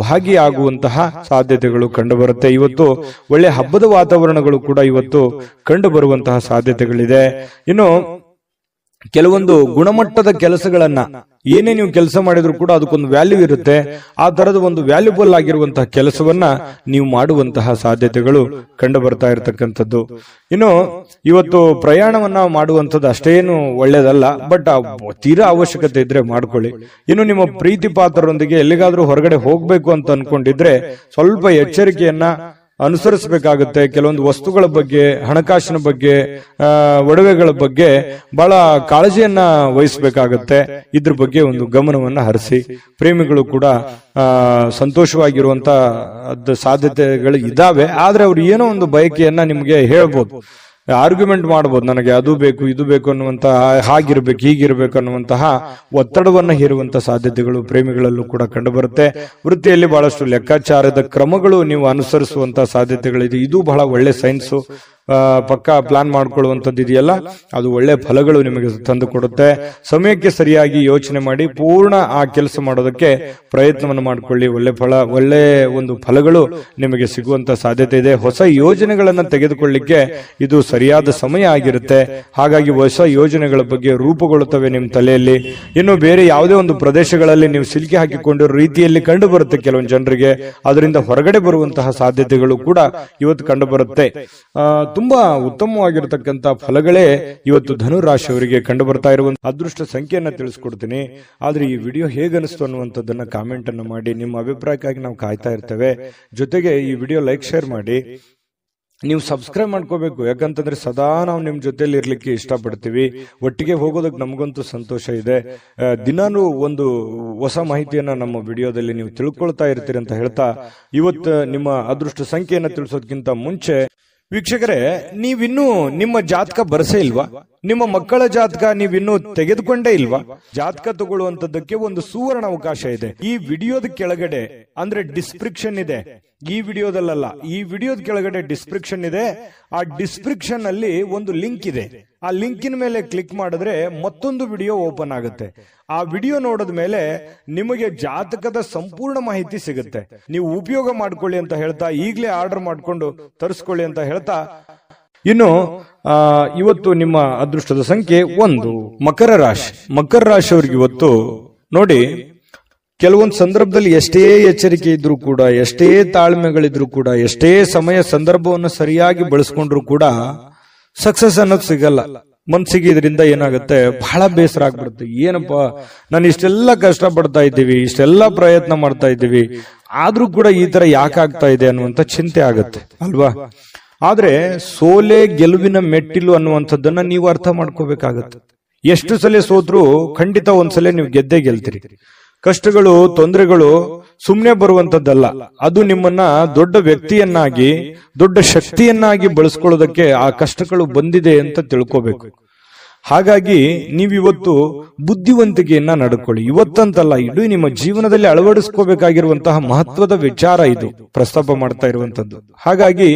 ಭಾಗಿಯಾಗುವಂತಹ ಸಾಧ್ಯತೆಗಳು ಕಂಡು ಬರುತ್ತೆ. ಇವತ್ತು ಒಳ್ಳೆ ಹಬ್ಬದ ವಾತಾವರಣಗಳು ಕೂಡ ಇವತ್ತು ಕಂಡು ಬರುವಂತಹ ಸಾಧ್ಯತೆಗಳಿದೆ. ಇನ್ನು ಕೆಲವೊಂದು ಗುಣಮಟ್ಟದ ಕೆಲಸಗಳನ್ನ, ಏನೇ ನೀವು ಕೆಲಸ ಮಾಡಿದ್ರು ಕೂಡ ಅದಕ್ಕೊಂದು ವ್ಯಾಲ್ಯೂ ಇರುತ್ತೆ. ಆ ತರದ ಒಂದು ವ್ಯಾಲ್ಯೂಬಲ್ ಆಗಿರುವಂತಹ ಕೆಲಸವನ್ನ ನೀವು ಮಾಡುವಂತಹ ಸಾಧ್ಯತೆಗಳು ಕಂಡು ಬರ್ತಾ ಇರತಕ್ಕಂಥದ್ದು. ಇನ್ನು ಇವತ್ತು ಪ್ರಯಾಣವನ್ನ ಮಾಡುವಂಥದ್ದು ಅಷ್ಟೇನು ಒಳ್ಳೇದಲ್ಲ, ಬಟ್ ತೀರಾ ಅವಶ್ಯಕತೆ ಇದ್ರೆ ಮಾಡ್ಕೊಳ್ಳಿ. ಇನ್ನು ನಿಮ್ಮ ಪ್ರೀತಿ ಪಾತ್ರರೊಂದಿಗೆ ಎಲ್ಲಿಗಾದ್ರೂ ಹೊರಗಡೆ ಹೋಗ್ಬೇಕು ಅಂತ ಅನ್ಕೊಂಡಿದ್ರೆ ಸ್ವಲ್ಪ ಎಚ್ಚರಿಕೆಯನ್ನ ಅನುಸರಿಸಬೇಕಾಗುತ್ತೆ. ಕೆಲವೊಂದು ವಸ್ತುಗಳ ಬಗ್ಗೆ, ಹಣಕಾಸಿನ ಬಗ್ಗೆ, ಒಡವೆಗಳ ಬಗ್ಗೆ ಬಹಳ ಕಾಳಜಿಯನ್ನ ವಹಿಸಬೇಕಾಗತ್ತೆ. ಇದ್ರ ಬಗ್ಗೆ ಒಂದು ಗಮನವನ್ನ ಹರಿಸಿ. ಪ್ರೇಮಿಗಳು ಕೂಡ ಸಂತೋಷವಾಗಿರುವಂತ ಸಾಧ್ಯತೆಗಳು ಇದಾವೆ. ಆದ್ರೆ ಅವ್ರು ಏನೋ ಒಂದು ಬಯಕೆಯನ್ನ ನಿಮ್ಗೆ ಹೇಳ್ಬೋದು, ಆರ್ಗ್ಯುಮೆಂಟ್ ಮಾಡಬಹುದು, ನನಗೆ ಅದು ಬೇಕು ಇದು ಬೇಕು ಅನ್ನುವಂತಹ, ಹಾಗಿರ್ಬೇಕು ಹೀಗಿರ್ಬೇಕು ಅನ್ನುವಂತಹ ಒತ್ತಡವನ್ನ ಹೇರುವಂತಹ ಸಾಧ್ಯತೆಗಳು ಪ್ರೇಮಿಗಳಲ್ಲೂ ಕೂಡ ಕಂಡು ಬರುತ್ತೆ. ವೃತ್ತಿಯಲ್ಲಿ ಬಹಳಷ್ಟು ಲೆಕ್ಕಾಚಾರದ ಕ್ರಮಗಳು ನೀವು ಅನುಸರಿಸುವಂತಹ ಸಾಧ್ಯತೆಗಳಿದೆ. ಇದು ಬಹಳ ಒಳ್ಳೆ ಸೈನ್ಸ್. ಪಕ್ಕಾ ಪ್ಲಾನ್ ಮಾಡ್ಕೊಳ್ಳುವಂಥದ್ದು ಇದೆಯಲ್ಲ, ಅದು ಒಳ್ಳೆ ಫಲಗಳು ನಿಮಗೆ ತಂದು ಕೊಡುತ್ತೆ. ಸಮಯಕ್ಕೆ ಸರಿಯಾಗಿ ಯೋಚನೆ ಮಾಡಿ ಪೂರ್ಣ ಆ ಕೆಲಸ ಮಾಡೋದಕ್ಕೆ ಪ್ರಯತ್ನವನ್ನು ಮಾಡಿಕೊಳ್ಳಿ. ಒಳ್ಳೆ ಒಂದು ಫಲಗಳು ನಿಮಗೆ ಸಿಗುವಂತ ಸಾಧ್ಯತೆ ಇದೆ. ಹೊಸ ಯೋಜನೆಗಳನ್ನ ತೆಗೆದುಕೊಳ್ಳಿಕ್ಕೆ ಇದು ಸರಿಯಾದ ಸಮಯ ಆಗಿರುತ್ತೆ. ಹಾಗಾಗಿ ಹೊಸ ಯೋಜನೆಗಳ ಬಗ್ಗೆ ರೂಪುಗೊಳ್ಳುತ್ತವೆ ನಿಮ್ಮ ತಲೆಯಲ್ಲಿ. ಇನ್ನು ಬೇರೆ ಯಾವುದೇ ಒಂದು ಪ್ರದೇಶಗಳಲ್ಲಿ ನೀವು ಸಿಲುಕಿ ಹಾಕಿಕೊಂಡಿರೋ ರೀತಿಯಲ್ಲಿ ಕಂಡು ಬರುತ್ತೆ ಕೆಲವೊಂದು ಜನರಿಗೆ. ಅದರಿಂದ ಹೊರಗಡೆ ಬರುವಂತಹ ಸಾಧ್ಯತೆಗಳು ಕೂಡ ಇವತ್ತು ಕಂಡು ಬರುತ್ತೆ. ತುಂಬಾ ಉತ್ತಮವಾಗಿರತಕ್ಕಂತ ಫಲಗಳೇ ಇವತ್ತು ಧನು ರಾಶಿಯವರಿಗೆ ಕಂಡು ಬರ್ತಾ ಇರುವಂತ ಅದೃಷ್ಟ ಸಂಖ್ಯೆಯನ್ನ ತಿಳಿಸ್ಕೊಡ್ತೀನಿ. ಆದ್ರೆ ಈ ವಿಡಿಯೋ ಹೇಗನಿಸ್ತು ಅನ್ನುವಂಥದ್ದನ್ನ ಕಾಮೆಂಟ್ ಅನ್ನು ಮಾಡಿ. ನಿಮ್ಮ ಅಭಿಪ್ರಾಯಕ್ಕಾಗಿ ನಾವು ಕಾಯ್ತಾ ಇರ್ತೇವೆ. ಜೊತೆಗೆ ಈ ವಿಡಿಯೋ ಲೈಕ್, ಶೇರ್ ಮಾಡಿ. ನೀವು ಸಬ್ಸ್ಕ್ರೈಬ್ ಮಾಡ್ಕೋಬೇಕು. ಯಾಕಂತಂದ್ರೆ ಸದಾ ನಾವು ನಿಮ್ ಜೊತೆಲಿ ಇರ್ಲಿಕ್ಕೆ ಇಷ್ಟಪಡ್ತೀವಿ. ಒಟ್ಟಿಗೆ ಹೋಗೋದಕ್ಕೆ ನಮಗಂತೂ ಸಂತೋಷ ಇದೆ. ದಿನಾನು ಒಂದು ಹೊಸ ಮಾಹಿತಿಯನ್ನ ನಮ್ಮ ವಿಡಿಯೋದಲ್ಲಿ ನೀವು ತಿಳ್ಕೊಳ್ತಾ ಇರ್ತೀರಿ ಅಂತ ಹೇಳ್ತಾ, ಇವತ್ತು ನಿಮ್ಮ ಅದೃಷ್ಟ ಸಂಖ್ಯೆಯನ್ನ ತಿಳಿಸೋದಕ್ಕಿಂತ ಮುಂಚೆ ವೀಕ್ಷಕರೇ, ನೀವಿನ್ನೂ ನಿಮ್ಮ ಜಾತಕ ಬರಸೇ ಇಲ್ವಾ? ನಿಮ್ಮ ಮಕ್ಕಳ ಜಾತಕ ನೀವಿನ್ನೂ ತೆಗೆದುಕೊಂಡೇ ಇಲ್ವಾ? ಜಾತಕ ತಗೊಳ್ಳುವಂತದ್ದಕ್ಕೆ ಒಂದು ಸುವರ್ಣ ಅವಕಾಶ ಇದೆ. ಈ ವಿಡಿಯೋದ ಕೆಳಗಡೆ, ಅಂದ್ರೆ ಡಿಸ್ಕ್ರಿಪ್ಷನ್ ಇದೆ, ಈ ವಿಡಿಯೋದಲ್ಲ, ಈ ವಿಡಿಯೋದ ಕೆಳಗಡೆ ಡಿಸ್ಕ್ರಿಪ್ಷನ್ ಇದೆ. ಆ ಡಿಸ್ಕ್ರಿಪ್ಷನ್ ಅಲ್ಲಿ ಒಂದು ಲಿಂಕ್ ಇದೆ. ಆ ಲಿಂಕಿನ ಮೇಲೆ ಕ್ಲಿಕ್ ಮಾಡಿದ್ರೆ ಮತ್ತೊಂದು ವಿಡಿಯೋ ಓಪನ್ ಆಗುತ್ತೆ. ಆ ವಿಡಿಯೋ ನೋಡಿದ ಮೇಲೆ ನಿಮಗೆ ಜಾತಕದ ಸಂಪೂರ್ಣ ಮಾಹಿತಿ ಸಿಗುತ್ತೆ. ನೀವು ಉಪಯೋಗ ಮಾಡ್ಕೊಳ್ಳಿ ಅಂತ ಹೇಳ್ತಾ, ಈಗಲೇ ಆರ್ಡರ್ ಮಾಡ್ಕೊಂಡು ತರಿಸ್ಕೊಳ್ಳಿ ಅಂತ ಹೇಳ್ತಾ, ಇನ್ನು ಇವತ್ತು ನಿಮ್ಮ ಅದೃಷ್ಟದ ಸಂಖ್ಯೆ 1, ಮಕರ ರಾಶಿ. ಮಕರ ರಾಶಿಯವರಿಗೆ ಇವತ್ತು ನೋಡಿ, ಕೆಲವೊಂದು ಸಂದರ್ಭದಲ್ಲಿ ಎಷ್ಟೇ ಎಚ್ಚರಿಕೆ ಇದ್ರೂ ಕೂಡ, ಎಷ್ಟೇ ತಾಳ್ಮೆಗಳಿದ್ರು ಕೂಡ, ಎಷ್ಟೇ ಸಮಯ ಸಂದರ್ಭವನ್ನು ಸರಿಯಾಗಿ ಬಳಸ್ಕೊಂಡ್ರು ಕೂಡ ಸಕ್ಸಸ್ ಅನ್ನೋದು ಸಿಗಲ್ಲ. ಮನ್ಸಿಗೆ ಇದರಿಂದ ಏನಾಗುತ್ತೆ, ಬಹಳ ಬೇಸರ ಆಗ್ಬಿಡುತ್ತೆ. ಏನಪ್ಪಾ, ನಾನು ಇಷ್ಟೆಲ್ಲ ಕಷ್ಟ ಪಡ್ತಾ ಇದ್ದೀವಿ, ಇಷ್ಟೆಲ್ಲ ಪ್ರಯತ್ನ ಮಾಡ್ತಾ ಇದ್ದೀವಿ, ಆದ್ರೂ ಕೂಡ ಈ ತರ ಯಾಕಾಗ್ತಾ ಇದೆ ಅನ್ನುವಂತ ಚಿಂತೆ ಆಗುತ್ತೆ ಅಲ್ವಾ? ಆದ್ರೆ ಸೋಲೆ ಗೆಲುವಿನ ಮೆಟ್ಟಿಲು ಅನ್ನುವಂಥದ್ದನ್ನ ನೀವು ಅರ್ಥ ಮಾಡ್ಕೋಬೇಕಾಗತ್ತೆ. ಎಷ್ಟು ಸಲ ಸೋತ್ರು ಖಂಡಿತ ಒಂದ್ಸಲ ನೀವು ಗೆದ್ದೇ ಗೆಲ್ತೀರಿ. ಕಷ್ಟಗಳು, ತೊಂದರೆಗಳು ಸುಮ್ಮನೆ ಬರುವಂತದ್ದಲ್ಲ. ಅದು ನಿಮ್ಮನ್ನ ದೊಡ್ಡ ವ್ಯಕ್ತಿಯನ್ನಾಗಿ, ದೊಡ್ಡ ಶಕ್ತಿಯನ್ನಾಗಿ ಬಳಸ್ಕೊಳ್ಳೋದಕ್ಕೆ ಆ ಕಷ್ಟಗಳು ಬಂದಿದೆ ಅಂತ ತಿಳ್ಕೋಬೇಕು. ಹಾಗಾಗಿ ನೀವಿವತ್ತು ಬುದ್ಧಿವಂತಿಕೆಯನ್ನ ನಡ್ಕೊಳ್ಳಿ. ಇವತ್ತಂತಲ್ಲ, ಇಡೀ ನಿಮ್ಮ ಜೀವನದಲ್ಲಿ ಅಳವಡಿಸ್ಕೋಬೇಕಾಗಿರುವಂತಹ ಮಹತ್ವದ ವಿಚಾರ ಇದು ಪ್ರಸ್ತಾಪ ಮಾಡ್ತಾ ಇರುವಂತದ್ದು. ಹಾಗಾಗಿ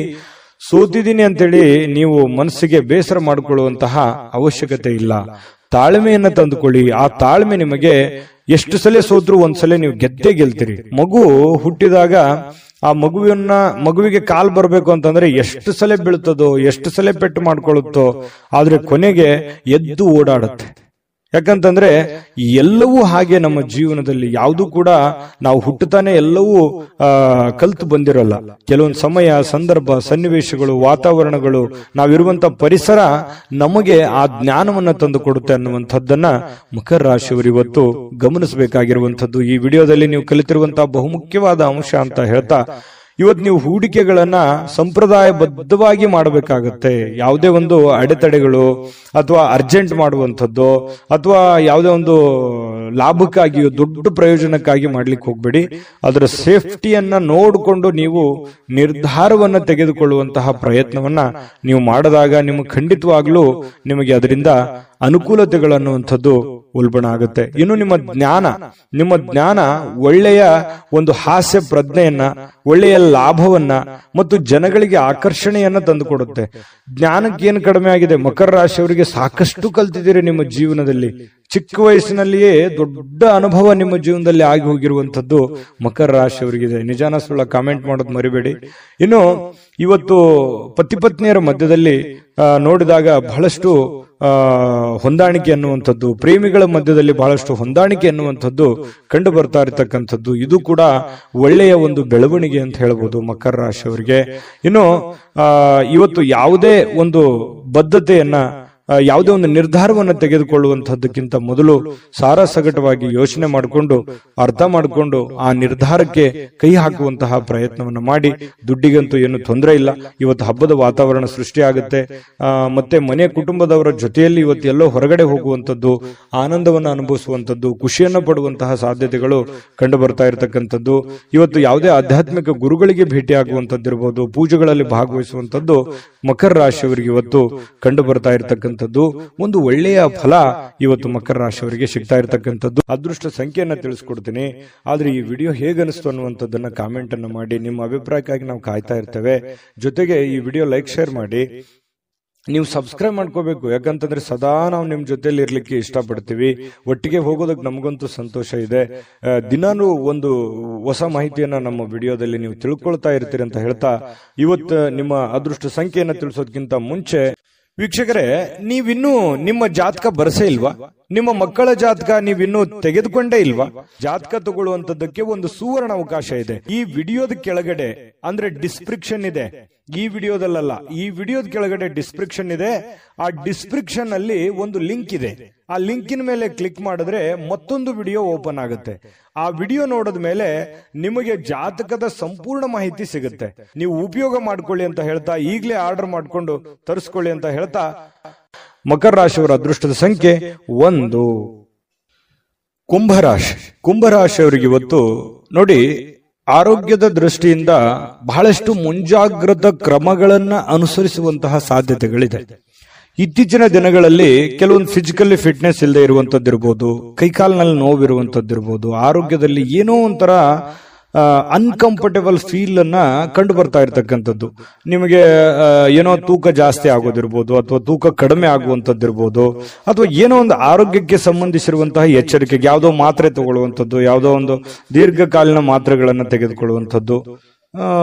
ಸೋತಿದ್ದೀನಿ ಅಂತೇಳಿ ನೀವು ಮನಸ್ಸಿಗೆ ಬೇಸರ ಮಾಡಿಕೊಳ್ಳುವಂತಹ ಅವಶ್ಯಕತೆ ಇಲ್ಲ. ತಾಳ್ಮೆಯನ್ನ ತಂದುಕೊಳ್ಳಿ. ಆ ತಾಳ್ಮೆ ನಿಮಗೆ ಎಷ್ಟು ಸಲ ಸೋತ್ರು ಒಂದ್ಸಲ ನೀವು ಗೆದ್ದೇ ಗೆಲ್ತೀರಿ. ಮಗು ಹುಟ್ಟಿದಾಗ ಆ ಮಗುವಿಗೆ ಕಾಲ್ ಬರ್ಬೇಕು ಅಂತಂದ್ರೆ ಎಷ್ಟು ಸಲ ಬೀಳ್ತದೋ, ಎಷ್ಟು ಸಲ ಪೆಟ್ಟು ಮಾಡ್ಕೊಳ್ಳುತ್ತೋ, ಆದ್ರೆ ಕೊನೆಗೆ ಎದ್ದು ಓಡಾಡುತ್ತೆ. ಯಾಕಂತಂದ್ರೆ ಎಲ್ಲವೂ ಹಾಗೆ ನಮ್ಮ ಜೀವನದಲ್ಲಿ ಯಾವುದು ಕೂಡ ನಾವು ಹುಟ್ಟುತ್ತಾನೆ ಎಲ್ಲವೂ ಕಲ್ತು ಬಂದಿರೋಲ್ಲ. ಕೆಲವೊಂದು ಸಮಯ, ಸಂದರ್ಭ, ಸನ್ನಿವೇಶಗಳು, ವಾತಾವರಣಗಳು, ನಾವಿರುವಂತ ಪರಿಸರ ನಮಗೆ ಆ ಜ್ಞಾನವನ್ನ ತಂದು ಕೊಡುತ್ತೆ ಅನ್ನುವಂಥದ್ದನ್ನ ಮಕರ ರಾಶಿಯವರು ಇವತ್ತು ಗಮನಿಸಬೇಕಾಗಿರುವಂಥದ್ದು. ಈ ವಿಡಿಯೋದಲ್ಲಿ ನೀವು ಕಲಿತಿರುವಂತಹ ಬಹುಮುಖ್ಯವಾದ ಅಂಶ ಅಂತ ಹೇಳ್ತಾ, ಇವತ್ತು ನೀವು ಹೂಡಿಕೆಗಳನ್ನ ಸಂಪ್ರದಾಯಬದ್ಧವಾಗಿ ಮಾಡಬೇಕಾಗತ್ತೆ. ಯಾವುದೇ ಒಂದು ಅಡೆತಡೆಗಳು ಅಥವಾ ಅರ್ಜೆಂಟ್ ಮಾಡುವಂಥದ್ದು ಅಥವಾ ಯಾವುದೇ ಒಂದು ಲಾಭಕ್ಕಾಗಿಯೋ ದೊಡ್ಡ ಪ್ರಯೋಜನಕ್ಕಾಗಿ ಮಾಡ್ಲಿಕ್ಕೆ ಹೋಗ್ಬೇಡಿ. ಅದರ ಸೇಫ್ಟಿಯನ್ನ ನೋಡಿಕೊಂಡು ನೀವು ನಿರ್ಧಾರವನ್ನ ತೆಗೆದುಕೊಳ್ಳುವಂತಹ ಪ್ರಯತ್ನವನ್ನ ನೀವು ಮಾಡಿದಾಗ ನಿಮಗೆ ಖಂಡಿತವಾಗ್ಲೂ ನಿಮಗೆ ಅದರಿಂದ ಅನುಕೂಲತೆಗಳನ್ನುವಂಥದ್ದು ಉಲ್ಬಣ ಆಗುತ್ತೆ. ಇನ್ನು ನಿಮ್ಮ ಜ್ಞಾನ ಒಳ್ಳೆಯ ಒಂದು ಹಾಸ್ಯ ಪ್ರಜ್ಞೆಯನ್ನ, ಒಳ್ಳೆಯ ಲಾಭವನ್ನ ಮತ್ತು ಜನಗಳಿಗೆ ಆಕರ್ಷಣೆಯನ್ನ ತಂದುಕೊಡುತ್ತೆ. ಜ್ಞಾನಕ್ಕೇನು ಕಡಿಮೆ ಆಗಿದೆ? ಮಕರ ರಾಶಿಯವರಿಗೆ ಸಾಕಷ್ಟು ಕಲ್ತಿದ್ದೀರಿ ನಿಮ್ಮ ಜೀವನದಲ್ಲಿ. ಚಿಕ್ಕ ವಯಸ್ಸಿನಲ್ಲಿಯೇ ದೊಡ್ಡ ಅನುಭವ ನಿಮ್ಮ ಜೀವನದಲ್ಲಿ ಆಗಿ ಹೋಗಿರುವಂತದ್ದು ಮಕರ ರಾಶಿಯವರಿಗಿದೆ. ನಿಜಾನ ಸುಳ್ಳ ಕಾಮೆಂಟ್ ಮಾಡೋದು ಮರಿಬೇಡಿ. ಇನ್ನು ಇವತ್ತು ಪತಿ ಪತ್ನಿಯರ ಮಧ್ಯದಲ್ಲಿ ನೋಡಿದಾಗ ಬಹಳಷ್ಟು ಹೊಂದಾಣಿಕೆ ಅನ್ನುವಂಥದ್ದು, ಪ್ರೇಮಿಗಳ ಮಧ್ಯದಲ್ಲಿ ಬಹಳಷ್ಟು ಹೊಂದಾಣಿಕೆ ಅನ್ನುವಂಥದ್ದು ಕಂಡು ಬರ್ತಾ ಇರತಕ್ಕಂಥದ್ದು. ಇದು ಕೂಡ ಒಳ್ಳೆಯ ಒಂದು ಬೆಳವಣಿಗೆ ಅಂತ ಹೇಳ್ಬೋದು ಮಕರ ರಾಶಿಯವರಿಗೆ. ಇನ್ನು ಇವತ್ತು ಯಾವುದೇ ಒಂದು ಬದ್ಧತೆಯನ್ನ, ಯಾವುದೇ ಒಂದು ನಿರ್ಧಾರವನ್ನು ತೆಗೆದುಕೊಳ್ಳುವಂತಹದ್ದಕ್ಕಿಂತ ಮೊದಲು ಸಾರಾಸಗಟವಾಗಿ ಯೋಚನೆ ಮಾಡಿಕೊಂಡು, ಅರ್ಥ ಮಾಡಿಕೊಂಡು ಆ ನಿರ್ಧಾರಕ್ಕೆ ಕೈ ಹಾಕುವಂತಹ ಪ್ರಯತ್ನವನ್ನು ಮಾಡಿ. ದುಡ್ಡಿಗಂತೂ ಏನು ತೊಂದರೆ ಇಲ್ಲ. ಇವತ್ತು ಹಬ್ಬದ ವಾತಾವರಣ ಸೃಷ್ಟಿಯಾಗುತ್ತೆ. ಮತ್ತೆ ಮನೆ ಕುಟುಂಬದವರ ಜೊತೆಯಲ್ಲಿ ಇವತ್ತು ಎಲ್ಲೋ ಹೊರಗಡೆ ಹೋಗುವಂಥದ್ದು, ಆನಂದವನ್ನು ಅನುಭವಿಸುವಂಥದ್ದು, ಖುಷಿಯನ್ನು ಪಡುವಂತಹ ಸಾಧ್ಯತೆಗಳು ಕಂಡು ಬರ್ತಾ ಇರತಕ್ಕಂಥದ್ದು. ಇವತ್ತು ಯಾವುದೇ ಆಧ್ಯಾತ್ಮಿಕ ಗುರುಗಳಿಗೆ ಭೇಟಿಯಾಗುವಂಥದ್ದಿರ್ಬೋದು, ಪೂಜೆಗಳಲ್ಲಿ ಭಾಗವಹಿಸುವಂಥದ್ದು ಮಕರ ರಾಶಿಯವರಿಗೆ ಇವತ್ತು ಕಂಡು ಬರ್ತಾ ಇರತಕ್ಕಂಥ ಒಂದು ಒಳ್ಳೆಯ ಫಲ ಇವತ್ತು ಮಕರ ರಾಶಿಯವರಿಗೆ ಸಿಗ್ತಾ ಇರತಕ್ಕಂಥದ್ದು. ಅದೃಷ್ಟ ಸಂಖ್ಯೆಯನ್ನ ತಿಳಿಸ್ಕೊಡ್ತೀನಿ. ಆದ್ರೆ ಈ ವಿಡಿಯೋ ಹೇಗನಿಸ್ತು ಅನ್ನುವಂಥದ್ದನ್ನ ಕಾಮೆಂಟ್ ಅನ್ನು ಮಾಡಿ. ನಿಮ್ಮ ಅಭಿಪ್ರಾಯಕ್ಕಾಗಿ ನಾವು ಕಾಯ್ತಾ ಇರ್ತೇವೆ. ಜೊತೆಗೆ ಈ ವಿಡಿಯೋ ಲೈಕ್, ಶೇರ್ ಮಾಡಿ. ನೀವು ಸಬ್ಸ್ಕ್ರೈಬ್ ಮಾಡ್ಕೋಬೇಕು. ಯಾಕಂತಂದ್ರೆ ಸದಾ ನಾವು ನಿಮ್ ಜೊತೆಲಿ ಇರ್ಲಿಕ್ಕೆ ಇಷ್ಟಪಡ್ತೀವಿ. ಒಟ್ಟಿಗೆ ಹೋಗೋದಕ್ಕೆ ನಮಗಂತೂ ಸಂತೋಷ ಇದೆ. ದಿನಾನು ಒಂದು ಹೊಸ ಮಾಹಿತಿಯನ್ನ ನಮ್ಮ ವಿಡಿಯೋದಲ್ಲಿ ನೀವು ತಿಳ್ಕೊಳ್ತಾ ಇರ್ತೀರಿ ಅಂತ ಹೇಳ್ತಾ, ಇವತ್ತು ನಿಮ್ಮ ಅದೃಷ್ಟ ಸಂಖ್ಯೆಯನ್ನ ತಿಳಿಸೋದಕ್ಕಿಂತ ಮುಂಚೆ ವೀಕ್ಷಕರೇ, ನೀವಿನ್ನೂ ನಿಮ್ಮ ಜಾತಕ ಬರಸೇ ಇಲ್ವಾ? ನಿಮ್ಮ ಮಕ್ಕಳ ಜಾತಕ ನೀವಿನ್ನೂ ತೆಗೆದುಕೊಂಡೇ ಇಲ್ವಾ? ಜಾತಕ ತಗೊಳ್ಳುವಂತದ್ದಕ್ಕೆ ಒಂದು ಸುವರ್ಣ ಅವಕಾಶ ಇದೆ. ಈ ವಿಡಿಯೋದ ಕೆಳಗಡೆ ಅಂದ್ರೆ ಡಿಸ್ಕ್ರಿಪ್ಷನ್ ಇದೆ. ಈ ವಿಡಿಯೋದಲ್ಲ, ಈ ವಿಡಿಯೋದ ಕೆಳಗಡೆ ಡಿಸ್ಕ್ರಿಪ್ಷನ್ ಇದೆ. ಆ ಡಿಸ್ಕ್ರಿಪ್ಷನ್ ಅಲ್ಲಿ ಒಂದು ಲಿಂಕ್ ಇದೆ. ಆ ಲಿಂಕಿನ ಮೇಲೆ ಕ್ಲಿಕ್ ಮಾಡಿದ್ರೆ ಮತ್ತೊಂದು ವಿಡಿಯೋ ಓಪನ್ ಆಗುತ್ತೆ. ಆ ವಿಡಿಯೋ ನೋಡಿದ ಮೇಲೆ ನಿಮಗೆ ಜಾತಕದ ಸಂಪೂರ್ಣ ಮಾಹಿತಿ ಸಿಗುತ್ತೆ. ನೀವು ಉಪಯೋಗ ಮಾಡ್ಕೊಳ್ಳಿ ಅಂತ ಹೇಳ್ತಾ, ಈಗಲೇ ಆರ್ಡರ್ ಮಾಡ್ಕೊಂಡು ತರಿಸ್ಕೊಳ್ಳಿ ಅಂತ ಹೇಳ್ತಾ, ಮಕರ ರಾಶಿಯವರ ಅದೃಷ್ಟದ ಸಂಖ್ಯೆ 1. ಕುಂಭರಾಶಿಯವರಿಗೆ ಇವತ್ತು ನೋಡಿ, ಆರೋಗ್ಯದ ದೃಷ್ಟಿಯಿಂದ ಬಹಳಷ್ಟು ಮುಂಜಾಗ್ರತಾ ಕ್ರಮಗಳನ್ನ ಅನುಸರಿಸುವಂತಹ ಸಾಧ್ಯತೆಗಳಿದೆ. ಇತ್ತೀಚಿನ ದಿನಗಳಲ್ಲಿ ಕೆಲವೊಂದು ಫಿಸಿಕಲಿ ಫಿಟ್ನೆಸ್ ಇಲ್ಲದೆ ಇರುವಂತದ್ದಿರ್ಬೋದು, ಕೈಕಾಲಿನಲ್ಲಿ ನೋವಿರುವಂತದ್ದಿರ್ಬೋದು, ಆರೋಗ್ಯದಲ್ಲಿ ಏನೋ ಒಂಥರ ಅನ್ಕಂಫರ್ಟೇಬಲ್ ಫೀಲ್ ಅನ್ನ ಕಂಡು ಬರ್ತಾ ಇರ್ತಕ್ಕಂಥದ್ದು. ನಿಮಗೆ ಏನೋ ತೂಕ ಜಾಸ್ತಿ ಆಗೋದಿರ್ಬೋದು, ಅಥವಾ ತೂಕ ಕಡಿಮೆ ಆಗುವಂತದ್ದಿರ್ಬೋದು, ಅಥವಾ ಏನೋ ಒಂದು ಆರೋಗ್ಯಕ್ಕೆ ಸಂಬಂಧಿಸಿರುವಂತಹ ಎಚ್ಚರಿಕೆಗೆ ಯಾವುದೋ ಮಾತ್ರೆ ತಗೊಳ್ಳುವಂಥದ್ದು, ಯಾವುದೋ ಒಂದು ದೀರ್ಘಕಾಲೀನ ಮಾತ್ರೆಗಳನ್ನು ತೆಗೆದುಕೊಳ್ಳುವಂಥದ್ದು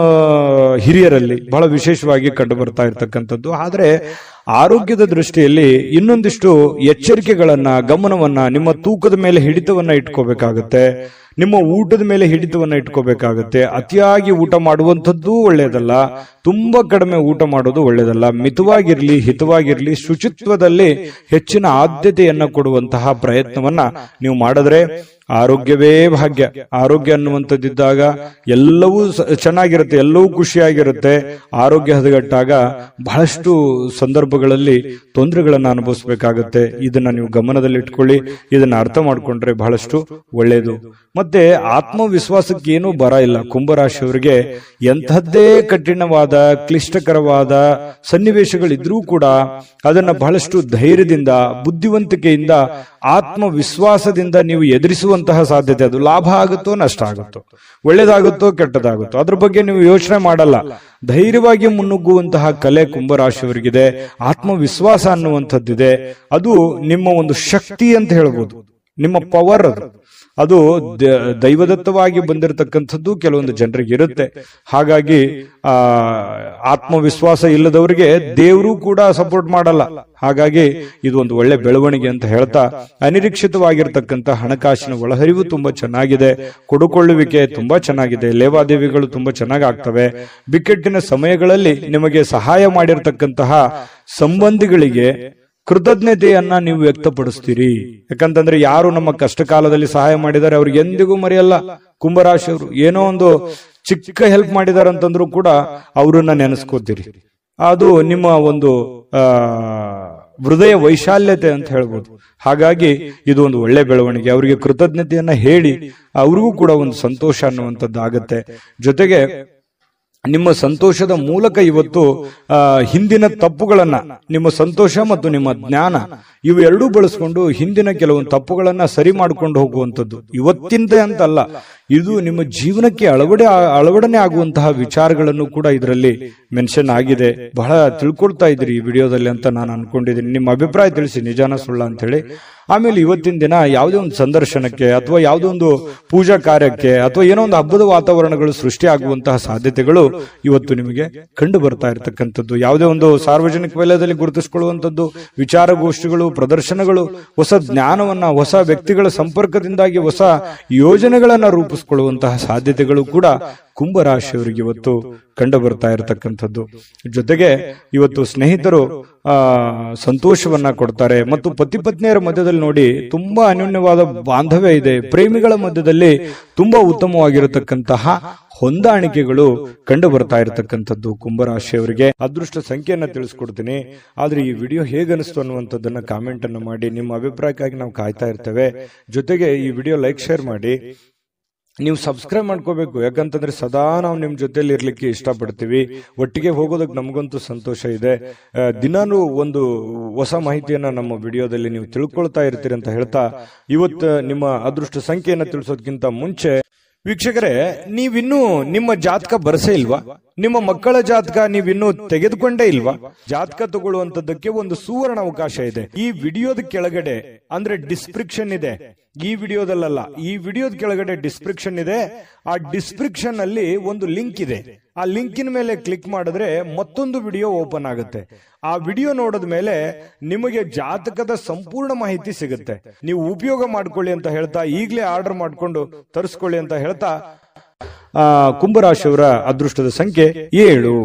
ಹಿರಿಯರಲ್ಲಿ ಬಹಳ ವಿಶೇಷವಾಗಿ ಕಂಡು ಬರ್ತಾ ಇರ್ತಕ್ಕಂಥದ್ದು. ಆದ್ರೆ ಆರೋಗ್ಯದ ದೃಷ್ಟಿಯಲ್ಲಿ ಇನ್ನೊಂದಿಷ್ಟು ಎಚ್ಚರಿಕೆಗಳನ್ನ, ಗಮನವನ್ನ, ನಿಮ್ಮ ತೂಕದ ಮೇಲೆ ಹಿಡಿತವನ್ನ ಇಟ್ಕೋಬೇಕಾಗತ್ತೆ. ನಿಮ್ಮ ಊಟದ ಮೇಲೆ ಹಿಡಿತವನ್ನ ಇಟ್ಕೋಬೇಕಾಗತ್ತೆ. ಅತಿಯಾಗಿ ಊಟ ಮಾಡುವಂಥದ್ದು ಒಳ್ಳೆಯದಲ್ಲ, ತುಂಬಾ ಕಡಿಮೆ ಊಟ ಮಾಡೋದು ಒಳ್ಳೆಯದಲ್ಲ. ಮಿತವಾಗಿರ್ಲಿ, ಹಿತವಾಗಿರ್ಲಿ, ಶುಚಿತ್ವದಲ್ಲಿ ಹೆಚ್ಚಿನ ಆದ್ಯತೆಯನ್ನ ಕೊಡುವಂತಹ ಪ್ರಯತ್ನವನ್ನ ನೀವು ಮಾಡಿದ್ರೆ ಆರೋಗ್ಯವೇ ಭಾಗ್ಯ. ಆರೋಗ್ಯ ಅನ್ನುವಂಥದ್ದಿದ್ದಾಗ ಎಲ್ಲವೂ ಚೆನ್ನಾಗಿರುತ್ತೆ, ಎಲ್ಲವೂ ಖುಷಿಯಾಗಿರುತ್ತೆ. ಆರೋಗ್ಯ ಹದಗೆಟ್ಟಾಗ ಬಹಳಷ್ಟು ಸಂದರ್ಭಗಳಲ್ಲಿ ತೊಂದರೆಗಳನ್ನ ಅನುಭವಿಸಬೇಕಾಗತ್ತೆ. ಇದನ್ನ ನೀವು ಗಮನದಲ್ಲಿ ಇಟ್ಕೊಳ್ಳಿ. ಇದನ್ನ ಅರ್ಥ ಮಾಡ್ಕೊಂಡ್ರೆ ಬಹಳಷ್ಟು ಒಳ್ಳೆಯದು. ಮತ್ತೆ ಆತ್ಮವಿಶ್ವಾಸಕ್ಕೆ ಏನೂ ಬರ ಇಲ್ಲ. ಕುಂಭರಾಶಿಯವರಿಗೆ ಎಂಥದ್ದೇ ಕಠಿಣವಾದ, ಕ್ಲಿಷ್ಟಕರವಾದ ಸನ್ನಿವೇಶಗಳಿದ್ರೂ ಕೂಡ ಅದನ್ನ ಬಹಳಷ್ಟು ಧೈರ್ಯದಿಂದ, ಬುದ್ಧಿವಂತಿಕೆಯಿಂದ, ಆತ್ಮವಿಶ್ವಾಸದಿಂದ ನೀವು ಎದುರಿಸುವಂತಹ ಸಾಧ್ಯತೆ. ಅದು ಲಾಭ ಆಗುತ್ತೋ ನಷ್ಟ ಆಗುತ್ತೋ, ಒಳ್ಳೇದಾಗುತ್ತೋ ಕೆಟ್ಟದಾಗುತ್ತೋ, ಅದ್ರ ಬಗ್ಗೆ ನೀವು ಯೋಚನೆ ಮಾಡಲ್ಲ. ಧೈರ್ಯವಾಗಿ ಮುನ್ನುಗ್ಗುವಂತಹ ಕಲೆ ಕುಂಭರಾಶಿಯವರಿಗಿದೆ. ಆತ್ಮವಿಶ್ವಾಸ ಅನ್ನುವಂಥದ್ದಿದೆ. ಅದು ನಿಮ್ಮ ಒಂದು ಶಕ್ತಿ ಅಂತ ಹೇಳ್ಬೋದು, ನಿಮ್ಮ ಪವರ್ ಅದು. ಅದು ದೈವದತ್ತವಾಗಿ ಬಂದಿರತಕ್ಕಂಥದ್ದು ಕೆಲವೊಂದು ಜನರಿಗೆ ಇರುತ್ತೆ. ಹಾಗಾಗಿ ಆತ್ಮವಿಶ್ವಾಸ ಇಲ್ಲದವರಿಗೆ ದೇವರು ಕೂಡ ಸಪೋರ್ಟ್ ಮಾಡಲ್ಲ. ಹಾಗಾಗಿ ಇದು ಒಂದು ಒಳ್ಳೆ ಬೆಳವಣಿಗೆ ಅಂತ ಹೇಳ್ತಾ, ಅನಿರೀಕ್ಷಿತವಾಗಿರ್ತಕ್ಕಂಥ ಹಣಕಾಸಿನ ಒಳಹರಿವು ತುಂಬಾ ಚೆನ್ನಾಗಿದೆ, ಕೊಡುಕೊಳ್ಳುವಿಕೆ ತುಂಬಾ ಚೆನ್ನಾಗಿದೆ, ಲೇವಾದೇವಿಗಳು ತುಂಬಾ ಚೆನ್ನಾಗಿ ಆಗ್ತವೆ. ಬಿಕ್ಕಟ್ಟಿನ ಸಮಯಗಳಲ್ಲಿ ನಿಮಗೆ ಸಹಾಯ ಮಾಡಿರ್ತಕ್ಕಂತಹ ಸಂಬಂಧಿಗಳಿಗೆ ಕೃತಜ್ಞತೆಯನ್ನ ನೀವು ವ್ಯಕ್ತಪಡಿಸ್ತೀರಿ. ಯಾಕಂತಂದ್ರೆ ಯಾರು ನಮ್ಮ ಕಷ್ಟ ಕಾಲದಲ್ಲಿ ಸಹಾಯ ಮಾಡಿದ್ದಾರೆ ಅವ್ರಿಗೆ ಎಂದಿಗೂ ಮರೆಯಲ್ಲ. ಕುಂಭರಾಶಿಯವರು ಏನೋ ಒಂದು ಚಿಕ್ಕ ಹೆಲ್ಪ್ ಮಾಡಿದಾರೆ ಅಂತಂದ್ರೂ ಕೂಡ ಅವ್ರನ್ನ ನೆನೆಸ್ಕೋತೀರಿ. ಅದು ನಿಮ್ಮ ಒಂದು ಹೃದಯ ವೈಶಾಲ್ಯತೆ ಅಂತ ಹೇಳ್ಬೋದು. ಹಾಗಾಗಿ ಇದು ಒಂದು ಒಳ್ಳೆ ಬೆಳವಣಿಗೆ. ಅವರಿಗೆ ಕೃತಜ್ಞತೆಯನ್ನ ಹೇಳಿ ಅವ್ರಿಗೂ ಕೂಡ ಒಂದು ಸಂತೋಷ ಅನ್ನುವಂಥದ್ದು ಆಗತ್ತೆ. ಜೊತೆಗೆ ನಿಮ್ಮ ಸಂತೋಷದ ಮೂಲಕ ಇವತ್ತು ಹಿಂದಿನ ತಪ್ಪುಗಳನ್ನ, ನಿಮ್ಮ ಸಂತೋಷ ಮತ್ತು ನಿಮ್ಮ ಜ್ಞಾನ ಇವು ಎರಡೂ ಬಳಸ್ಕೊಂಡು ಹಿಂದಿನ ಕೆಲವೊಂದು ತಪ್ಪುಗಳನ್ನ ಸರಿ ಮಾಡ್ಕೊಂಡು ಹೋಗುವಂಥದ್ದು. ಇವತ್ತಿಂದ ಅಂತಲ್ಲ, ಇದು ನಿಮ್ಮ ಜೀವನಕ್ಕೆ ಅಳವಡನೆ ಆಗುವಂತಹ ವಿಚಾರಗಳನ್ನು ಕೂಡ ಇದರಲ್ಲಿ ಮೆನ್ಷನ್ ಆಗಿದೆ. ಬಹಳ ತಿಳ್ಕೊಳ್ತಾ ಇದ್ರಿ ಈ ವಿಡಿಯೋದಲ್ಲಿ ಅಂತ ನಾನು ಅನ್ಕೊಂಡಿದ್ದೀನಿ. ನಿಮ್ಮ ಅಭಿಪ್ರಾಯ ತಿಳಿಸಿ, ನಿಜಾನ ಸುಳ್ಳ ಅಂತ ಹೇಳಿ. ಆಮೇಲೆ ಇವತ್ತಿನ ದಿನ ಯಾವುದೇ ಒಂದು ಸಂದರ್ಶನಕ್ಕೆ ಅಥವಾ ಯಾವುದೋ ಒಂದು ಪೂಜಾ ಕಾರ್ಯಕ್ಕೆ ಅಥವಾ ಏನೋ ಒಂದು ಹಬ್ಬದ ವಾತಾವರಣಗಳು ಸೃಷ್ಟಿ ಆಗುವಂತಹ ಸಾಧ್ಯತೆಗಳು ಇವತ್ತು ನಿಮಗೆ ಕಂಡು ಬರ್ತಾ ಇರತಕ್ಕಂಥದ್ದು. ಯಾವುದೇ ಒಂದು ಸಾರ್ವಜನಿಕ ವಲಯದಲ್ಲಿ ಗುರುತಿಸಿಕೊಳ್ಳುವಂಥದ್ದು, ವಿಚಾರಗೋಷ್ಠಿಗಳು, ಪ್ರದರ್ಶನಗಳು, ಹೊಸ ಜ್ಞಾನವನ್ನ, ಹೊಸ ವ್ಯಕ್ತಿಗಳ ಸಂಪರ್ಕದಿಂದಾಗಿ ಹೊಸ ಯೋಜನೆಗಳನ್ನ ರೂಪಿಸಿಕೊಳ್ಳುವಂತಹ ಸಾಧ್ಯತೆಗಳು ಕೂಡ ಕುಂಭರಾಶಿಯವರಿಗೆ ಇವತ್ತು ಕಂಡು ಬರ್ತಾ ಇರತಕ್ಕಂಥದ್ದು. ಜೊತೆಗೆ ಇವತ್ತು ಸ್ನೇಹಿತರು ಸಂತೋಷವನ್ನ ಕೊಡ್ತಾರೆ ಮತ್ತು ಪತಿ ಪತ್ನಿಯರ ಮಧ್ಯದಲ್ಲಿ ನೋಡಿ ತುಂಬಾ ಅನ್ಯೋನ್ಯವಾದ ಬಾಂಧವ್ಯ ಇದೆ. ಪ್ರೇಮಿಗಳ ಮಧ್ಯದಲ್ಲಿ ತುಂಬಾ ಉತ್ತಮವಾಗಿರತಕ್ಕಂತಹ ಹೊಂದಾಣಿಕೆಗಳು ಕಂಡು ಬರ್ತಾ ಇರತಕ್ಕಂಥದ್ದು ಕುಂಭರಾಶಿಯವರಿಗೆ. ಅದೃಷ್ಟ ಸಂಖ್ಯೆಯನ್ನ ತಿಳಿಸ್ಕೊಡ್ತೀನಿ. ಆದ್ರೆ ಈ ವಿಡಿಯೋ ಹೇಗನಿಸ್ತು ಅನ್ನುವಂಥದ್ದನ್ನ ಕಾಮೆಂಟ್ ಅನ್ನು ಮಾಡಿ. ನಿಮ್ಮ ಅಭಿಪ್ರಾಯಕ್ಕಾಗಿ ನಾವು ಕಾಯ್ತಾ ಇರ್ತೇವೆ. ಜೊತೆಗೆ ಈ ವಿಡಿಯೋ ಲೈಕ್, ಶೇರ್ ಮಾಡಿ. ನೀವು ಸಬ್ಸ್ಕ್ರೈಬ್ ಮಾಡ್ಕೋಬೇಕು. ಯಾಕಂತಂದ್ರೆ ಸದಾ ನಾವು ನಿಮ್ ಜೊತೆಲಿ ಇರ್ಲಿಕ್ಕೆ ಇಷ್ಟಪಡ್ತೀವಿ. ಒಟ್ಟಿಗೆ ಹೋಗೋದಕ್ಕೆ ನಮಗಂತೂ ಸಂತೋಷ ಇದೆ. ದಿನಾನು ಒಂದು ಹೊಸ ಮಾಹಿತಿಯನ್ನ ನಮ್ಮ ವಿಡಿಯೋದಲ್ಲಿ ನೀವು ತಿಳ್ಕೊಳ್ತಾ ಇರ್ತೀರಿ ಅಂತ ಹೇಳ್ತಾ, ಇವತ್ತು ನಿಮ್ಮ ಅದೃಷ್ಟ ಸಂಖ್ಯೆಯನ್ನ ತಿಳಿಸೋದಕ್ಕಿಂತ ಮುಂಚೆ ವೀಕ್ಷಕರೇ, ನೀವಿನ್ನೂ ನಿಮ್ಮ ಜಾತಕ ಬರಸೇ ಇಲ್ವಾ? ನಿಮ್ಮ ಮಕ್ಕಳ ಜಾತಕ ನೀವಿನ್ನೂ ತೆಗೆದುಕೊಂಡೇ ಇಲ್ವಾ? ಜಾತಕ ತಗೊಳ್ಳುವಂತದ್ದಕ್ಕೆ ಒಂದು ಸುವರ್ಣ ಅವಕಾಶ ಇದೆ. ಈ ವಿಡಿಯೋದ ಕೆಳಗಡೆ ಅಂದ್ರೆ ಡಿಸ್ಕ್ರಿಪ್ಷನ್ ಇದೆ. ಈ ವಿಡಿಯೋದಲ್ಲ, ಈ ವಿಡಿಯೋದ ಕೆಳಗಡೆ ಡಿಸ್ಕ್ರಿಪ್ಷನ್ ಇದೆ. ಆ ಡಿಸ್ಕ್ರಿಪ್ಷನ್ ಅಲ್ಲಿ ಒಂದು ಲಿಂಕ್ ಇದೆ. ಆ ಲಿಂಕಿನ ಮೇಲೆ ಕ್ಲಿಕ್ ಮಾಡಿದ್ರೆ ಮತ್ತೊಂದು ವಿಡಿಯೋ ಓಪನ್ ಆಗುತ್ತೆ. ಆ ವಿಡಿಯೋ ನೋಡಿದ ಮೇಲೆ ನಿಮಗೆ ಜಾತಕದ ಸಂಪೂರ್ಣ ಮಾಹಿತಿ ಸಿಗುತ್ತೆ. ನೀವು ಉಪಯೋಗ ಮಾಡ್ಕೊಳ್ಳಿ ಅಂತ ಹೇಳ್ತಾ, ಈಗಲೇ ಆರ್ಡರ್ ಮಾಡ್ಕೊಂಡು ತರಿಸ್ಕೊಳ್ಳಿ ಅಂತ ಹೇಳ್ತಾ, ಕುಂಭರಾಶಿಯವರ ಅದೃಷ್ಟದ ಸಂಖ್ಯೆ 7.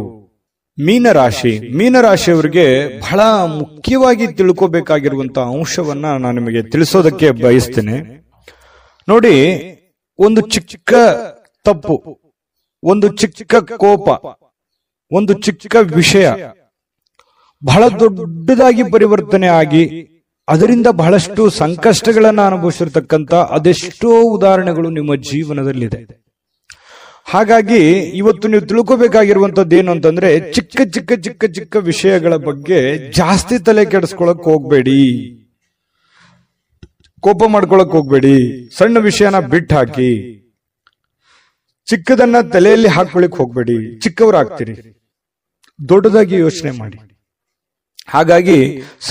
ಮೀನರಾಶಿ. ಮೀನರಾಶಿಯವರಿಗೆ ಬಹಳ ಮುಖ್ಯವಾಗಿ ತಿಳ್ಕೋಬೇಕಾಗಿರುವಂತಹ ಅಂಶವನ್ನ ನಾನು ನಿಮಗೆ ತಿಳಿಸೋದಕ್ಕೆ ಬಯಸ್ತೇನೆ. ನೋಡಿ, ಒಂದು ಚಿಕ್ಕ ತಪ್ಪು, ಒಂದು ಚಿಕ್ಕ ಕೋಪ, ಒಂದು ಚಿಕ್ಕ ವಿಷಯ ಬಹಳ ದೊಡ್ಡದಾಗಿ ಪರಿವರ್ತನೆ ಆಗಿ ಅದರಿಂದ ಬಹಳಷ್ಟು ಸಂಕಷ್ಟಗಳನ್ನ ಅನುಭವಿಸಿರ್ತಕ್ಕಂಥ ಅದೆಷ್ಟೋ ಉದಾಹರಣೆಗಳು ನಿಮ್ಮ ಜೀವನದಲ್ಲಿದೆ. ಹಾಗಾಗಿ ಇವತ್ತು ನೀವು ತಿಳ್ಕೋಬೇಕಾಗಿರುವಂತದ್ದು ಏನು ಅಂತಂದ್ರೆ, ಚಿಕ್ಕ ಚಿಕ್ಕ ಚಿಕ್ಕ ಚಿಕ್ಕ ವಿಷಯಗಳ ಬಗ್ಗೆ ಜಾಸ್ತಿ ತಲೆ ಕೆಡಿಸ್ಕೊಳಕ್ ಹೋಗ್ಬೇಡಿ, ಕೋಪ ಮಾಡ್ಕೊಳಕ್ ಹೋಗ್ಬೇಡಿ. ಸಣ್ಣ ವಿಷಯನ ಬಿಟ್ಟು ಹಾಕಿ, ಚಿಕ್ಕದನ್ನ ತಲೆಯಲ್ಲಿ ಹಾಕೊಳ್ಳಿಕ್ ಹೋಗ್ಬೇಡಿ. ಚಿಕ್ಕವರಾಗ್ತೀರಿ, ದೊಡ್ಡದಾಗಿ ಯೋಚನೆ ಮಾಡಿ. ಹಾಗಾಗಿ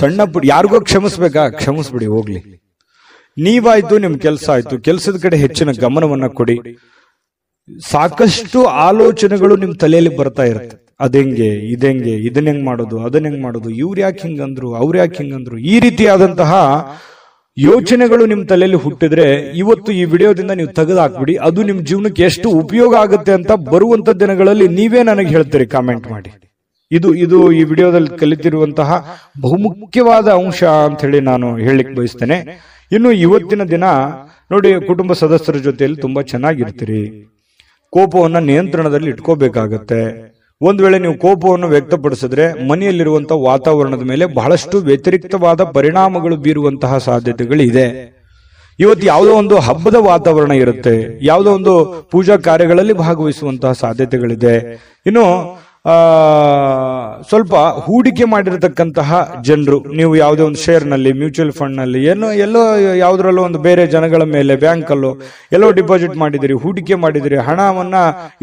ಸಣ್ಣ ಪುಟ್ಟ ಯಾರಿಗೋ ಕ್ಷಮಿಸ್ಬೇಕಾ, ಕ್ಷಮಿಸ್ಬಿಡಿ, ಹೋಗ್ಲಿ. ನೀವಾಯ್ತು, ನಿಮ್ ಕೆಲಸ ಆಯ್ತು, ಕೆಲಸದ ಕಡೆ ಹೆಚ್ಚಿನ ಗಮನವನ್ನ ಕೊಡಿ. ಸಾಕಷ್ಟು ಆಲೋಚನೆಗಳು ನಿಮ್ ತಲೆಯಲ್ಲಿ ಬರ್ತಾ ಇರುತ್ತೆ. ಅದೆಂಗೆ, ಇದೆಂಗೆ, ಇದನ್ನ ಹೆಂಗ್ ಮಾಡೋದು, ಅದನ್ನ ಹೆಂಗ್ ಮಾಡೋದು, ಇವ್ರು ಯಾಕೆ ಹಿಂಗಂದ್ರು, ಅವ್ರು ಯಾಕೆ ಹಿಂಗಂದ್ರು, ಈ ರೀತಿಯಾದಂತಹ ಯೋಚನೆಗಳು ನಿಮ್ ತಲೆಯಲ್ಲಿ ಹುಟ್ಟಿದ್ರೆ ಇವತ್ತು ಈ ವಿಡಿಯೋದಿಂದ ನೀವು ತೆಗೆದು ಹಾಕ್ಬಿಡಿ. ಅದು ನಿಮ್ ಜೀವನಕ್ಕೆ ಎಷ್ಟು ಉಪಯೋಗ ಆಗುತ್ತೆ ಅಂತ ಬರುವಂತ ದಿನಗಳಲ್ಲಿ ನೀವೇ ನನಗೆ ಹೇಳ್ತೀರಿ, ಕಾಮೆಂಟ್ ಮಾಡಿ. ಇದು ಈ ವಿಡಿಯೋದಲ್ಲಿ ಕಲಿತಿರುವಂತಹ ಬಹುಮುಖ್ಯವಾದ ಅಂಶ ಅಂತ ಹೇಳಿ ನಾನು ಹೇಳಲಿಕ್ಕೆ ಬಯಸ್ತೇನೆ. ಇನ್ನು ಇವತ್ತಿನ ದಿನ ನೋಡಿ, ಕುಟುಂಬ ಸದಸ್ಯರ ಜೊತೆಯಲ್ಲಿ ತುಂಬಾ ಚೆನ್ನಾಗಿರ್ತೀರಿ. ಕೋಪವನ್ನ ನಿಯಂತ್ರಣದಲ್ಲಿ ಇಟ್ಕೋಬೇಕಾಗತ್ತೆ. ಒಂದ್ ವೇಳೆ ನೀವು ಕೋಪವನ್ನು ವ್ಯಕ್ತಪಡಿಸಿದ್ರೆ ಮನೆಯಲ್ಲಿರುವಂತಹ ವಾತಾವರಣದ ಮೇಲೆ ಬಹಳಷ್ಟು ವ್ಯತಿರಿಕ್ತವಾದ ಪರಿಣಾಮಗಳು ಬೀರುವಂತಹ ಸಾಧ್ಯತೆಗಳಿದೆ. ಇವತ್ತು ಯಾವುದೋ ಒಂದು ಹಬ್ಬದ ವಾತಾವರಣ ಇರುತ್ತೆ, ಯಾವುದೋ ಒಂದು ಪೂಜಾ ಕಾರ್ಯಗಳಲ್ಲಿ ಭಾಗವಹಿಸುವಂತಹ ಸಾಧ್ಯತೆಗಳಿದೆ. ಇನ್ನು ಸ್ವಲ್ಪ ಹೂಡಿಕೆ ಮಾಡಿರತಕ್ಕಂತಹ ಜನರು, ನೀವು ಯಾವುದೇ ಒಂದು ಶೇರ್ ನಲ್ಲಿ, ಮ್ಯೂಚುವಲ್ ಫಂಡ್ ನಲ್ಲಿ, ಎಲ್ಲೋ ಯಾವುದ್ರಲ್ಲೋ ಒಂದು ಬೇರೆ ಜನಗಳ ಮೇಲೆ, ಬ್ಯಾಂಕ್ ಅಲ್ಲೋ ಎಲ್ಲೋ ಡಿಪಾಸಿಟ್ ಮಾಡಿದಿರಿ, ಹೂಡಿಕೆ ಮಾಡಿದಿರಿ, ಹಣವನ್ನ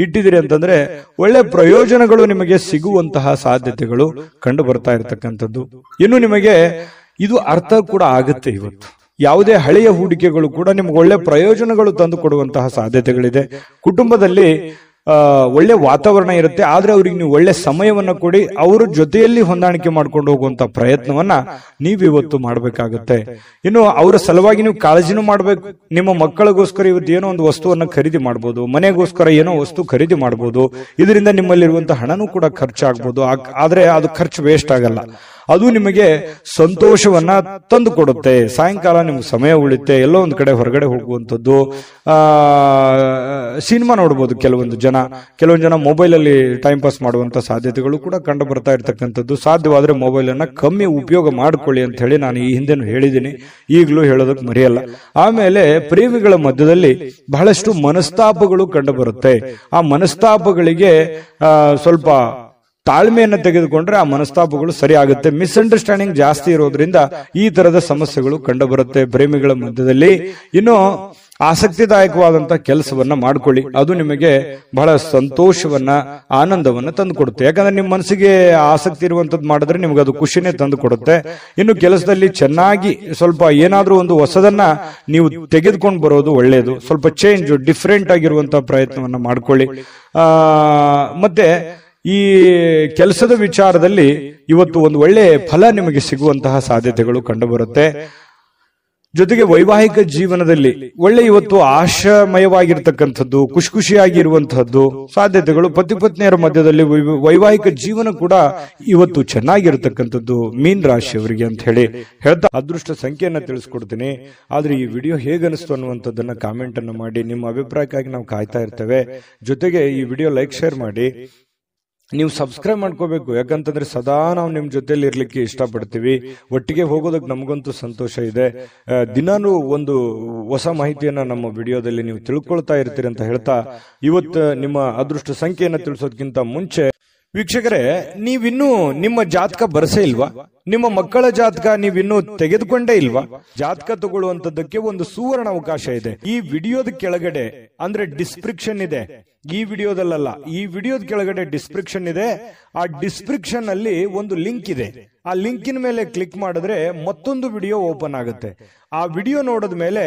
ಇಟ್ಟಿದಿರಿ ಅಂತಂದ್ರೆ ಒಳ್ಳೆ ಪ್ರಯೋಜನಗಳು ನಿಮಗೆ ಸಿಗುವಂತಹ ಸಾಧ್ಯತೆಗಳು ಕಂಡು ಬರ್ತಾ ಇರತಕ್ಕಂಥದ್ದು. ಇನ್ನು ನಿಮಗೆ ಇದು ಅರ್ಥ ಕೂಡ ಆಗುತ್ತೆ. ಇವತ್ತು ಯಾವುದೇ ಹಳೆಯ ಹೂಡಿಕೆಗಳು ಕೂಡ ನಿಮ್ಗೆ ಒಳ್ಳೆ ಪ್ರಯೋಜನಗಳು ತಂದು ಕೊಡುವಂತಹ ಸಾಧ್ಯತೆಗಳಿದೆ. ಕುಟುಂಬದಲ್ಲಿ ಒಳ್ಳೆ ವಾತಾವರಣ ಇರುತ್ತೆ, ಆದ್ರೆ ಅವ್ರಿಗೆ ನೀವು ಒಳ್ಳೆ ಸಮಯವನ್ನ ಕೊಡಿ, ಅವರ ಜೊತೆಯಲ್ಲಿ ಹೊಂದಾಣಿಕೆ ಮಾಡ್ಕೊಂಡು ಹೋಗುವಂತ ಪ್ರಯತ್ನವನ್ನ ನೀವಿವತ್ತು ಮಾಡಬೇಕಾಗುತ್ತೆ. ಇನ್ನು ಅವರ ಸಲುವಾಗಿ ನೀವು ಕಾಳಜಿನೂ ಮಾಡ್ಬೇಕು. ನಿಮ್ಮ ಮಕ್ಕಳಿಗೋಸ್ಕರ ಇವತ್ತು ಏನೋ ಒಂದು ವಸ್ತುವನ್ನ ಖರೀದಿ ಮಾಡ್ಬೋದು, ಮನೆಗೋಸ್ಕರ ಏನೋ ವಸ್ತು ಖರೀದಿ ಮಾಡ್ಬೋದು. ಇದರಿಂದ ನಿಮ್ಮಲ್ಲಿರುವಂತಹ ಹಣನೂ ಕೂಡ ಖರ್ಚಾಗ್ಬೋದು. ಆದ್ರೆ ಅದು ಖರ್ಚು ವೇಸ್ಟ್ ಆಗಲ್ಲ, ಅದು ನಿಮಗೆ ಸಂತೋಷವನ್ನ ತಂದು ಕೊಡುತ್ತೆ. ಸಾಯಂಕಾಲ ನಿಮ್ಗೆ ಸಮಯ ಉಳಿತೆ, ಎಲ್ಲೋ ಒಂದ್ ಕಡೆ ಹೊರಗಡೆ ಹೋಗುವಂಥದ್ದು, ಸಿನಿಮಾ ನೋಡ್ಬೋದು. ಕೆಲವೊಂದು ಜನ ಮೊಬೈಲ್ ಅಲ್ಲಿ ಟೈಮ್ ಪಾಸ್ ಮಾಡುವಂತ ಸಾಧ್ಯತೆಗಳು ಕೂಡ ಕಂಡು ಬರ್ತಾ ಇರ್ತಕ್ಕಂಥದ್ದು. ಸಾಧ್ಯವಾದ್ರೆ ಮೊಬೈಲ್ ಅನ್ನ ಕಮ್ಮಿ ಉಪಯೋಗ ಮಾಡ್ಕೊಳ್ಳಿ ಅಂತ ಹೇಳಿ ನಾನು ಈ ಹಿಂದೆನೂ ಹೇಳಿದ್ದೀನಿ, ಈಗಲೂ ಹೇಳೋದಕ್ಕೆ ಮರೆಯಲ್ಲ. ಆಮೇಲೆ ಪ್ರೇಮಿಗಳ ಮಧ್ಯದಲ್ಲಿ ಬಹಳಷ್ಟು ಮನಸ್ತಾಪಗಳು ಕಂಡು ಬರುತ್ತೆ. ಆ ಮನಸ್ತಾಪಗಳಿಗೆ ಸ್ವಲ್ಪ ತಾಳ್ಮೆಯನ್ನು ತೆಗೆದುಕೊಂಡ್ರೆ ಆ ಮನಸ್ತಾಪಗಳು ಸರಿ ಆಗುತ್ತೆ. ಮಿಸ್ಅಂಡರ್ಸ್ಟ್ಯಾಂಡಿಂಗ್ ಜಾಸ್ತಿ ಇರೋದ್ರಿಂದ ಈ ತರದ ಸಮಸ್ಯೆಗಳು ಕಂಡು ಬರುತ್ತೆ ಪ್ರೇಮಿಗಳ ಮಧ್ಯದಲ್ಲಿ. ಇನ್ನು ಆಸಕ್ತಿದಾಯಕವಾದಂತ ಕೆಲಸವನ್ನ ಮಾಡ್ಕೊಳ್ಳಿ, ಅದು ನಿಮಗೆ ಬಹಳ ಸಂತೋಷವನ್ನ ಆನಂದವನ್ನ ತಂದು ಕೊಡುತ್ತೆ. ಯಾಕಂದ್ರೆ ನಿಮ್ಮ ಮನಸ್ಸಿಗೆ ಆಸಕ್ತಿ ಇರುವಂತದ್ದು ಮಾಡಿದ್ರೆ ನಿಮ್ಗೆ ಅದು ಖುಷಿನೇ ತಂದು ಕೊಡುತ್ತೆ. ಇನ್ನು ಕೆಲಸದಲ್ಲಿ ಚೆನ್ನಾಗಿ ಸ್ವಲ್ಪ ಏನಾದ್ರೂ ಒಂದು ಹೊಸದನ್ನ ನೀವು ತೆಗೆದುಕೊಂಡು ಬರೋದು ಒಳ್ಳೆಯದು. ಸ್ವಲ್ಪ ಚೇಂಜ್, ಡಿಫ್ರೆಂಟ್ ಆಗಿರುವಂತಹ ಪ್ರಯತ್ನವನ್ನ ಮಾಡ್ಕೊಳ್ಳಿ. ಮತ್ತೆ ಈ ಕೆಲಸದ ವಿಚಾರದಲ್ಲಿ ಇವತ್ತು ಒಂದು ಒಳ್ಳೆ ಫಲ ನಿಮಗೆ ಸಿಗುವಂತಹ ಸಾಧ್ಯತೆಗಳು ಕಂಡುಬರುತ್ತೆ. ಜೊತೆಗೆ ವೈವಾಹಿಕ ಜೀವನದಲ್ಲಿ ಒಳ್ಳೆ ಇವತ್ತು ಆಶಾಮಯವಾಗಿರ್ತಕ್ಕಂಥದ್ದು, ಖುಷಿಯಾಗಿರುವಂತಹದ್ದು ಸಾಧ್ಯತೆಗಳು. ಪತಿ ಪತ್ನಿಯರ ಮಧ್ಯದಲ್ಲಿ ವೈವಾಹಿಕ ಜೀವನ ಕೂಡ ಇವತ್ತು ಚೆನ್ನಾಗಿರ್ತಕ್ಕಂಥದ್ದು ಮೀನ್ ರಾಶಿಯವರಿಗೆ ಅಂತ ಹೇಳ್ತಾ ಅದೃಷ್ಟ ಸಂಖ್ಯೆಯನ್ನ ತಿಳಿಸ್ಕೊಡ್ತೀನಿ. ಆದ್ರೆ ಈ ವಿಡಿಯೋ ಹೇಗನಿಸ್ತು ಅನ್ನುವಂಥದ್ದನ್ನ ಕಾಮೆಂಟ್ ಅನ್ನು ಮಾಡಿ. ನಿಮ್ಮ ಅಭಿಪ್ರಾಯಕ್ಕಾಗಿ ನಾವು ಕಾಯ್ತಾ ಇರ್ತೇವೆ. ಜೊತೆಗೆ ಈ ವಿಡಿಯೋ ಲೈಕ್, ಶೇರ್ ಮಾಡಿ. ನೀವು ಸಬ್ಸ್ಕ್ರೈಬ್ ಮಾಡ್ಕೋಬೇಕು, ಯಾಕಂತಂದ್ರೆ ಸದಾ ನಾವು ನಿಮ್ ಜೊತೆಲಿ ಇರ್ಲಿಕ್ಕೆ ಇಷ್ಟಪಡ್ತೀವಿ. ಒಟ್ಟಿಗೆ ಹೋಗೋದಕ್ಕೆ ನಮಗಂತೂ ಸಂತೋಷ ಇದೆ. ದಿನಾನು ಒಂದು ಹೊಸ ಮಾಹಿತಿಯನ್ನ ನಮ್ಮ ವಿಡಿಯೋದಲ್ಲಿ ನೀವು ತಿಳ್ಕೊಳ್ತಾ ಇರ್ತೀರಿ ಅಂತ ಹೇಳ್ತಾ, ಇವತ್ತು ನಿಮ್ಮ ಅದೃಷ್ಟ ಸಂಖ್ಯೆಯನ್ನ ತಿಳಿಸೋದಕ್ಕಿಂತ ಮುಂಚೆ ವೀಕ್ಷಕರೇ, ನೀವಿನ್ನೂ ನಿಮ್ಮ ಜಾತಕ ಬರಸೇ ಇಲ್ವಾ? ನಿಮ್ಮ ಮಕ್ಕಳ ಜಾತಕ ನೀವಿನ್ನೂ ತೆಗೆದುಕೊಂಡೇ ಇಲ್ವಾ? ಜಾತಕ ತಗೊಳ್ಳುವಂತದ್ದಕ್ಕೆ ಒಂದು ಸುವರ್ಣ ಅವಕಾಶ ಇದೆ. ಈ ವಿಡಿಯೋದ ಕೆಳಗಡೆ ಅಂದ್ರೆ ಡಿಸ್ಕ್ರಿಪ್ಷನ್ ಇದೆ, ಈ ವಿಡಿಯೋದಲ್ಲ, ಈ ವಿಡಿಯೋದ ಕೆಳಗಡೆ ಡಿಸ್ಕ್ರಿಪ್ಷನ್ ಇದೆ. ಆ ಡಿಸ್ಕ್ರಿಪ್ಷನ್ ಅಲ್ಲಿ ಒಂದು ಲಿಂಕ್ ಇದೆ. ಆ ಲಿಂಕಿನ ಮೇಲೆ ಕ್ಲಿಕ್ ಮಾಡಿದ್ರೆ ಮತ್ತೊಂದು ವಿಡಿಯೋ ಓಪನ್ ಆಗುತ್ತೆ. ಆ ವಿಡಿಯೋ ನೋಡಿದ ಮೇಲೆ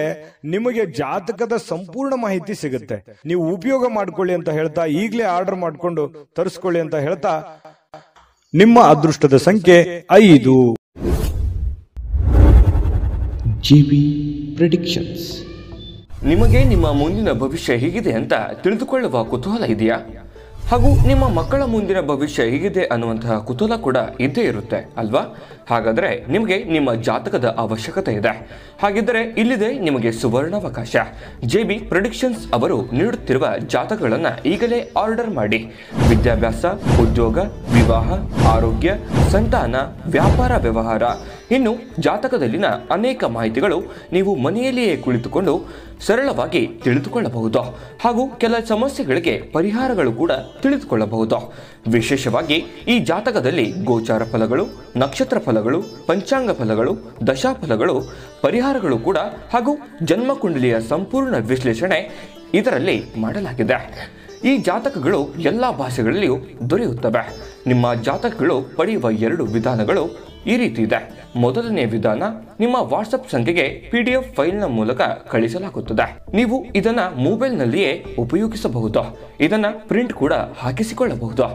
ನಿಮಗೆ ಜಾತಕದ ಸಂಪೂರ್ಣ ಮಾಹಿತಿ ಸಿಗುತ್ತೆ. ನೀವು ಉಪಯೋಗ ಮಾಡ್ಕೊಳ್ಳಿ ಅಂತ ಹೇಳ್ತಾ, ಈಗಲೇ ಆರ್ಡರ್ ಮಾಡ್ಕೊಂಡು ತರಿಸ್ಕೊಳ್ಳಿ ಅಂತ ಹೇಳ್ತಾ, ನಿಮ್ಮ ಅದೃಷ್ಟದ ಸಂಖ್ಯೆ 5. GB predictions. ನಿಮಗೆ ನಿಮ್ಮ ಮುಂದಿನ ಭವಿಷ್ಯ ಹೇಗಿದೆ ಅಂತ ತಿಳಿದುಕೊಳ್ಳುವ ಕುತೂಹಲ ಇದೆಯಾ? ಹಾಗೂ ನಿಮ್ಮ ಮಕ್ಕಳ ಮುಂದಿನ ಭವಿಷ್ಯ ಹೇಗಿದೆ ಅನ್ನುವಂತಹ ಕುತೂಹಲ ಕೂಡ ಇದ್ದೇ ಇರುತ್ತೆ ಅಲ್ವಾ? ಹಾಗಾದರೆ ನಿಮಗೆ ನಿಮ್ಮ ಜಾತಕದ ಅವಶ್ಯಕತೆ ಇದೆ. ಹಾಗಿದ್ದರೆ ಇಲ್ಲಿದೆ ನಿಮಗೆ ಸುವರ್ಣಾವಕಾಶ. JB ಪ್ರೆಡಿಕ್ಷನ್ಸ್ ಅವರು ನೀಡುತ್ತಿರುವ ಜಾತಕಗಳನ್ನು ಈಗಲೇ ಆರ್ಡರ್ ಮಾಡಿ. ವಿದ್ಯಾಭ್ಯಾಸ, ಉದ್ಯೋಗ, ವಿವಾಹ, ಆರೋಗ್ಯ, ಸಂತಾನ, ವ್ಯಾಪಾರ ವ್ಯವಹಾರ, ಇನ್ನು ಜಾತಕದಲ್ಲಿನ ಅನೇಕ ಮಾಹಿತಿಗಳು ನೀವು ಮನೆಯಲ್ಲಿಯೇ ಕುಳಿತುಕೊಂಡು ಸರಳವಾಗಿ ತಿಳಿದುಕೊಳ್ಳಬಹುದು. ಹಾಗೂ ಕೆಲ ಸಮಸ್ಯೆಗಳಿಗೆ ಪರಿಹಾರಗಳು ಕೂಡ ತಿಳಿದುಕೊಳ್ಳಬಹುದು. ವಿಶೇಷವಾಗಿ ಈ ಜಾತಕದಲ್ಲಿ ಗೋಚಾರ ಫಲಗಳು, ನಕ್ಷತ್ರ ಫಲಗಳು, ಪಂಚಾಂಗ ಫಲಗಳು, ದಶಾಫಲಗಳು, ಪರಿಹಾರಗಳು ಕೂಡ ಹಾಗೂ ಜನ್ಮಕುಂಡಲಿಯ ಸಂಪೂರ್ಣ ವಿಶ್ಲೇಷಣೆ ಇದರಲ್ಲಿ ಮಾಡಲಾಗಿದೆ. ಈ ಜಾತಕಗಳು ಎಲ್ಲ ಭಾಷೆಗಳಲ್ಲಿಯೂ ದೊರೆಯುತ್ತವೆ. ನಿಮ್ಮ ಜಾತಕಗಳು ಪಡೆಯುವ 2 ವಿಧಾನಗಳು ಈ ರೀತಿ ಇದೆ. ಮೊದಲನೇ ವಿಧಾನ, ನಿಮ್ಮ ವಾಟ್ಸಪ್ ಸಂಖ್ಯೆಗೆ PDF ಫೈಲ್ನ ಮೂಲಕ ಕಳಿಸಲಾಗುತ್ತದೆ. ನೀವು ಇದನ್ನ ಮೊಬೈಲ್ನಲ್ಲಿಯೇ ಉಪಯೋಗಿಸಬಹುದು. ಇದನ್ನ ಪ್ರಿಂಟ್ ಕೂಡ ಹಾಕಿಸಿಕೊಳ್ಳಬಹುದು.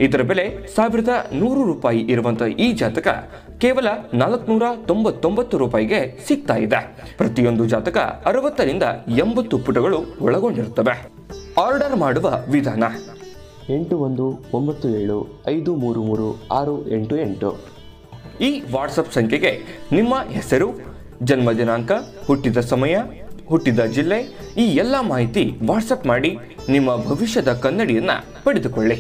ಇದರ ಬೆಲೆ 1100 ರೂಪಾಯಿ ಇರುವಂತಹ ಈ ಜಾತಕ ಕೇವಲ 499 ರೂಪಾಯಿಗೆ ಸಿಗ್ತಾ ಇದೆ. ಪ್ರತಿಯೊಂದು ಜಾತಕ 60 ರಿಂದ 80 ಪುಟಗಳು ಒಳಗೊಂಡಿರುತ್ತವೆ. ಆರ್ಡರ್ ಮಾಡುವ ವಿಧಾನ: 8197533688. ಈ ವಾಟ್ಸಪ್ ಸಂಖ್ಯೆಗೆ ನಿಮ್ಮ ಹೆಸರು, ಜನ್ಮ ದಿನಾಂಕ, ಹುಟ್ಟಿದ ಸಮಯ, ಹುಟ್ಟಿದ ಜಿಲ್ಲೆ, ಈ ಎಲ್ಲ ಮಾಹಿತಿ ವಾಟ್ಸಪ್ ಮಾಡಿ ನಿಮ್ಮ ಭವಿಷ್ಯದ ಕನ್ನಡಿಯನ್ನ ಪಡೆದುಕೊಳ್ಳಿ.